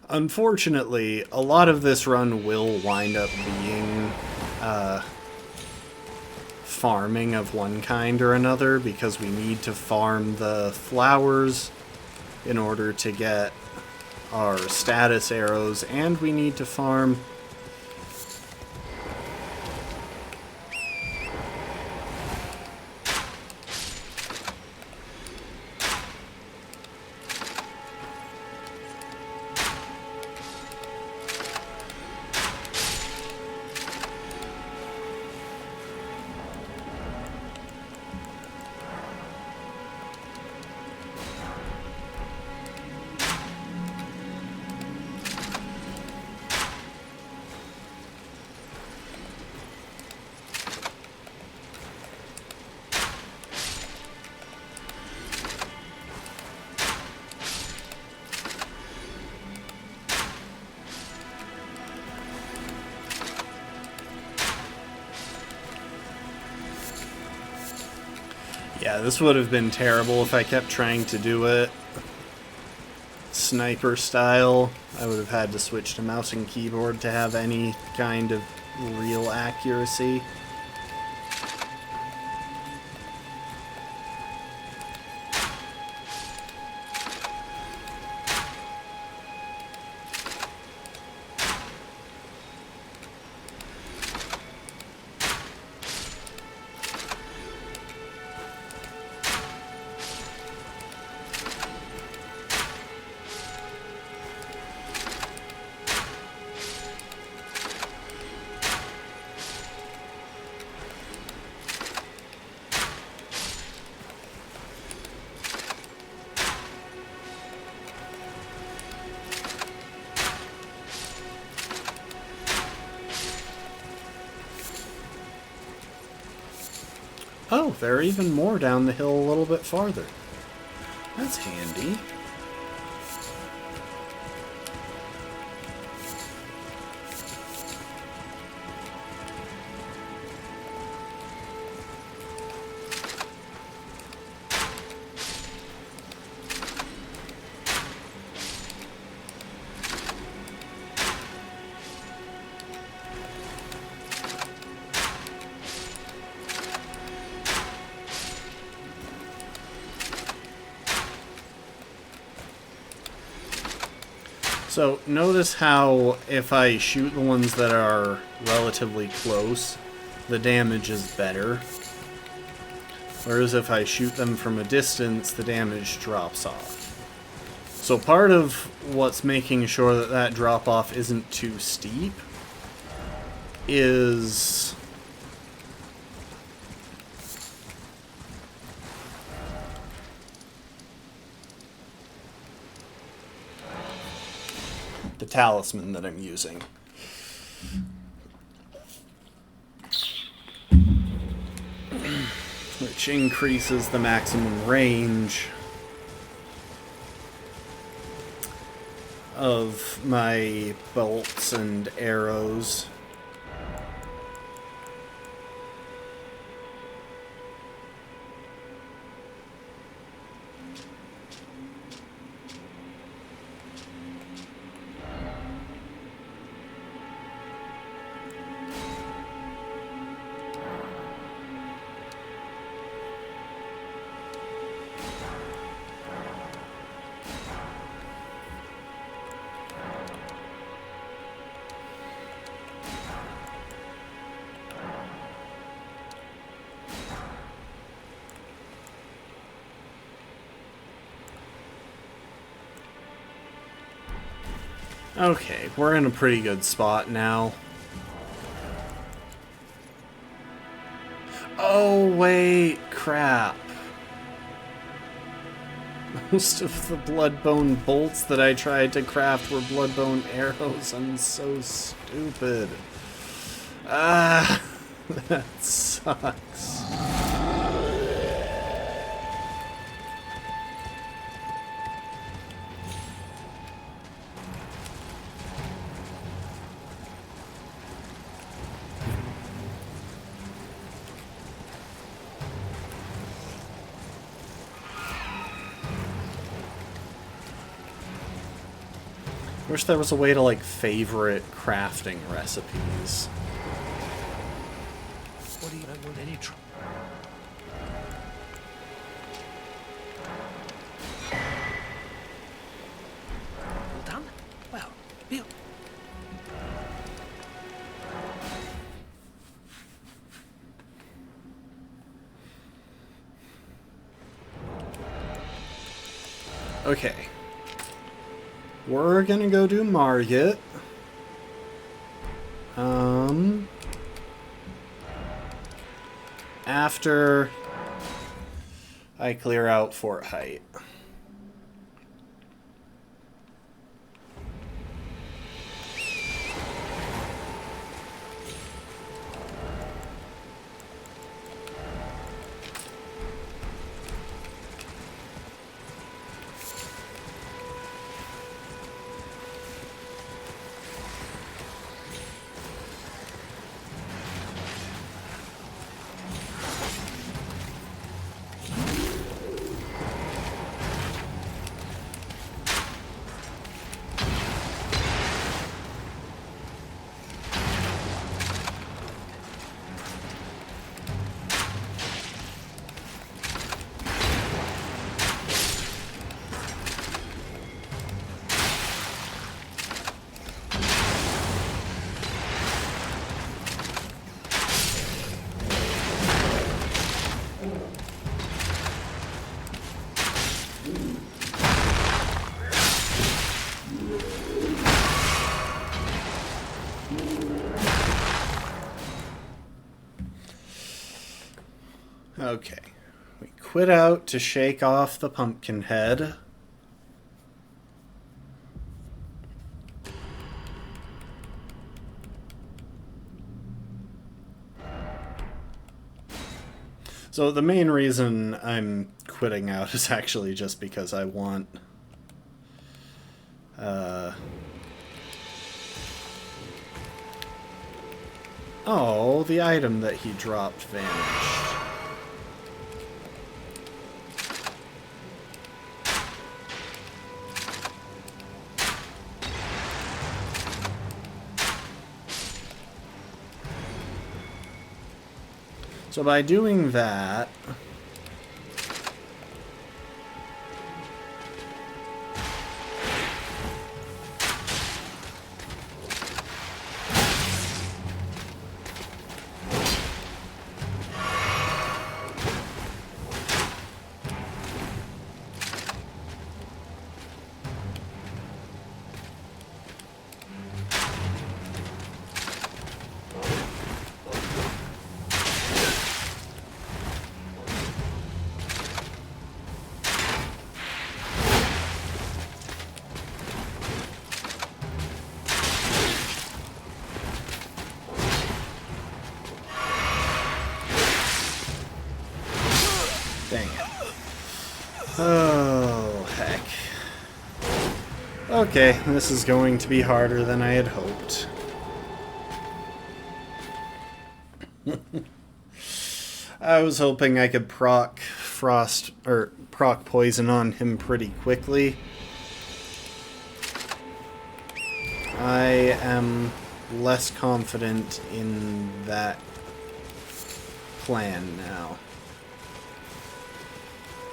Unfortunately, a lot of this run will wind up being farming of one kind or another, because we need to farm the flowers in order to get our status arrows, and we need to farm Yeah, this would have been terrible if I kept trying to do it sniper style. I would have had to switch to mouse and keyboard to have any kind of real accuracy. Oh, there are even more down the hill a little bit farther. That's handy. So notice how if I shoot the ones that are relatively close, the damage is better. Whereas if I shoot them from a distance, the damage drops off. So part of what's making sure that that drop-off isn't too steep is the talisman that I'm using. Which increases the maximum range of my bolts and arrows. Okay, we're in a pretty good spot now. Oh, wait, crap. Most of the bloodbone bolts that I tried to craft were bloodbone arrows. I'm so stupid. Ah, that sucks. Wish there was a way to, like, favorite crafting recipes. What do you want any trouble? Well done? Well, Bill. Okay. We're gonna go do Margit. After I clear out Fort Height. Okay. We quit out to shake off the pumpkin head. So the main reason I'm quitting out is actually just because I want oh, the item that he dropped vanished. So by doing that, Oh, heck. Okay, this is going to be harder than I had hoped. I was hoping I could proc frost or proc poison on him pretty quickly. I am less confident in that plan now.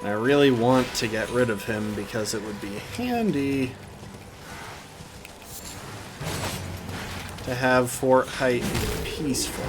I really want to get rid of him because it would be handy to have Fort Height be peaceful.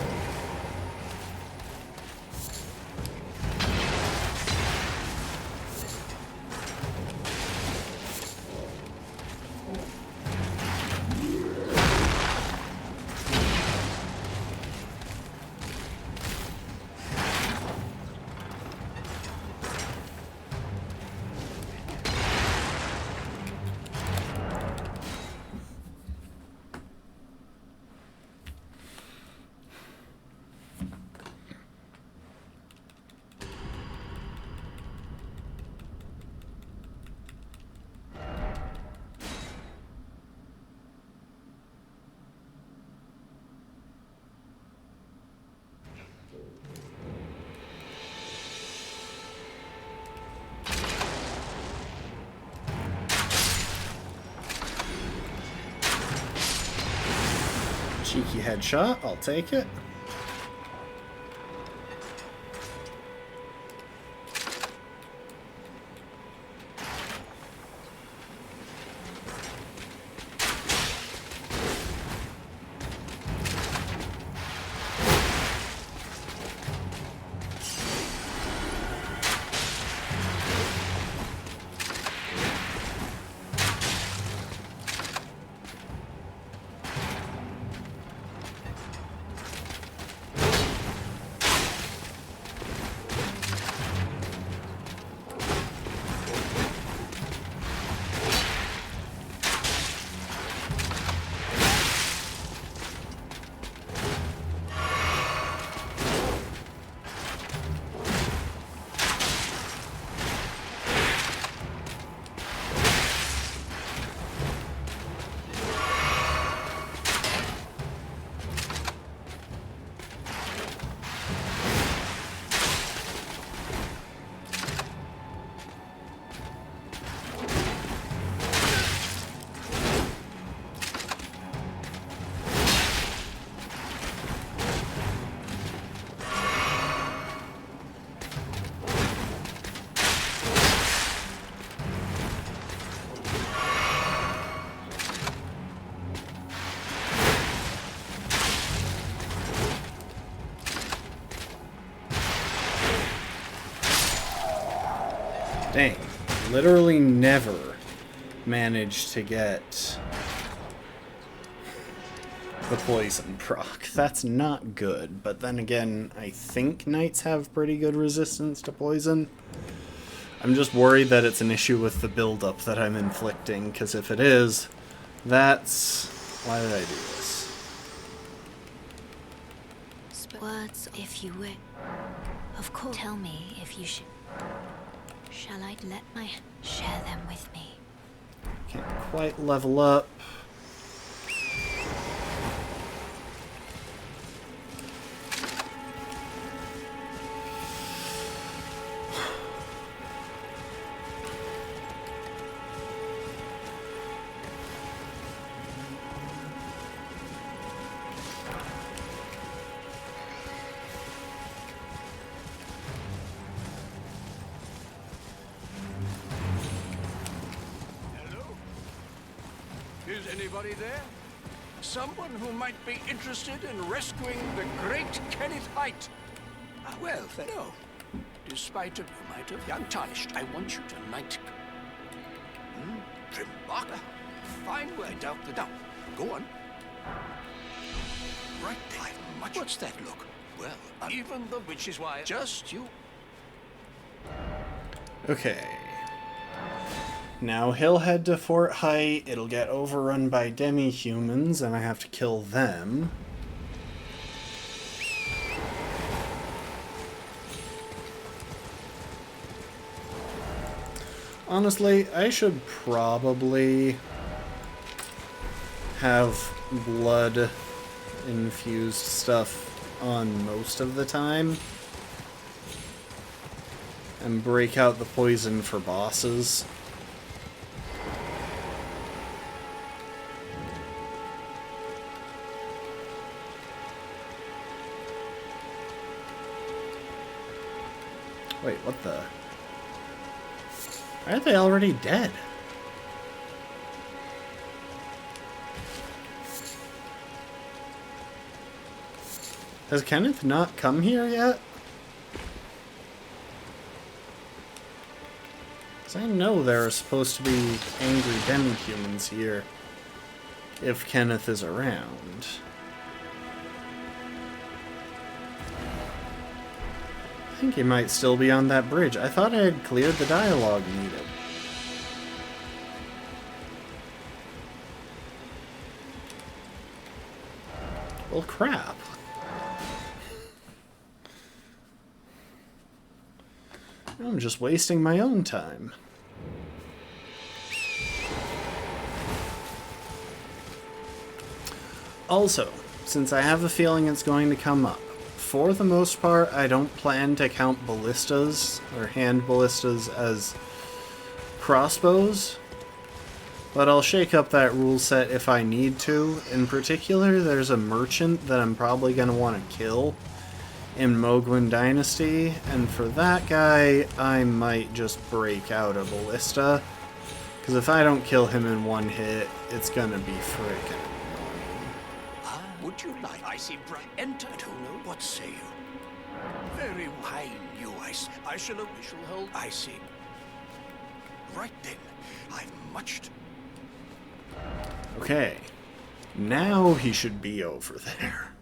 Cheeky headshot, I'll take it. Dang, literally never managed to get the poison proc. That's not good, but then again, I think knights have pretty good resistance to poison. I'm just worried that it's an issue with the buildup that I'm inflicting, because if it is, that's... why did I do this? Words, if you wish. Of course, tell me if you should. Shall I let my... share them with me? Can't quite level up. Is anybody there? Someone who might be interested in rescuing the great Caelid Height? Well, no. Despite you might have untarnished, I want you to knight. Remarkable. Fine word out the doubt. Go on. Right there. Much. What's that look? Well, even the which is why just you. Okay. Now he'll head to Fort Height, it'll get overrun by demi-humans, and I have to kill them. Honestly, I should probably have blood-infused stuff on most of the time. And break out the poison for bosses. Wait, what the... Why are they already dead? Has Kenneth not come here yet? 'Cause I know there are supposed to be angry demi-humans here if Kenneth is around. I think he might still be on that bridge. I thought I had cleared the dialogue needed. Well, crap. I'm just wasting my own time. Also, since I have a feeling it's going to come up, for the most part, I don't plan to count ballistas, or hand ballistas, as crossbows, but I'll shake up that rule set if I need to. In particular, there's a merchant that I'm probably going to want to kill in Mogwin Dynasty, and for that guy, I might just break out a ballista, because if I don't kill him in one hit, it's going to be frickin' Would you like? I see bright. Enter to know. What say you? Very wine, you I shall hold. I see. Right then, I've much to... Okay. Now he should be over there.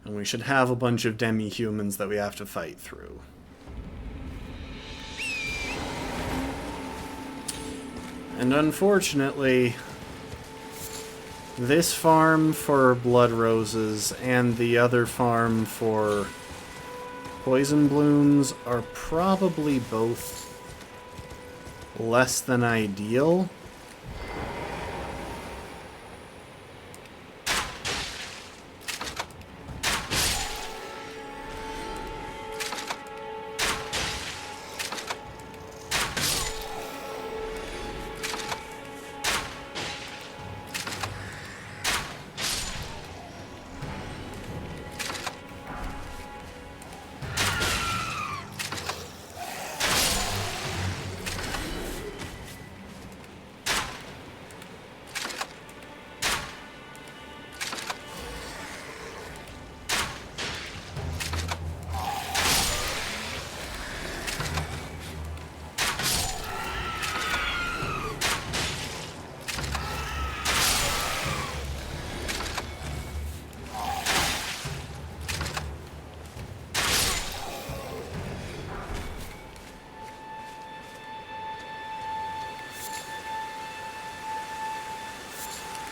And we should have a bunch of demi-humans that we have to fight through. And unfortunately, this farm for blood roses and the other farm for poison blooms are probably both less than ideal.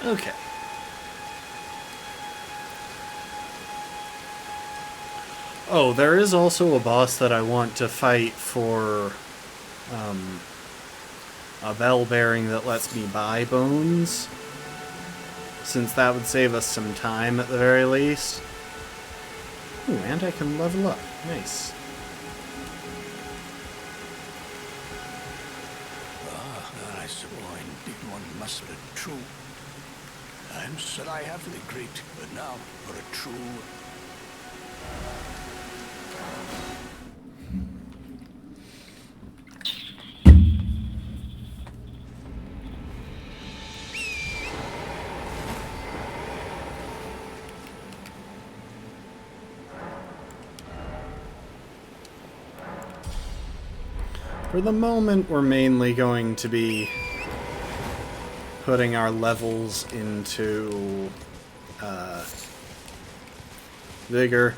Okay. Oh, there is also a boss that I want to fight for a bell bearing that lets me buy bones, since that would save us some time at the very least. Ooh, and I can level up. Nice. I suppose indeed one must be true. I'm said I have the great, but now for a true. For the moment, we're mainly going to be putting our levels into vigor.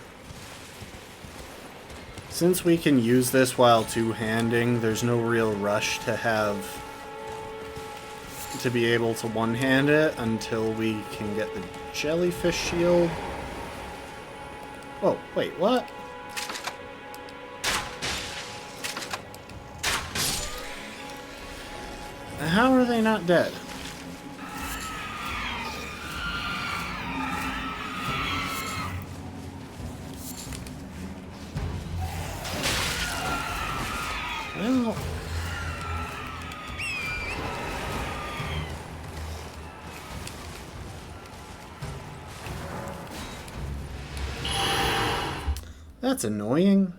Since we can use this while two-handing, there's no real rush to be able to one-hand it until we can get the jellyfish shield. Oh, wait, what? How are they not dead? Well... That's annoying.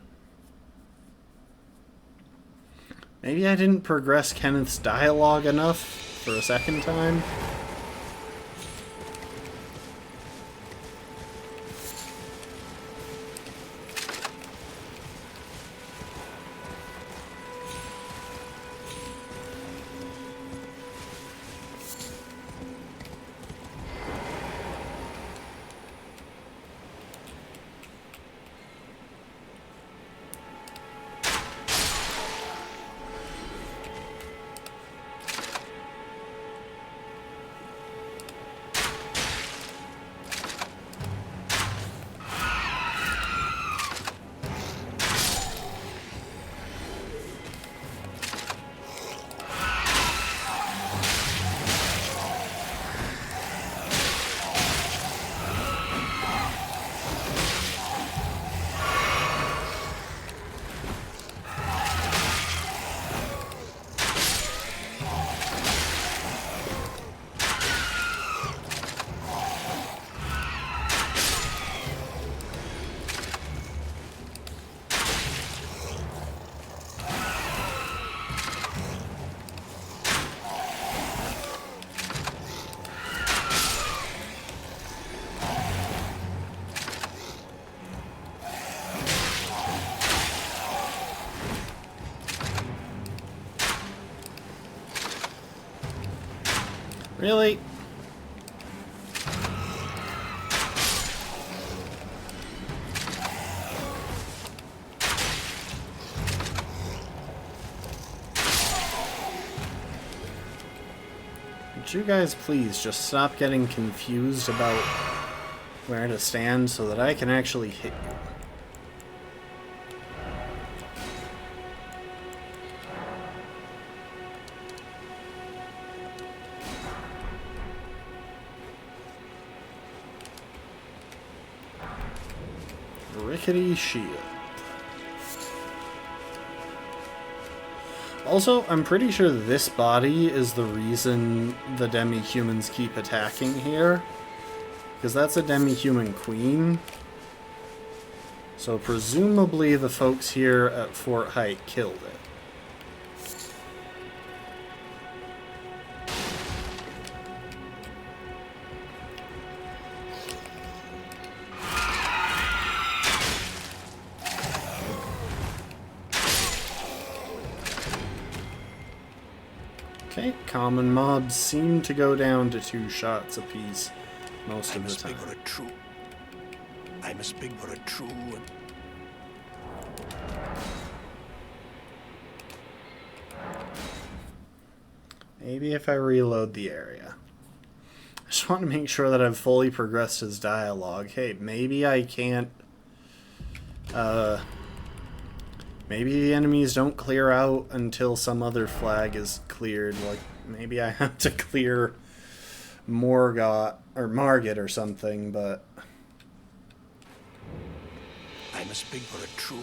Maybe I didn't progress Kenneth's dialogue enough for a second time. Really? Would you guys please just stop getting confused about where to stand so that I can actually hit you? Rickety shield. Also, I'm pretty sure this body is the reason the demi-humans keep attacking here. Because that's a demi-human queen. So presumably the folks here at Fort Height killed it. Okay, common mobs seem to go down to 2 shots apiece most of the time. I must speak for a true one. Maybe if I reload the area. I just want to make sure that I've fully progressed his dialogue. Hey, maybe I can't... maybe the enemies don't clear out until some other flag is cleared. Like, maybe I have to clear Margit or something, but... I must speak for a true...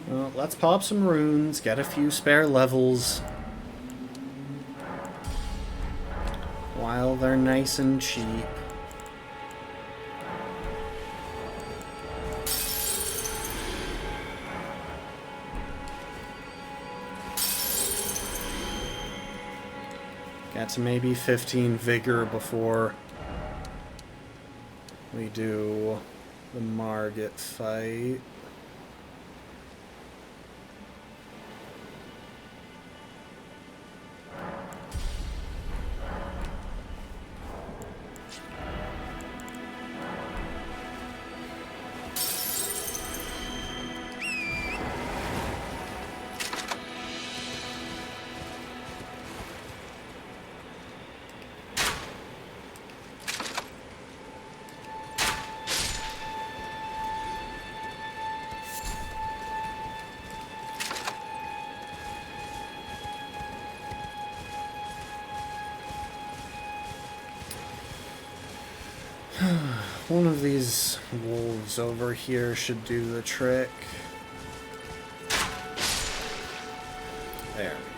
Well, let's pop some runes, get a few spare levels. While they're nice and cheap. Get to maybe 15 vigor before we do the Margit fight. one of these wolves over here should do the trick. There we go.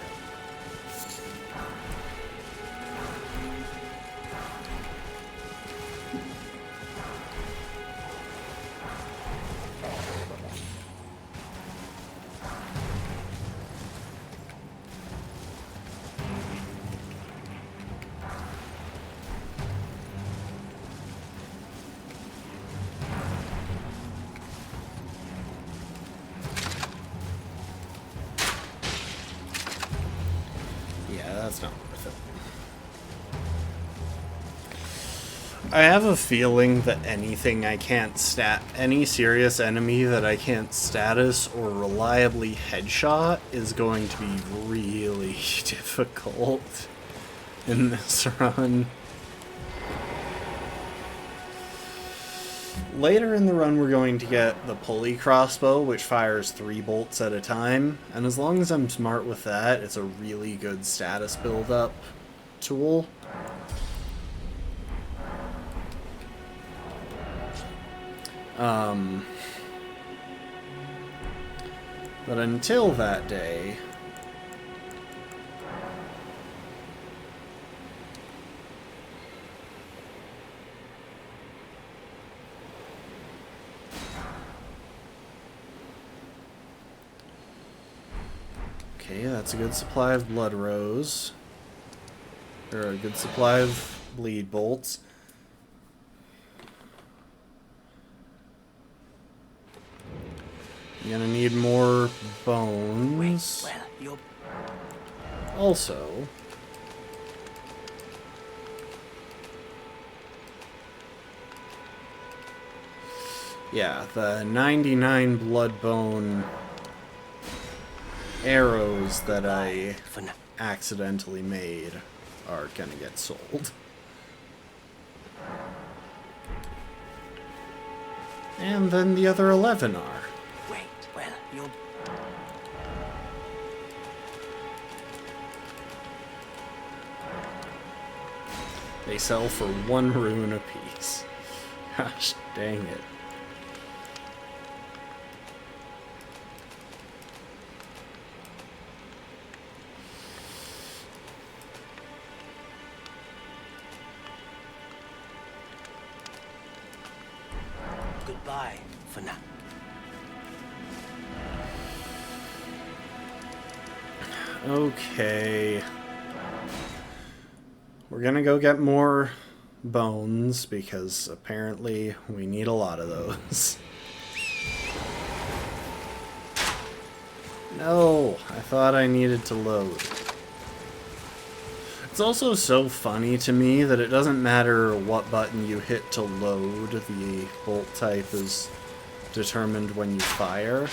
That's not worth it. I have a feeling that anything I can't any serious enemy that I can't status or reliably headshot is going to be really difficult in this run. Later in the run, we're going to get the pulley crossbow, which fires 3 bolts at a time, and as long as I'm smart with that, it's a really good status build-up tool. But until that day... Okay, that's a good supply of blood rose. Or a good supply of bleed bolts. I'm gonna need more bones. Also, yeah, the 99 blood bone arrows that I accidentally made are gonna get sold. And then the other 11 are. Wait, well, you'll... They sell for 1 rune apiece. Gosh dang it. Goodbye for now. Okay. We're gonna go get more bones, because apparently we need a lot of those. No, I thought I needed to load. It's also so funny to me that it doesn't matter what button you hit to load, the bolt type is determined when you fire.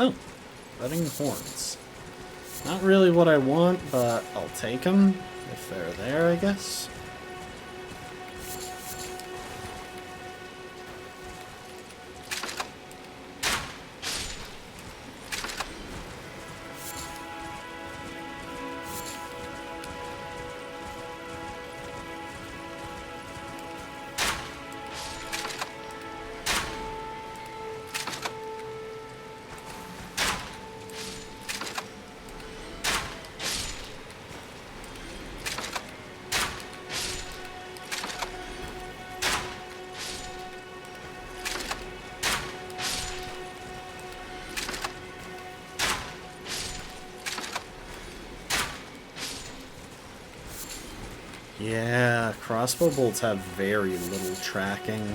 Oh, budding horns. Not really what I want, but I'll take them. If they're there, I guess. Yeah, crossbow bolts have very little tracking.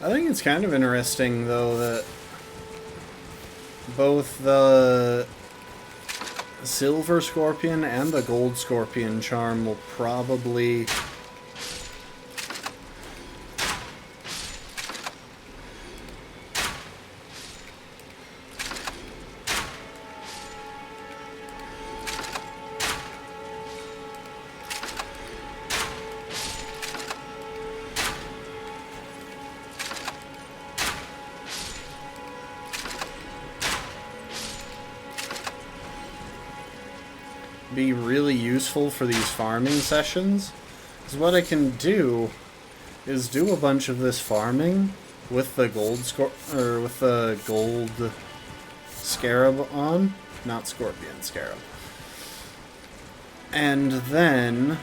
I think it's kind of interesting, though, that both the Silver Scorpion and the Gold Scorpion charm will probably be really useful for these farming sessions. Because what I can do is do a bunch of this farming with the gold scarab on, not scorpion scarab, and then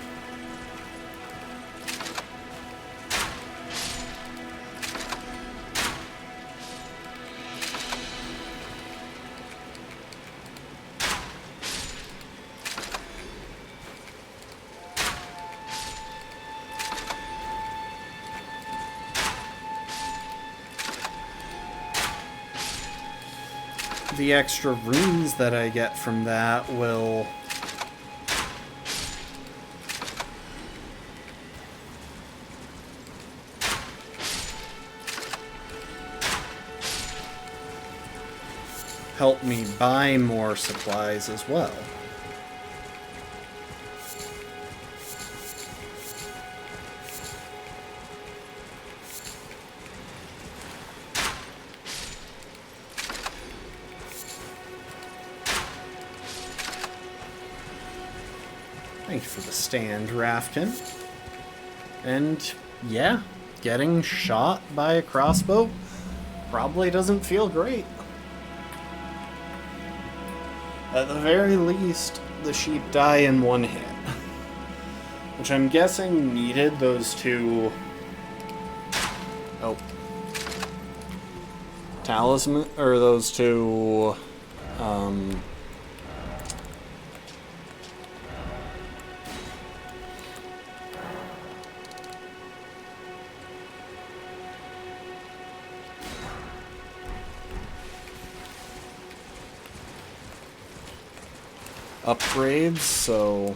the extra runes that I get from that will help me buy more supplies as well. Thank you for the stand, Rafkin. And yeah, getting shot by a crossbow probably doesn't feel great. At the very least, the sheep die in one hit. Which I'm guessing needed those two... Oh. Talisman... Or those two... upgrades, so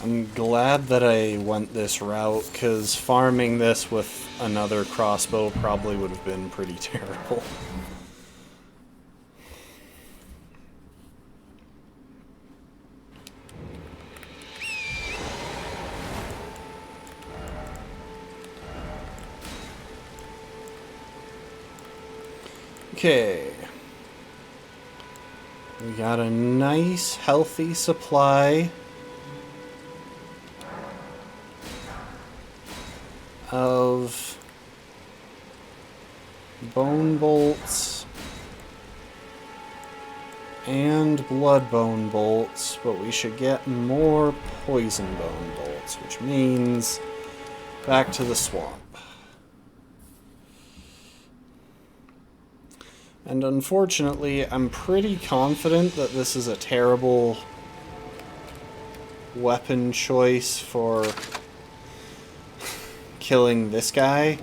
I'm glad that I went this route, because farming this with another crossbow probably would have been pretty terrible. Okay. We got a nice, healthy supply of bone bolts and blood bone bolts, but we should get more poison bone bolts, which means Back to the swamp. And unfortunately, I'm pretty confident that this is a terrible weapon choice for killing this guy.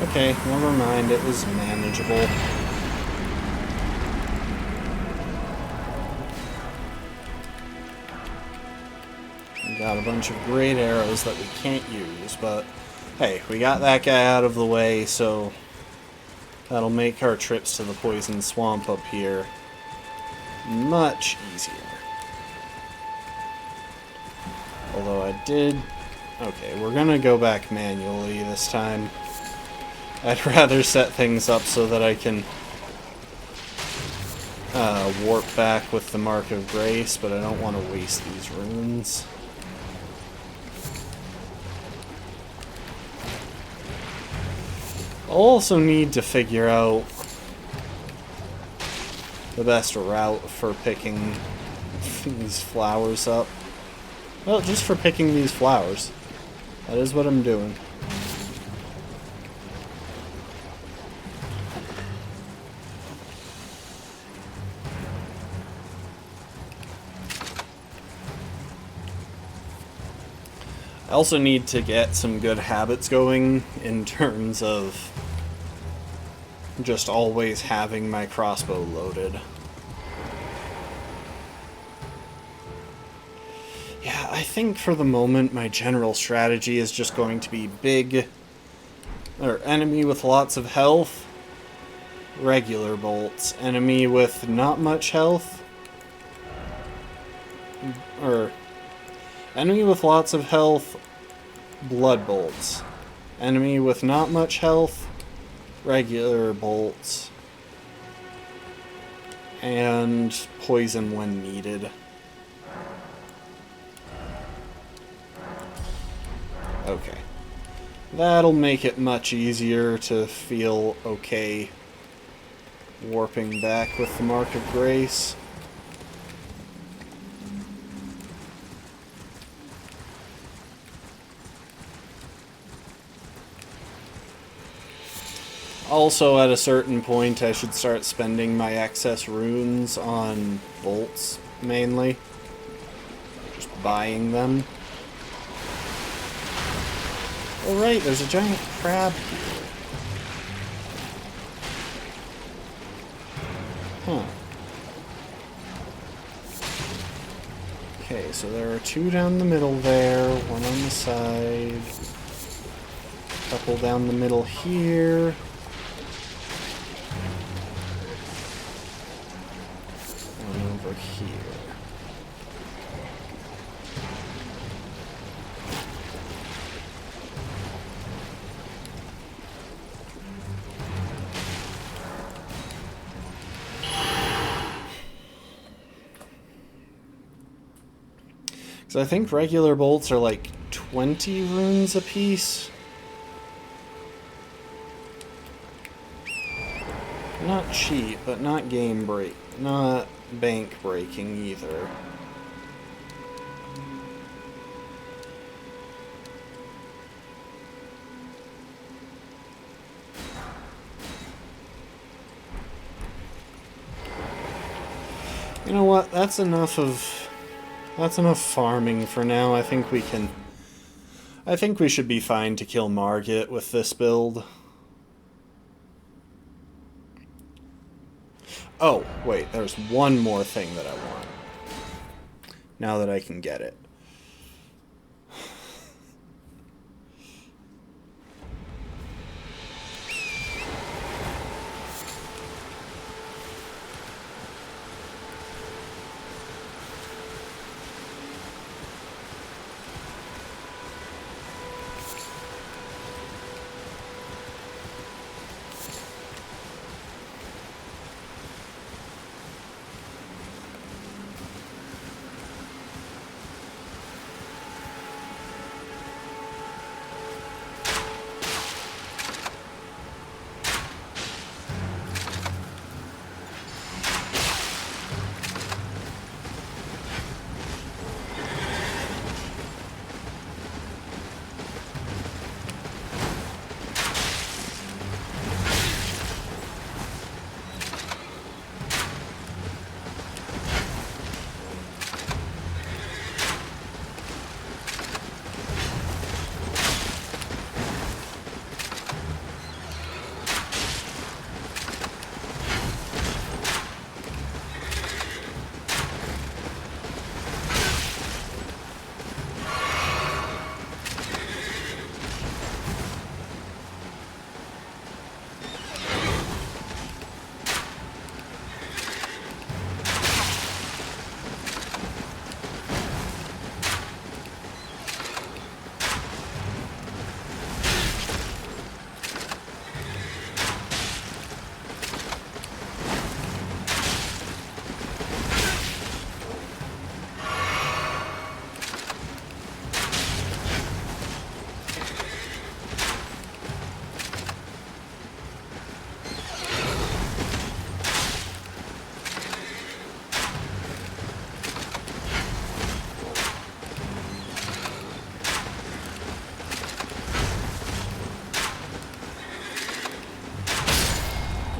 Okay, never mind, it was manageable. We got a bunch of great arrows that we can't use, but hey, we got that guy out of the way, so that'll make our trips to the poison swamp up here much easier. Although I did... Okay, we're gonna go back manually this time. I'd rather set things up so that I can warp back with the Mark of Grace, but I don't want to waste these runes. I'll also need to figure out the best route for picking these flowers up. Well, just for picking these flowers. That is what I'm doing. I also need to get some good habits going in terms of just always having my crossbow loaded. Yeah, I think for the moment my general strategy is just going to be big, or enemy with lots of health, regular bolts, enemy with not much health, or enemy with lots of health, blood bolts. Enemy with not much health, regular bolts. And poison when needed. Okay. That'll make it much easier to feel okay warping back with the Mark of Grace. Also, at a certain point, I should start spending my excess runes on bolts, mainly. Just buying them. Oh right, there's a giant crab here. Huh. Okay, so there are two down the middle there, one on the side, a couple down the middle here. Over here. So I think regular bolts are like 20 runes apiece. Not cheap, but not game break. Not bank breaking either. You know what? That's enough farming for now. I think we should be fine to kill Margit with this build. Oh, wait, there's one more thing that I want. Now that I can get it.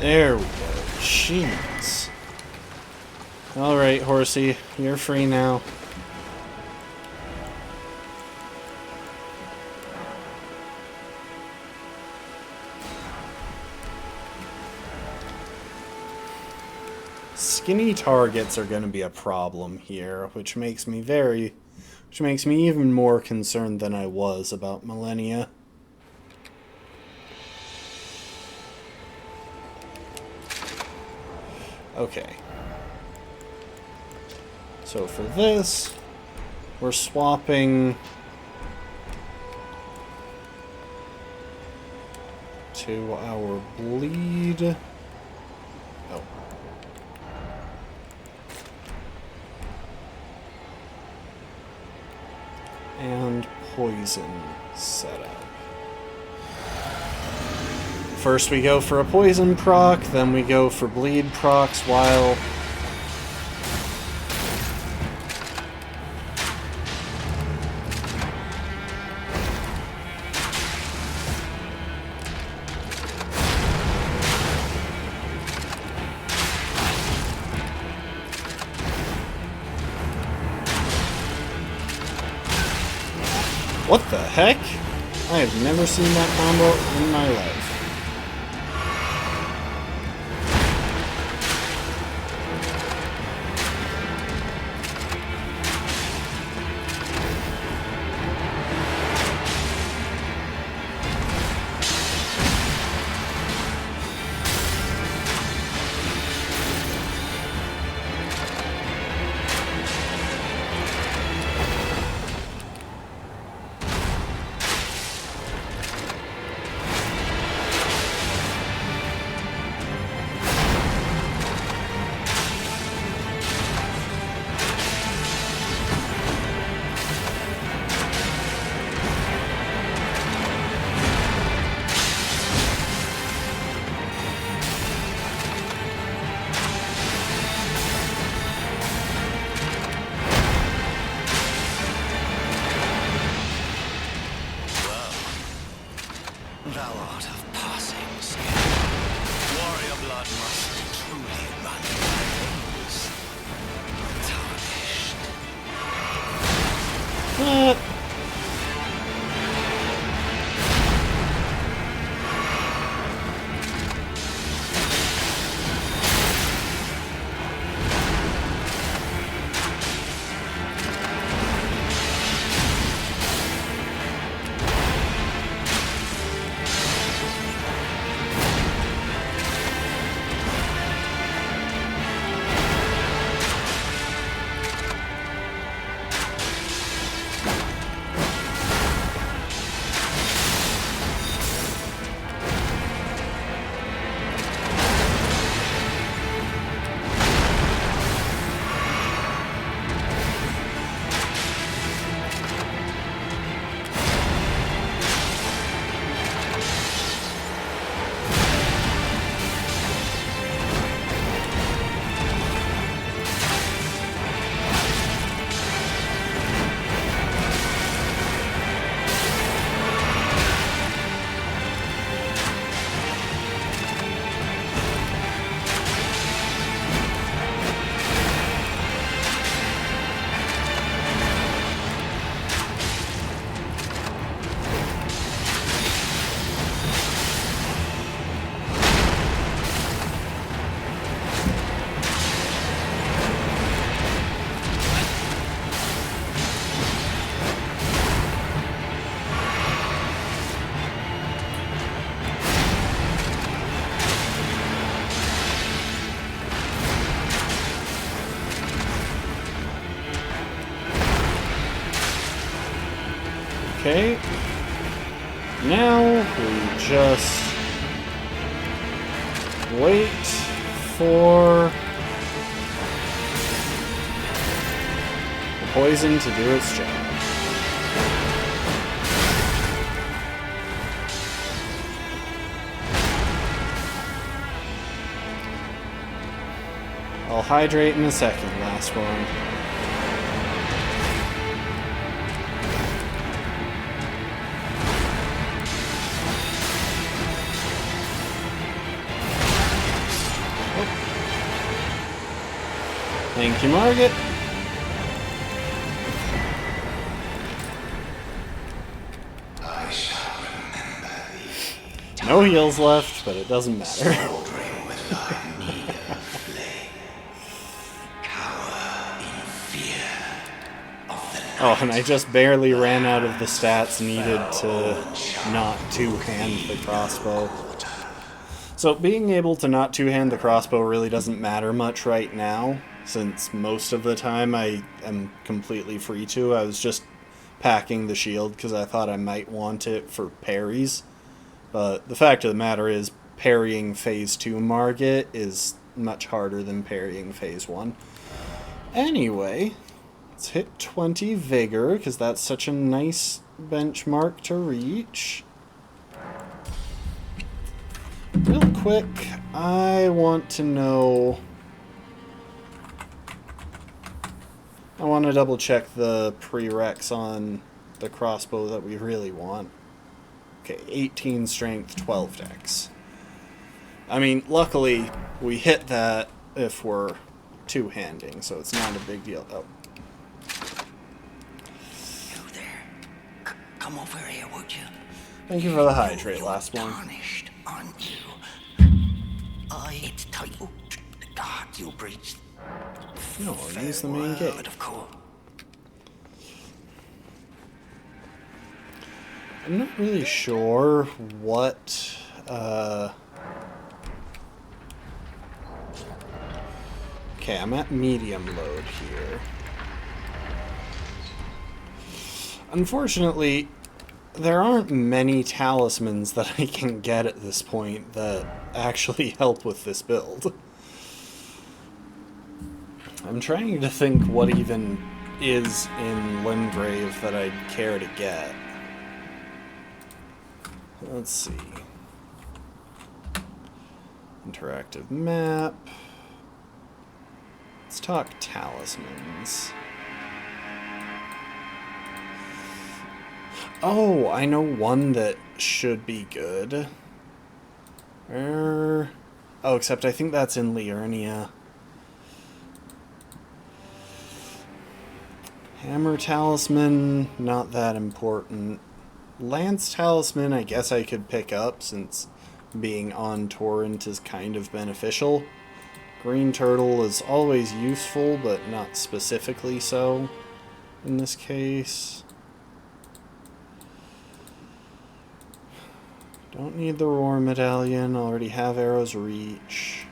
There we go. Jeez. Alright, horsey. You're free now. Skinny targets are going to be a problem here, which makes me even more concerned than I was about Millennia. Okay. So for this, we're swapping to our bleed. Oh. And poison setup. First we go for a poison proc, then we go for bleed procs while... What the heck? I have never seen that combo in my life. Okay. Now we just wait for the poison to do its job. I'll hydrate in a second, last one. Thank you, Margit. I shall remember thee. No heals left, but it doesn't matter. Smoldering with thy need of flame. Cower in fear of the night. Oh, and I just barely ran out of the stats needed to not two-hand the crossbow. So being able to not two-hand the crossbow really doesn't matter much right now, since most of the time I am completely free to. I was just packing the shield because I thought I might want it for parries. But the fact of the matter is, parrying Phase 2 Margit is much harder than parrying Phase 1. Anyway, let's hit 20 Vigor, because that's such a nice benchmark to reach. Real quick, I want to know... I want to double check the prereqs on the crossbow that we really want. Okay, 18 strength, 12 dex. I mean, luckily, we hit that if we're two-handing, so it's not a big deal. Oh. You there. Come over here, would you? Thank you for the hydrate, last one. Tarnished, aren't you? It's tight. The guards you breached. No, I'll use the main gate. Of course. I'm not really sure what, Okay, I'm at medium load here. Unfortunately, there aren't many talismans that I can get at this point that actually help with this build. I'm trying to think what even is in Limgrave that I'd care to get. Let's see. Interactive map. Let's talk talismans. Oh, I know one that should be good. Oh, except I think that's in Liurnia. Hammer Talisman, not that important. Lance Talisman, I guess I could pick up, since being on Torrent is kind of beneficial. Green Turtle is always useful, but not specifically so in this case. Don't need the Roar Medallion, already have Arrow's Reach.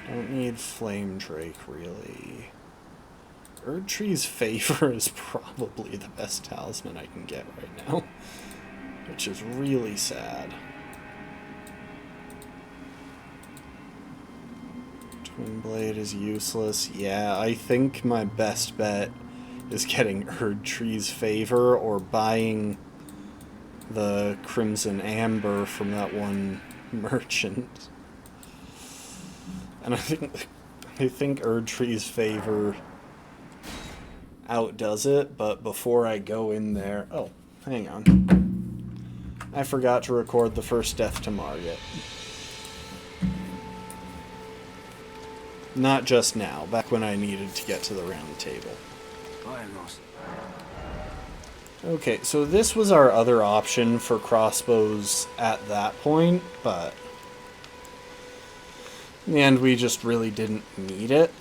Don't need Flame Drake, really. Erdtree's Favor is probably the best talisman I can get right now, which is really sad. Twin Blade is useless. Yeah, I think my best bet is getting Erdtree's Favor or buying the Crimson Amber from that one merchant. And I think Erdtree's Favor outdoes it, but before I go in there... Oh, hang on. I forgot to record the first death to Margit. Not just now, back when I needed to get to the round table. Okay, so this was our other option for crossbows at that point, but in the end we just really didn't need it.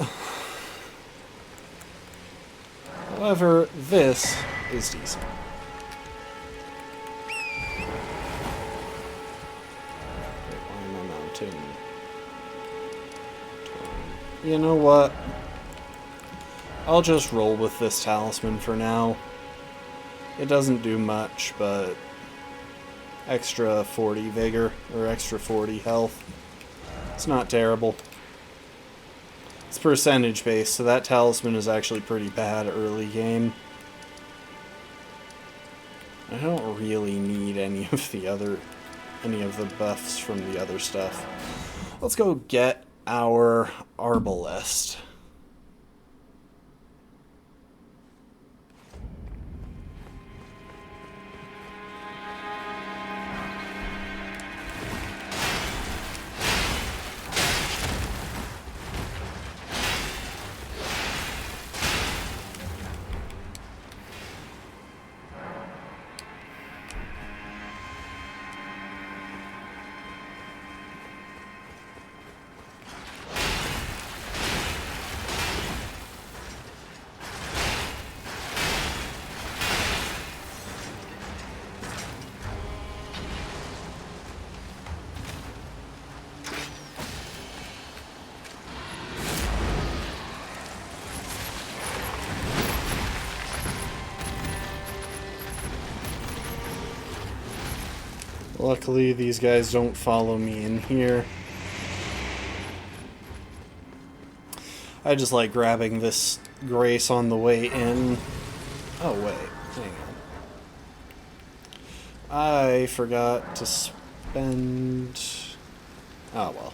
However, this is decent. Wait, why am I mounting? You know what? I'll just roll with this talisman for now. It doesn't do much, but extra 40 vigor, or extra 40 health. It's not terrible. It's percentage based, so that talisman is actually pretty bad early game. I don't really need any of the buffs from the other stuff. Let's go get our Arbalest. Luckily, these guys don't follow me in here. I just like grabbing this grace on the way in. Oh, wait. Hang on. I forgot to spend... Oh, well.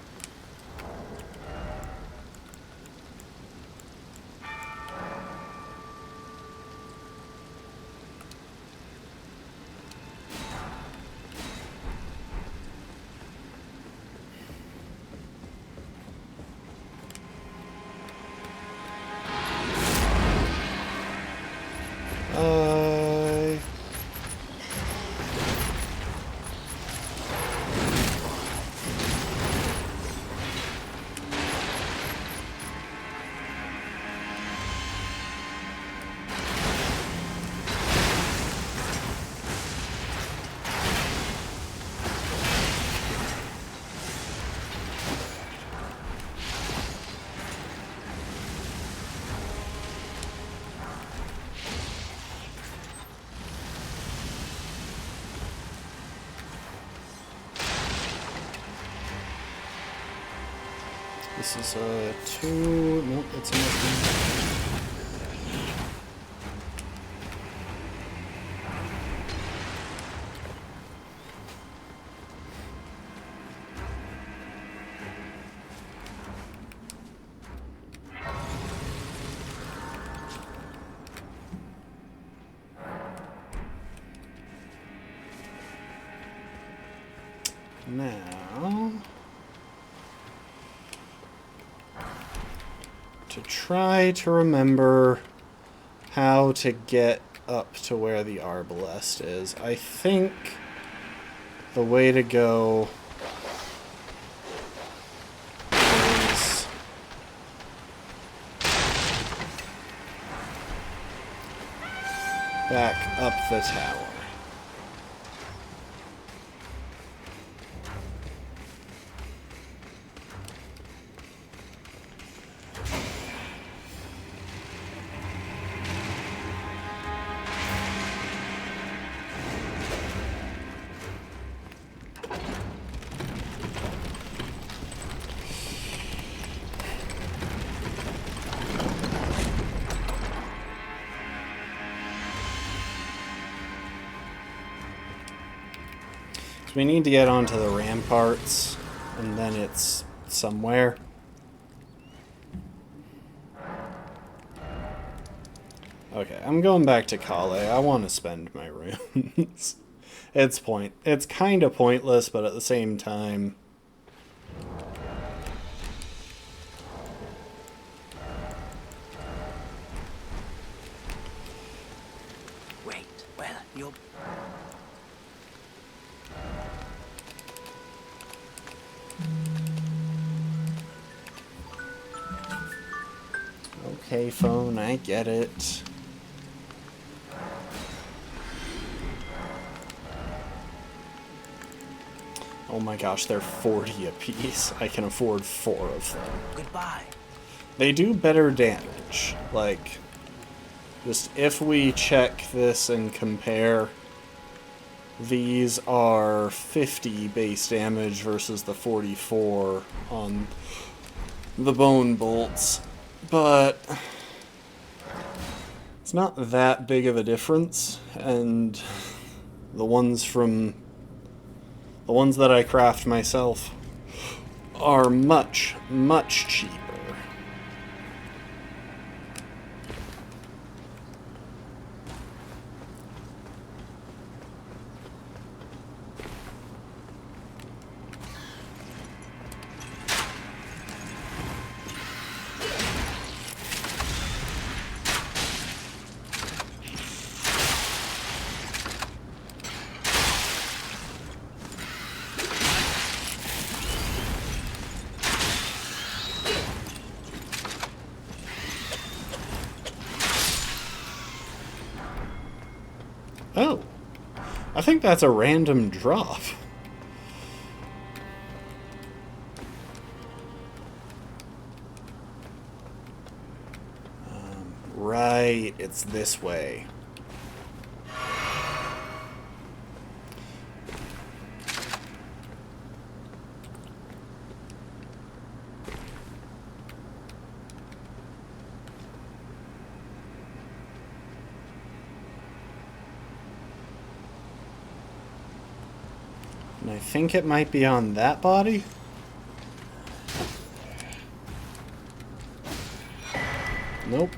This is a 2. Nope, it's a nothing. Now, to try to remember how to get up to where the arbalest is, I think the way to go is back up the tower. We need to get onto the ramparts, and then it's somewhere. Okay, I'm going back to Caelid. I want to spend my runes. It's kind of pointless, but at the same time... Wait, well, you're... Okay, phone, I get it. Oh my gosh, they're 40 apiece. I can afford 4 of them. Goodbye. They do better damage. Like, just if we check this and compare, these are 50 base damage versus the 44 on the bone bolts. But it's not that big of a difference, and the ones that I craft myself are much, much cheaper. Oh, I think that's a random drop. Right, it's this way. And I think it might be on that body. Nope.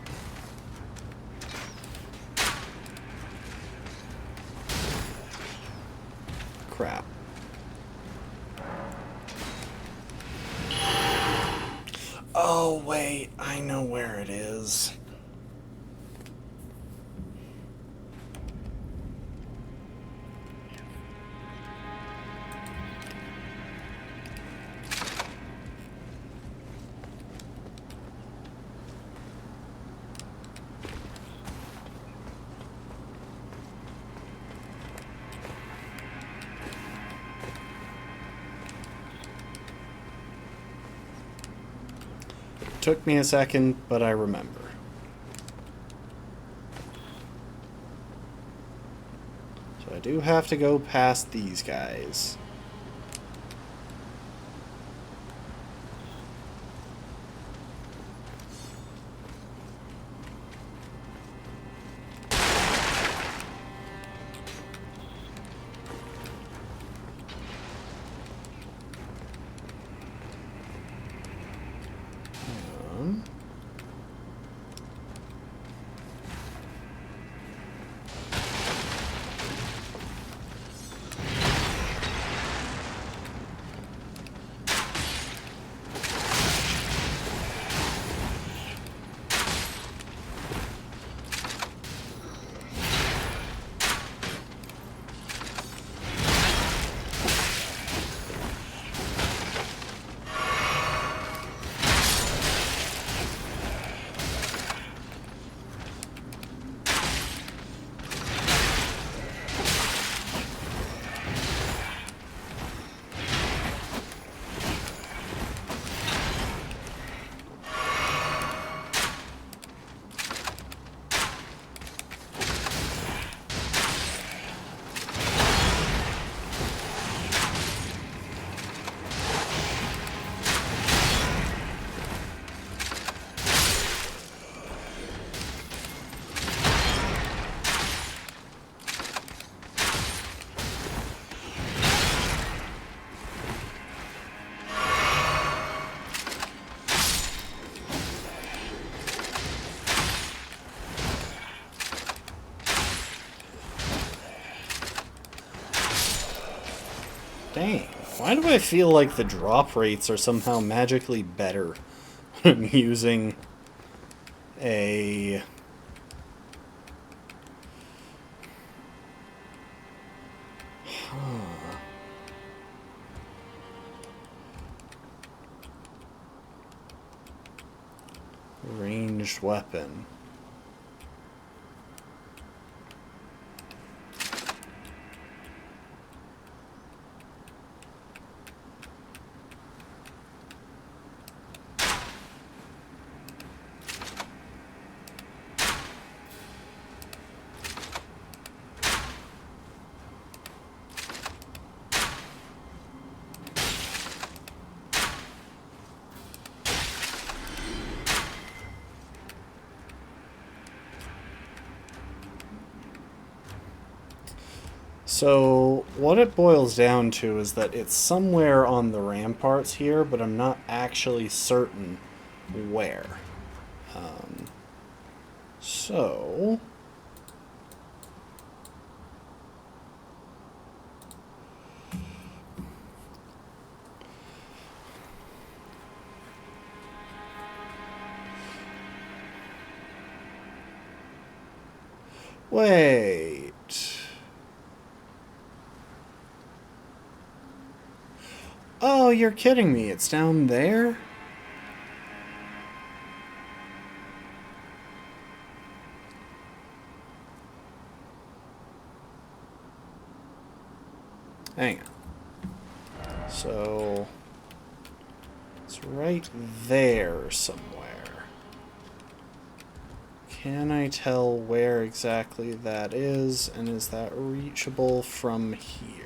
Crap. Oh, wait. I know where it is. Took me a second, but I remember. So I do have to go past these guys. Dang, why do I feel like the drop rates are somehow magically better when I'm using a... ranged weapon? So, what it boils down to is that it's somewhere on the ramparts here, but I'm not actually certain where. So... Wait... Oh, you're kidding me. It's down there? Hang on. So, it's right there somewhere. Can I tell where exactly that is, and is that reachable from here?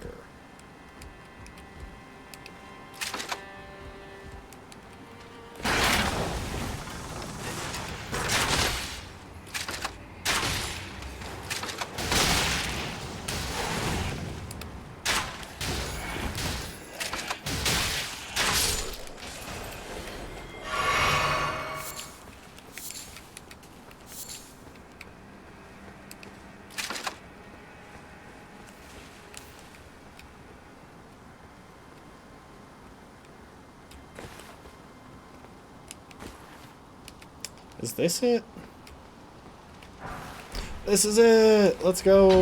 Is this it? This is it! Let's go!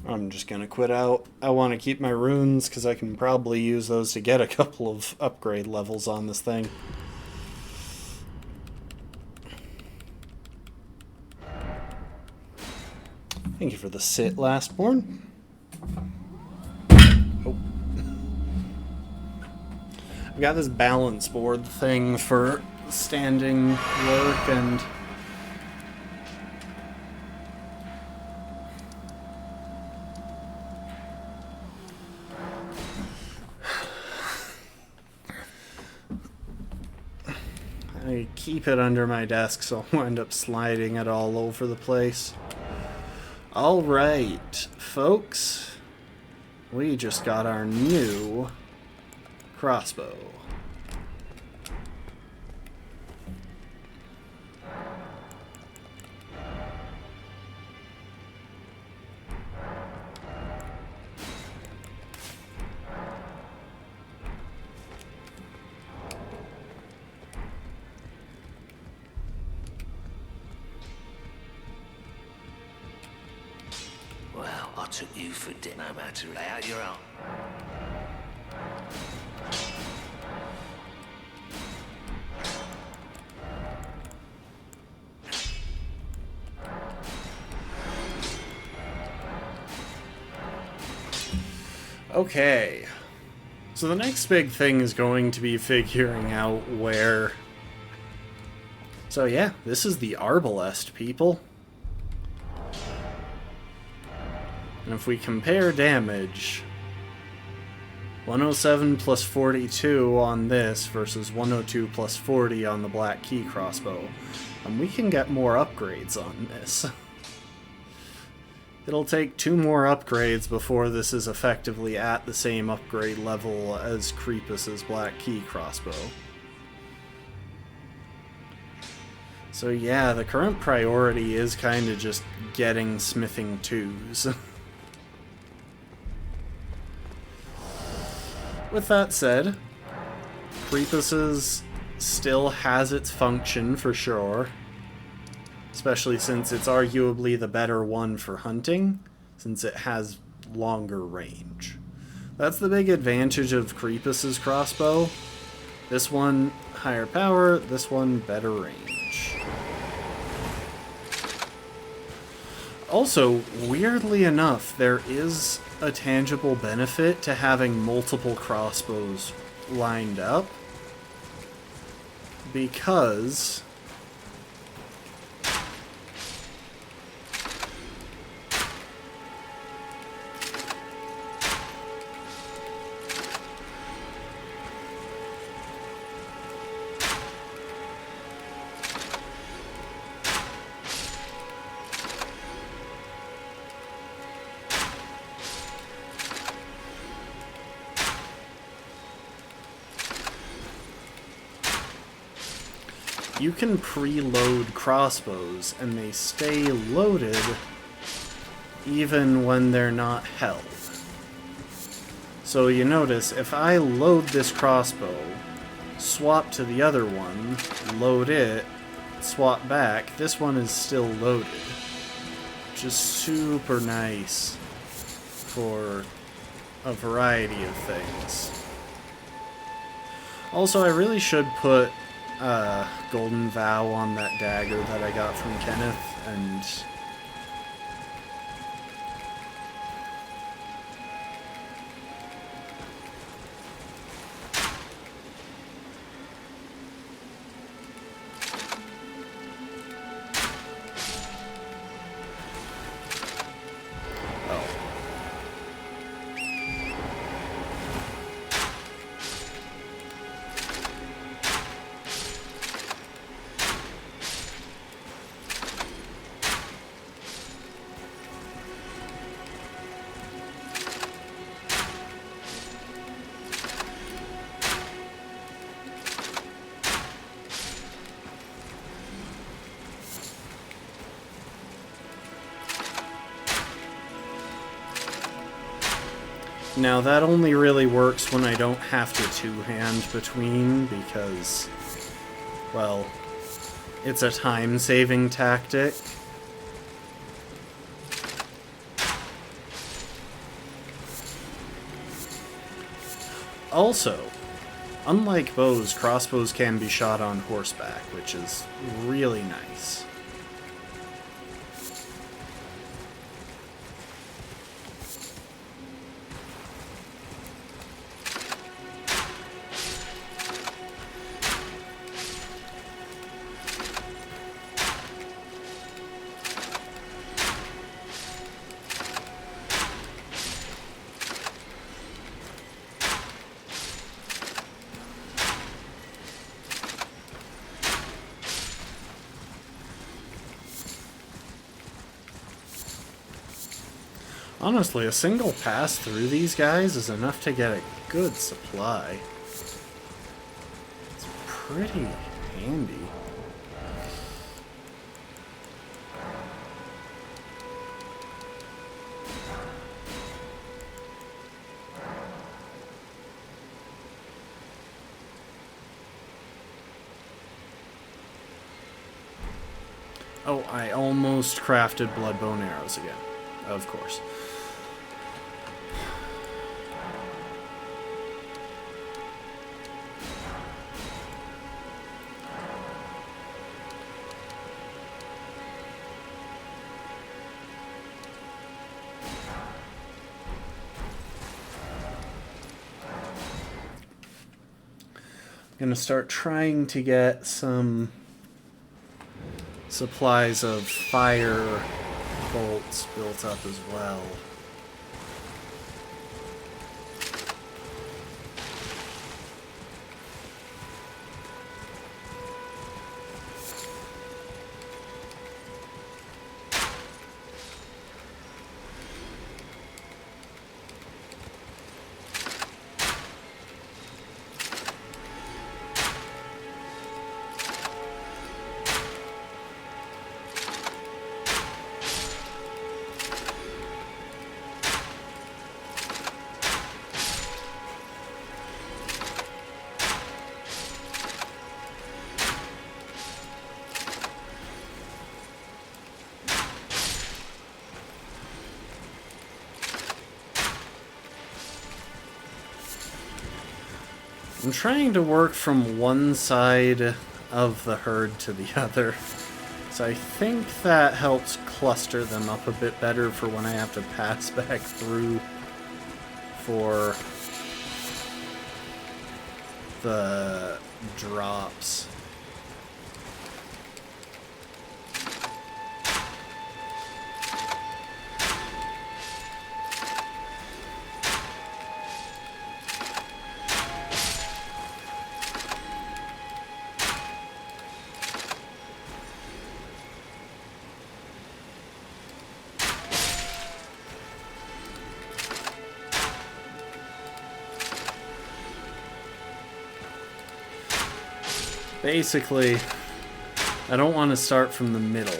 I'm just gonna quit out. I want to keep my runes because I can probably use those to get a couple of upgrade levels on this thing. Thank you for the sit, Lastborn. Oh. I've got this balance board thing for standing work and... I keep it under my desk so I'll end up sliding it all over the place. Alright, folks. We just got our new crossbow. Well, I took you for dinner, no matter. Lay out your own. Okay. So the next big thing is going to be figuring out where... So yeah, this is the Arbalest, people. And if we compare damage, 107 plus 42 on this versus 102 plus 40 on the Black Key crossbow, and we can get more upgrades on this. It'll take 2 more upgrades before this is effectively at the same upgrade level as Creepus's Black Key crossbow. So yeah, the current priority is kind of just getting smithing 2s. With that said, Creepus's still has its function for sure. Especially since it's arguably the better one for hunting, since it has longer range. That's the big advantage of Creepus's crossbow. This one, higher power, this one, better range. Also, weirdly enough, there is a tangible benefit to having multiple crossbows lined up, because you can preload crossbows, and they stay loaded even when they're not held. So you notice, if I load this crossbow, swap to the other one, load it, swap back, this one is still loaded. Which is super nice for a variety of things. Also, I really should put Golden Vow on that dagger that I got from Kenneth, and Now that only really works when I don't have to two-hand between, because, well, it's a time-saving tactic. Also, unlike bows, crossbows can be shot on horseback, which is really nice. Honestly, a single pass through these guys is enough to get a good supply. It's pretty handy. Oh, I almost crafted bloodbone arrows again. Of course. Gonna start trying to get some supplies of fire bolts built up as well. I'm trying to work from one side of the herd to the other, so I think that helps cluster them up a bit better for when I have to pass back through for the drops. Basically, I don't want to start from the middle.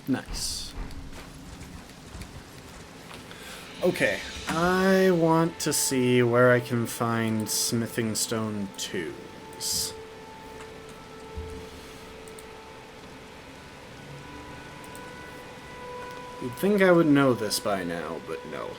Nice. Okay, I want to see where I can find smithing stone 2s. You'd think I would know this by now, but no.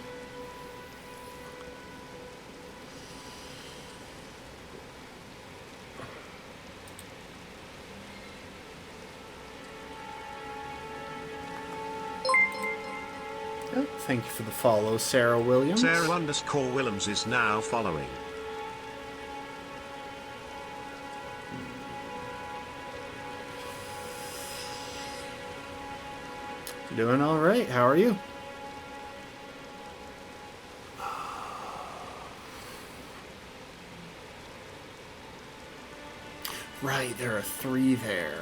Oh, thank you for the follow, Sarah Williams. Sarah_Williams is now following. Doing all right. How are you? Right, there are 3 there.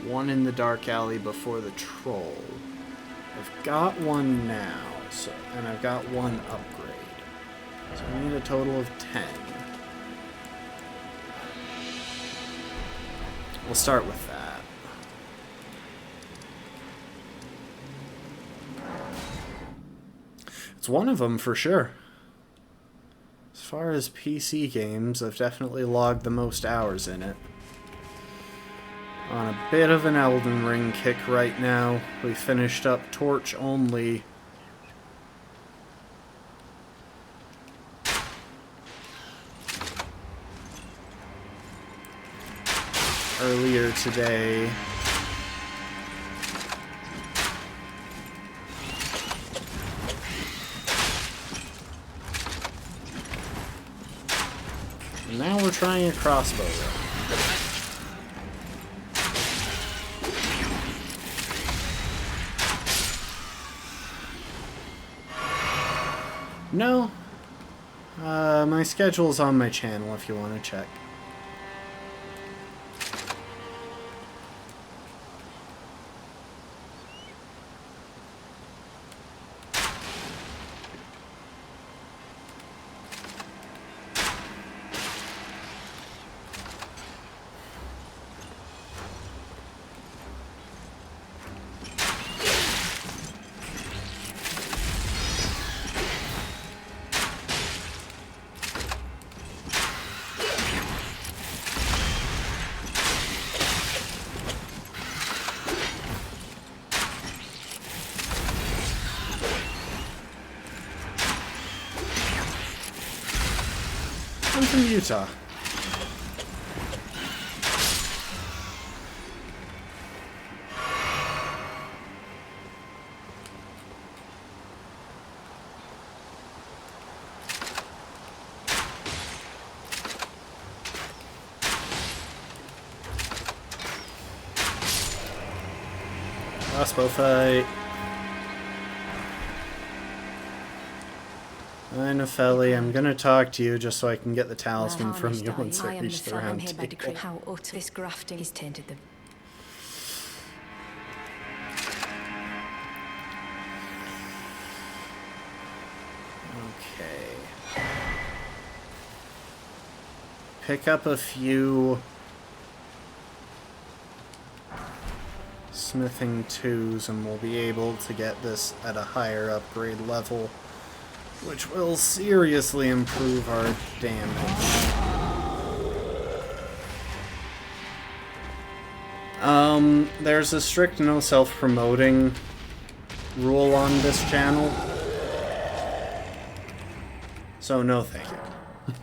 1 in the dark alley before the troll. I've got 1 now, and I've got 1 upgrade. So I need a total of 10. We'll start with that. It's one of them for sure. As far as PC games, I've definitely logged the most hours in it. On a bit of an Elden Ring kick right now. We finished up Torch only. Earlier today. And now we're trying a crossbow. No. My schedule's on my channel if you want to check. I'm from Utah. Crossbow fight. Nefeli, I'm gonna talk to you just so I can get the talisman from you once I reach the round table. How utter this grafting has tainted them. Okay. Pick up a few smithing 2s and we'll be able to get this at a higher upgrade level, which will seriously improve our damage. There's a strict no self-promoting rule on this channel, so no thank you.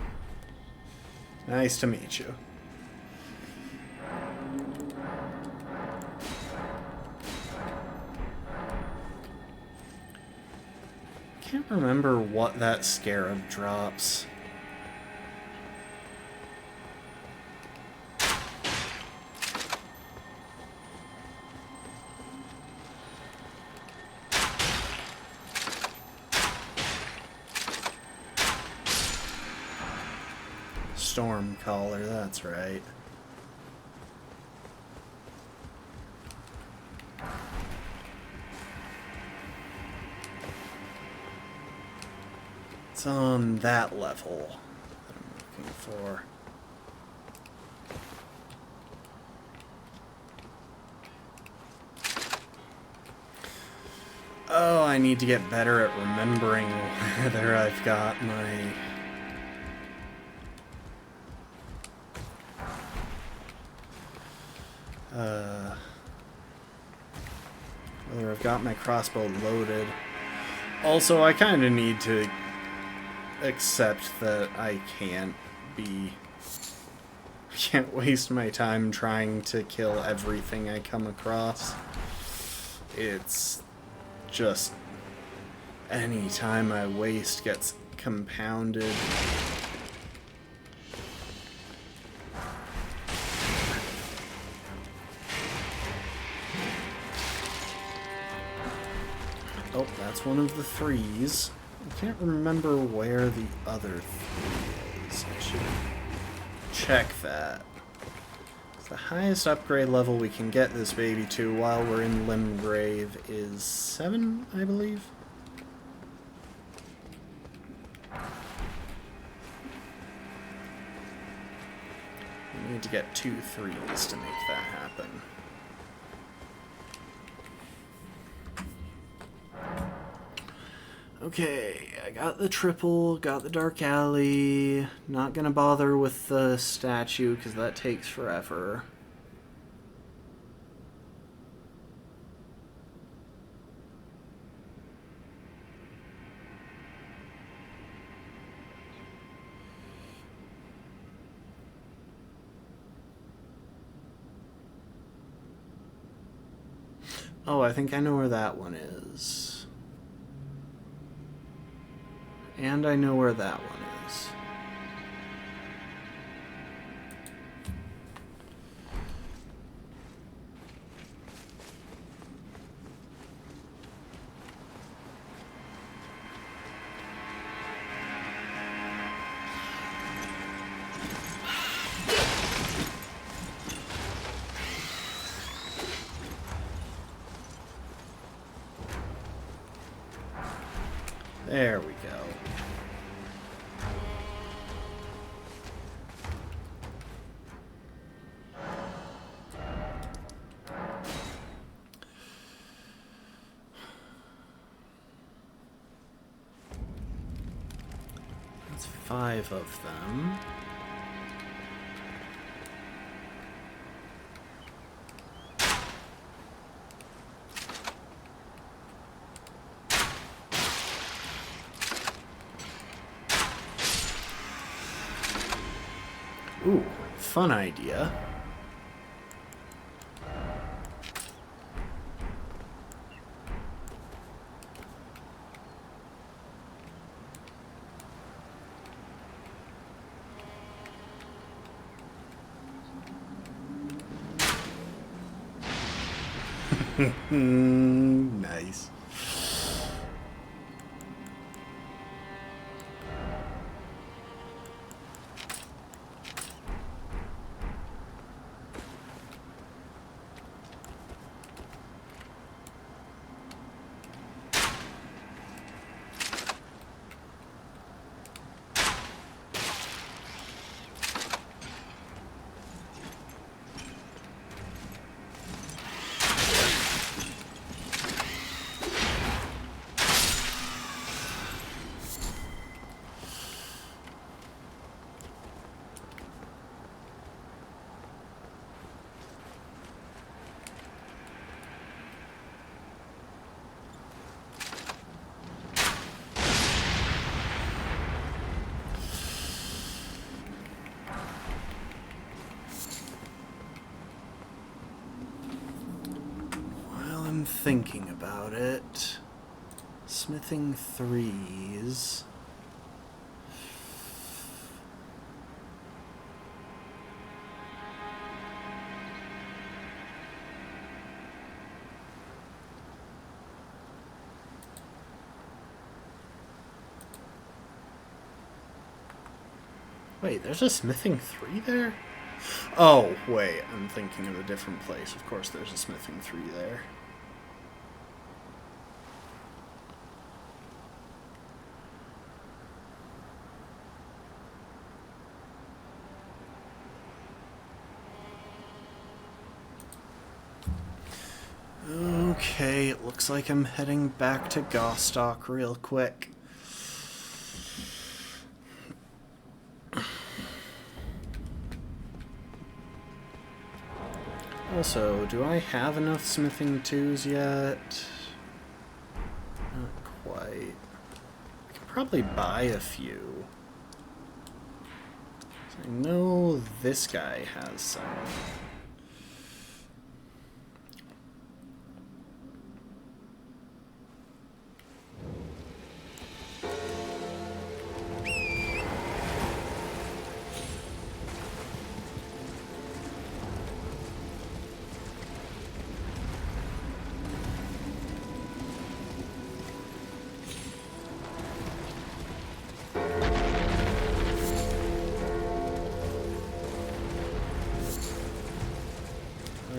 Nice to meet you. Can't remember what that scarab drops. Storm collar, that's right. It's on that level that I'm looking for. Oh, I need to get better at remembering whether I've got my... whether I've got my crossbow loaded. Also, I kind of need to accept that I can't waste my time trying to kill everything I come across. It's just any time I waste gets compounded. Oh, that's one of the 3s. I can't remember where the other 3 is. I should check that. The highest upgrade level we can get this baby to while we're in Limgrave is 7, I believe. We need to get 2 3s to make that happen. Okay, I got the triple, got the dark alley. Not gonna bother with the statue because that takes forever. Oh, I think I know where that one is. And I know where that one is. There we go. That's 5 of them. Ooh, fun idea. Nice. Thinking about it. Smithing 3s. Wait, there's a smithing 3 there? Oh, wait, I'm thinking of a different place. Of course there's a smithing 3 there. Okay, it looks like I'm heading back to Gostock real quick. Also, do I have enough smithing 2s yet? Not quite. I can probably buy a few. I know this guy has some.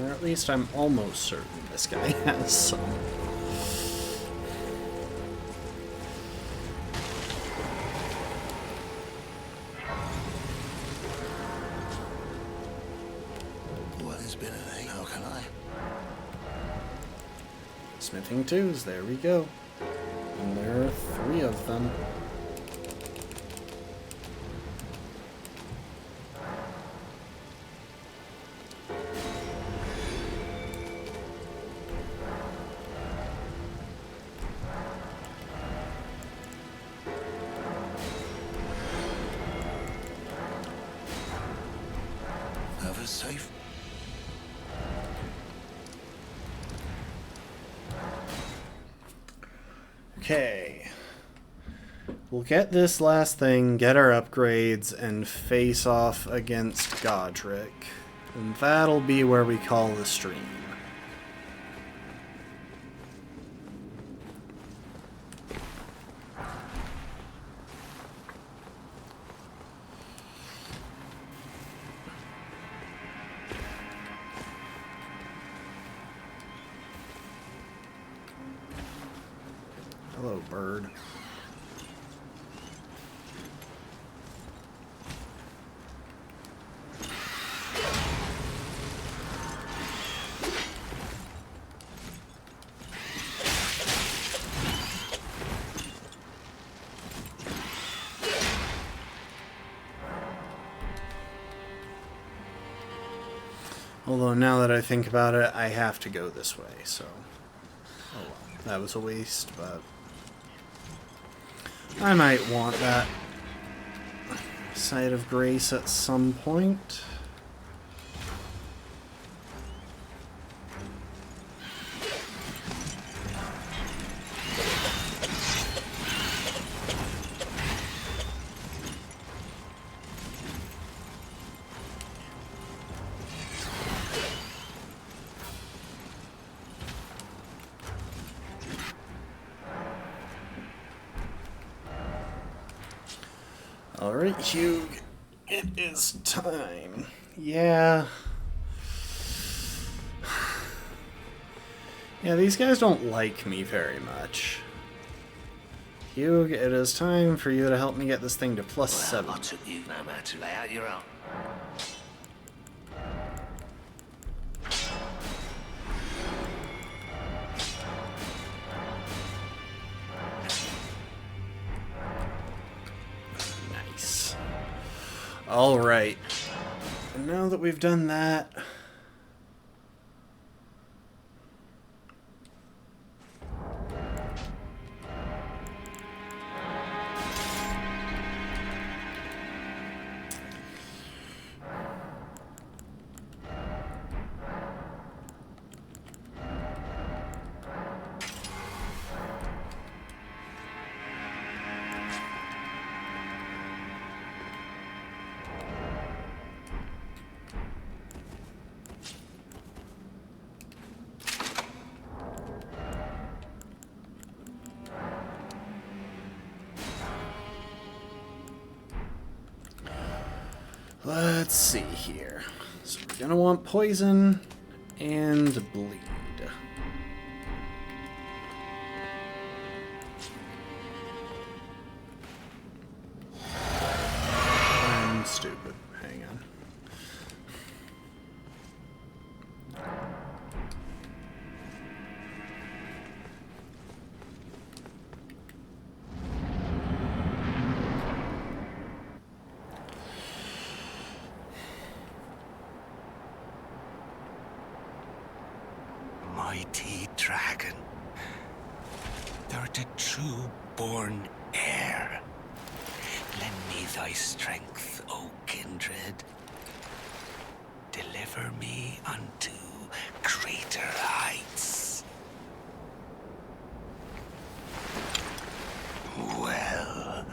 At least I'm almost certain this guy has some. What has been a thing? How can I? Smithing 2s, there we go. And there are 3 of them. Safe. Okay. We'll get this last thing, get our upgrades, and face off against Godric. And that'll be where we call the stream. Hello, bird. Although now that I think about it, I have to go this way, so... Oh well, that was a waste, but... I might want that Site of Grace at some point. Alright, Hugh, it is time. Yeah. Yeah, these guys don't like me very much. Hugh, it is time for you to help me get this thing to +7. I took you no matter to lay out your own. Alright. And now that we've done that... Let's see here. So we're gonna want poison and bleed. I'm stupid. Hang on. mighty dragon. Thou art a true-born heir. Lend me thy strength, O kindred. Deliver me unto greater heights. Well.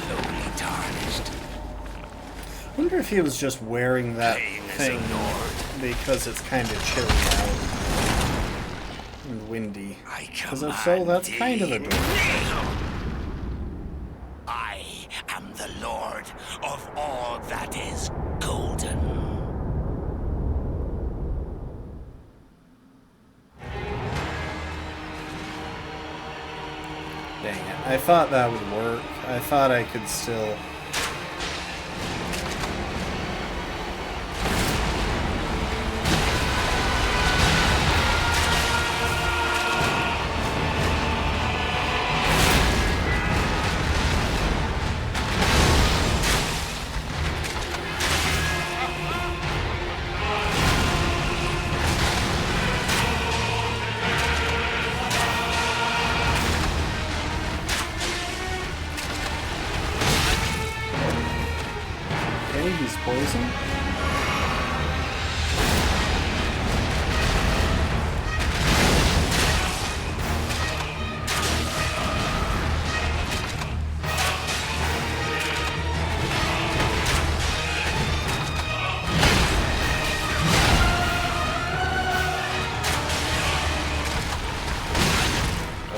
Lowly tarnished. I wonder if he was just wearing that thing because it's kind of chilly out and windy. Because if so, that's kind of adorable. I am the lord of all that is golden. Dang it. I thought that would work. I thought I could still... He's poison.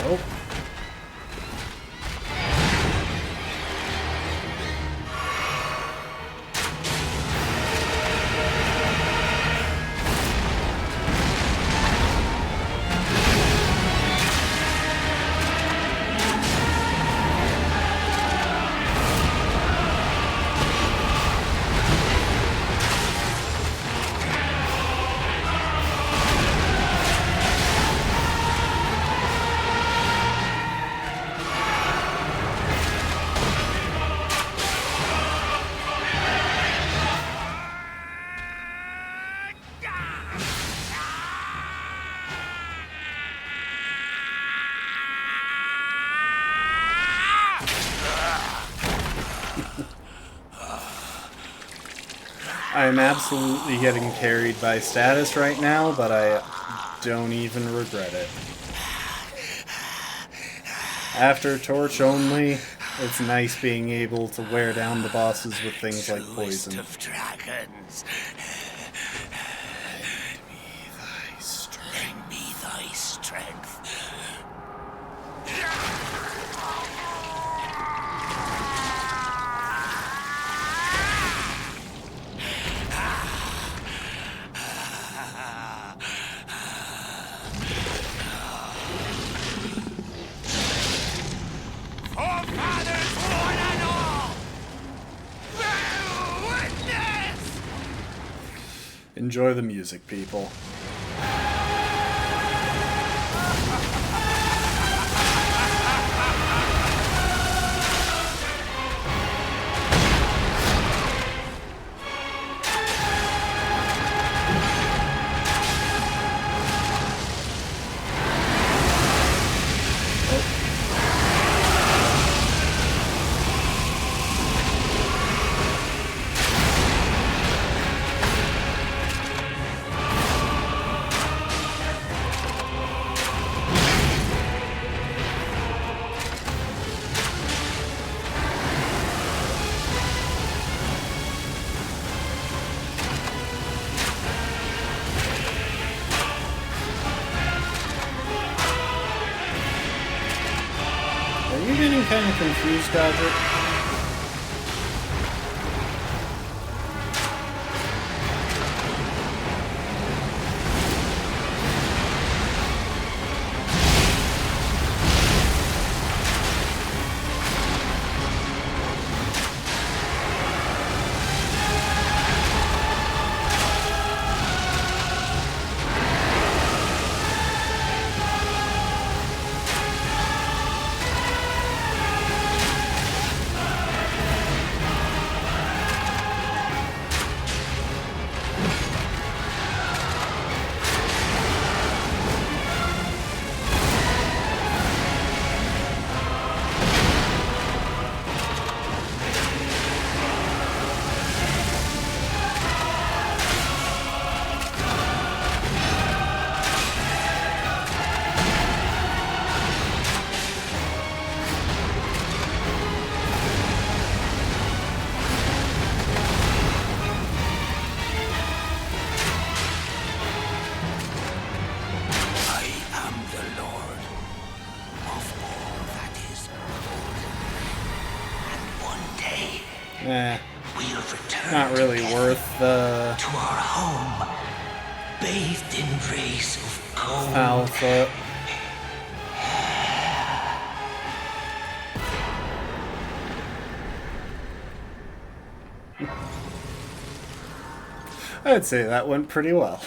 Oh. I'm absolutely getting carried by status right now, but I don't even regret it. After Torch only, it's nice being able to wear down the bosses with things like poison. Of dragons. Lend me thy strength. Enjoy the music, people. Are you getting kind of confused, Godric? We'll return not really together worth the to our home, bathed in rays of gold. Alpha. I'd say that went pretty well.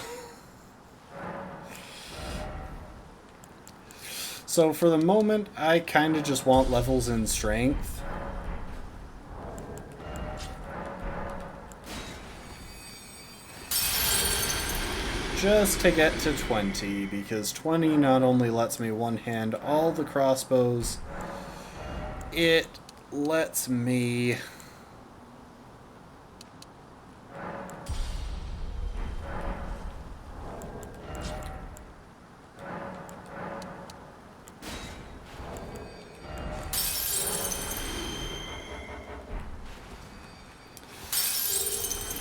So for the moment, I kind of just want levels in strength. Just to get to 20, because 20 not only lets me one-hand all the crossbows, it lets me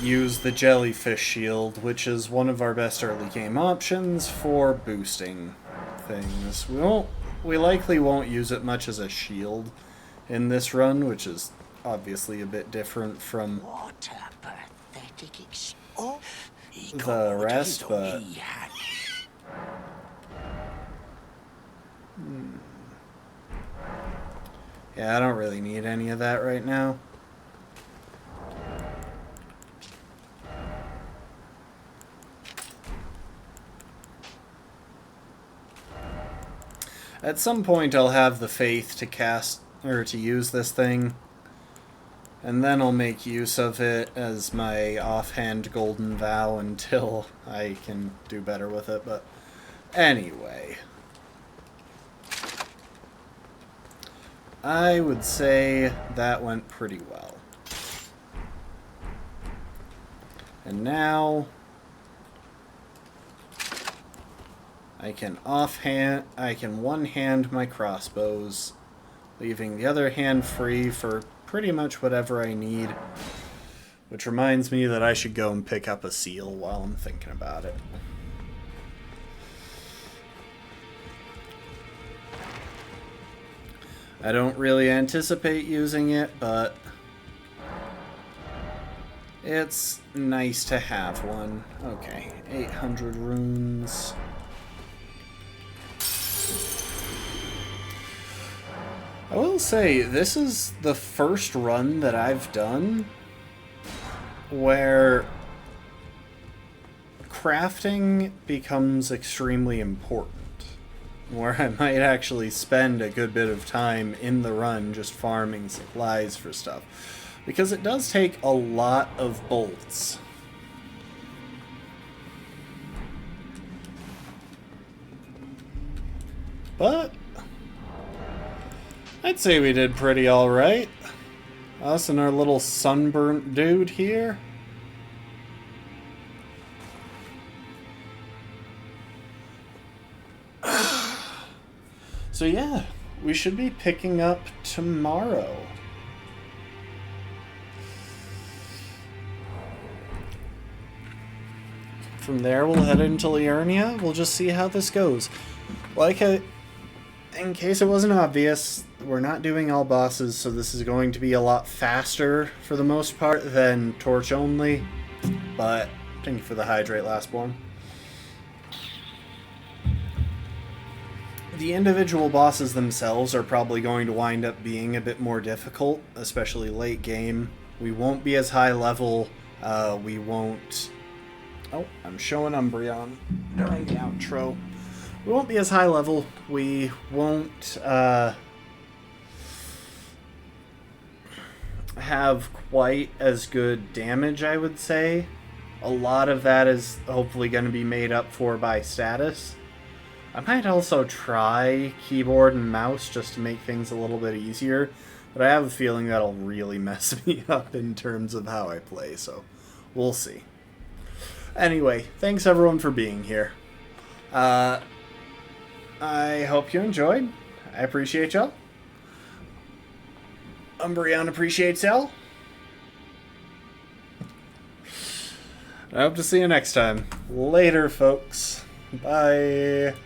use the jellyfish shield, which is one of our best early game options for boosting things. We likely won't use it much as a shield in this run, which is obviously a bit different from the rest, but yeah, I don't really need any of that right now. At some point I'll have the faith to cast, or to use this thing, and then I'll make use of it as my offhand golden vow until I can do better with it, but anyway. I would say that went pretty well. And now I can one-hand my crossbows, leaving the other hand free for pretty much whatever I need. Which reminds me that I should go and pick up a seal while I'm thinking about it. I don't really anticipate using it, but it's nice to have one. Okay, 800 runes. I will say, this is the first run that I've done where crafting becomes extremely important. Where I might actually spend a good bit of time in the run just farming supplies for stuff. Because it does take a lot of bolts. But I'd say we did pretty alright. Us and our little sunburnt dude here. So yeah, we should be picking up tomorrow. From there, we'll head into Liurnia. We'll just see how this goes. In case it wasn't obvious, we're not doing all bosses, so this is going to be a lot faster for the most part than Torch only. But thank you for the hydrate, Lastborn. The individual bosses themselves are probably going to wind up being a bit more difficult, especially late game. We won't be as high level. We won't... Oh, I'm showing Umbreon during the outro. We won't be as high level. We won't have quite as good damage, I would say. A lot of that is hopefully going to be made up for by status. I might also try keyboard and mouse just to make things a little bit easier, but I have a feeling that'll really mess me up in terms of how I play, so we'll see. Anyway, thanks everyone for being here. I hope you enjoyed. I appreciate y'all. Umbreon appreciates y'all. I hope to see you next time. Later, folks. Bye.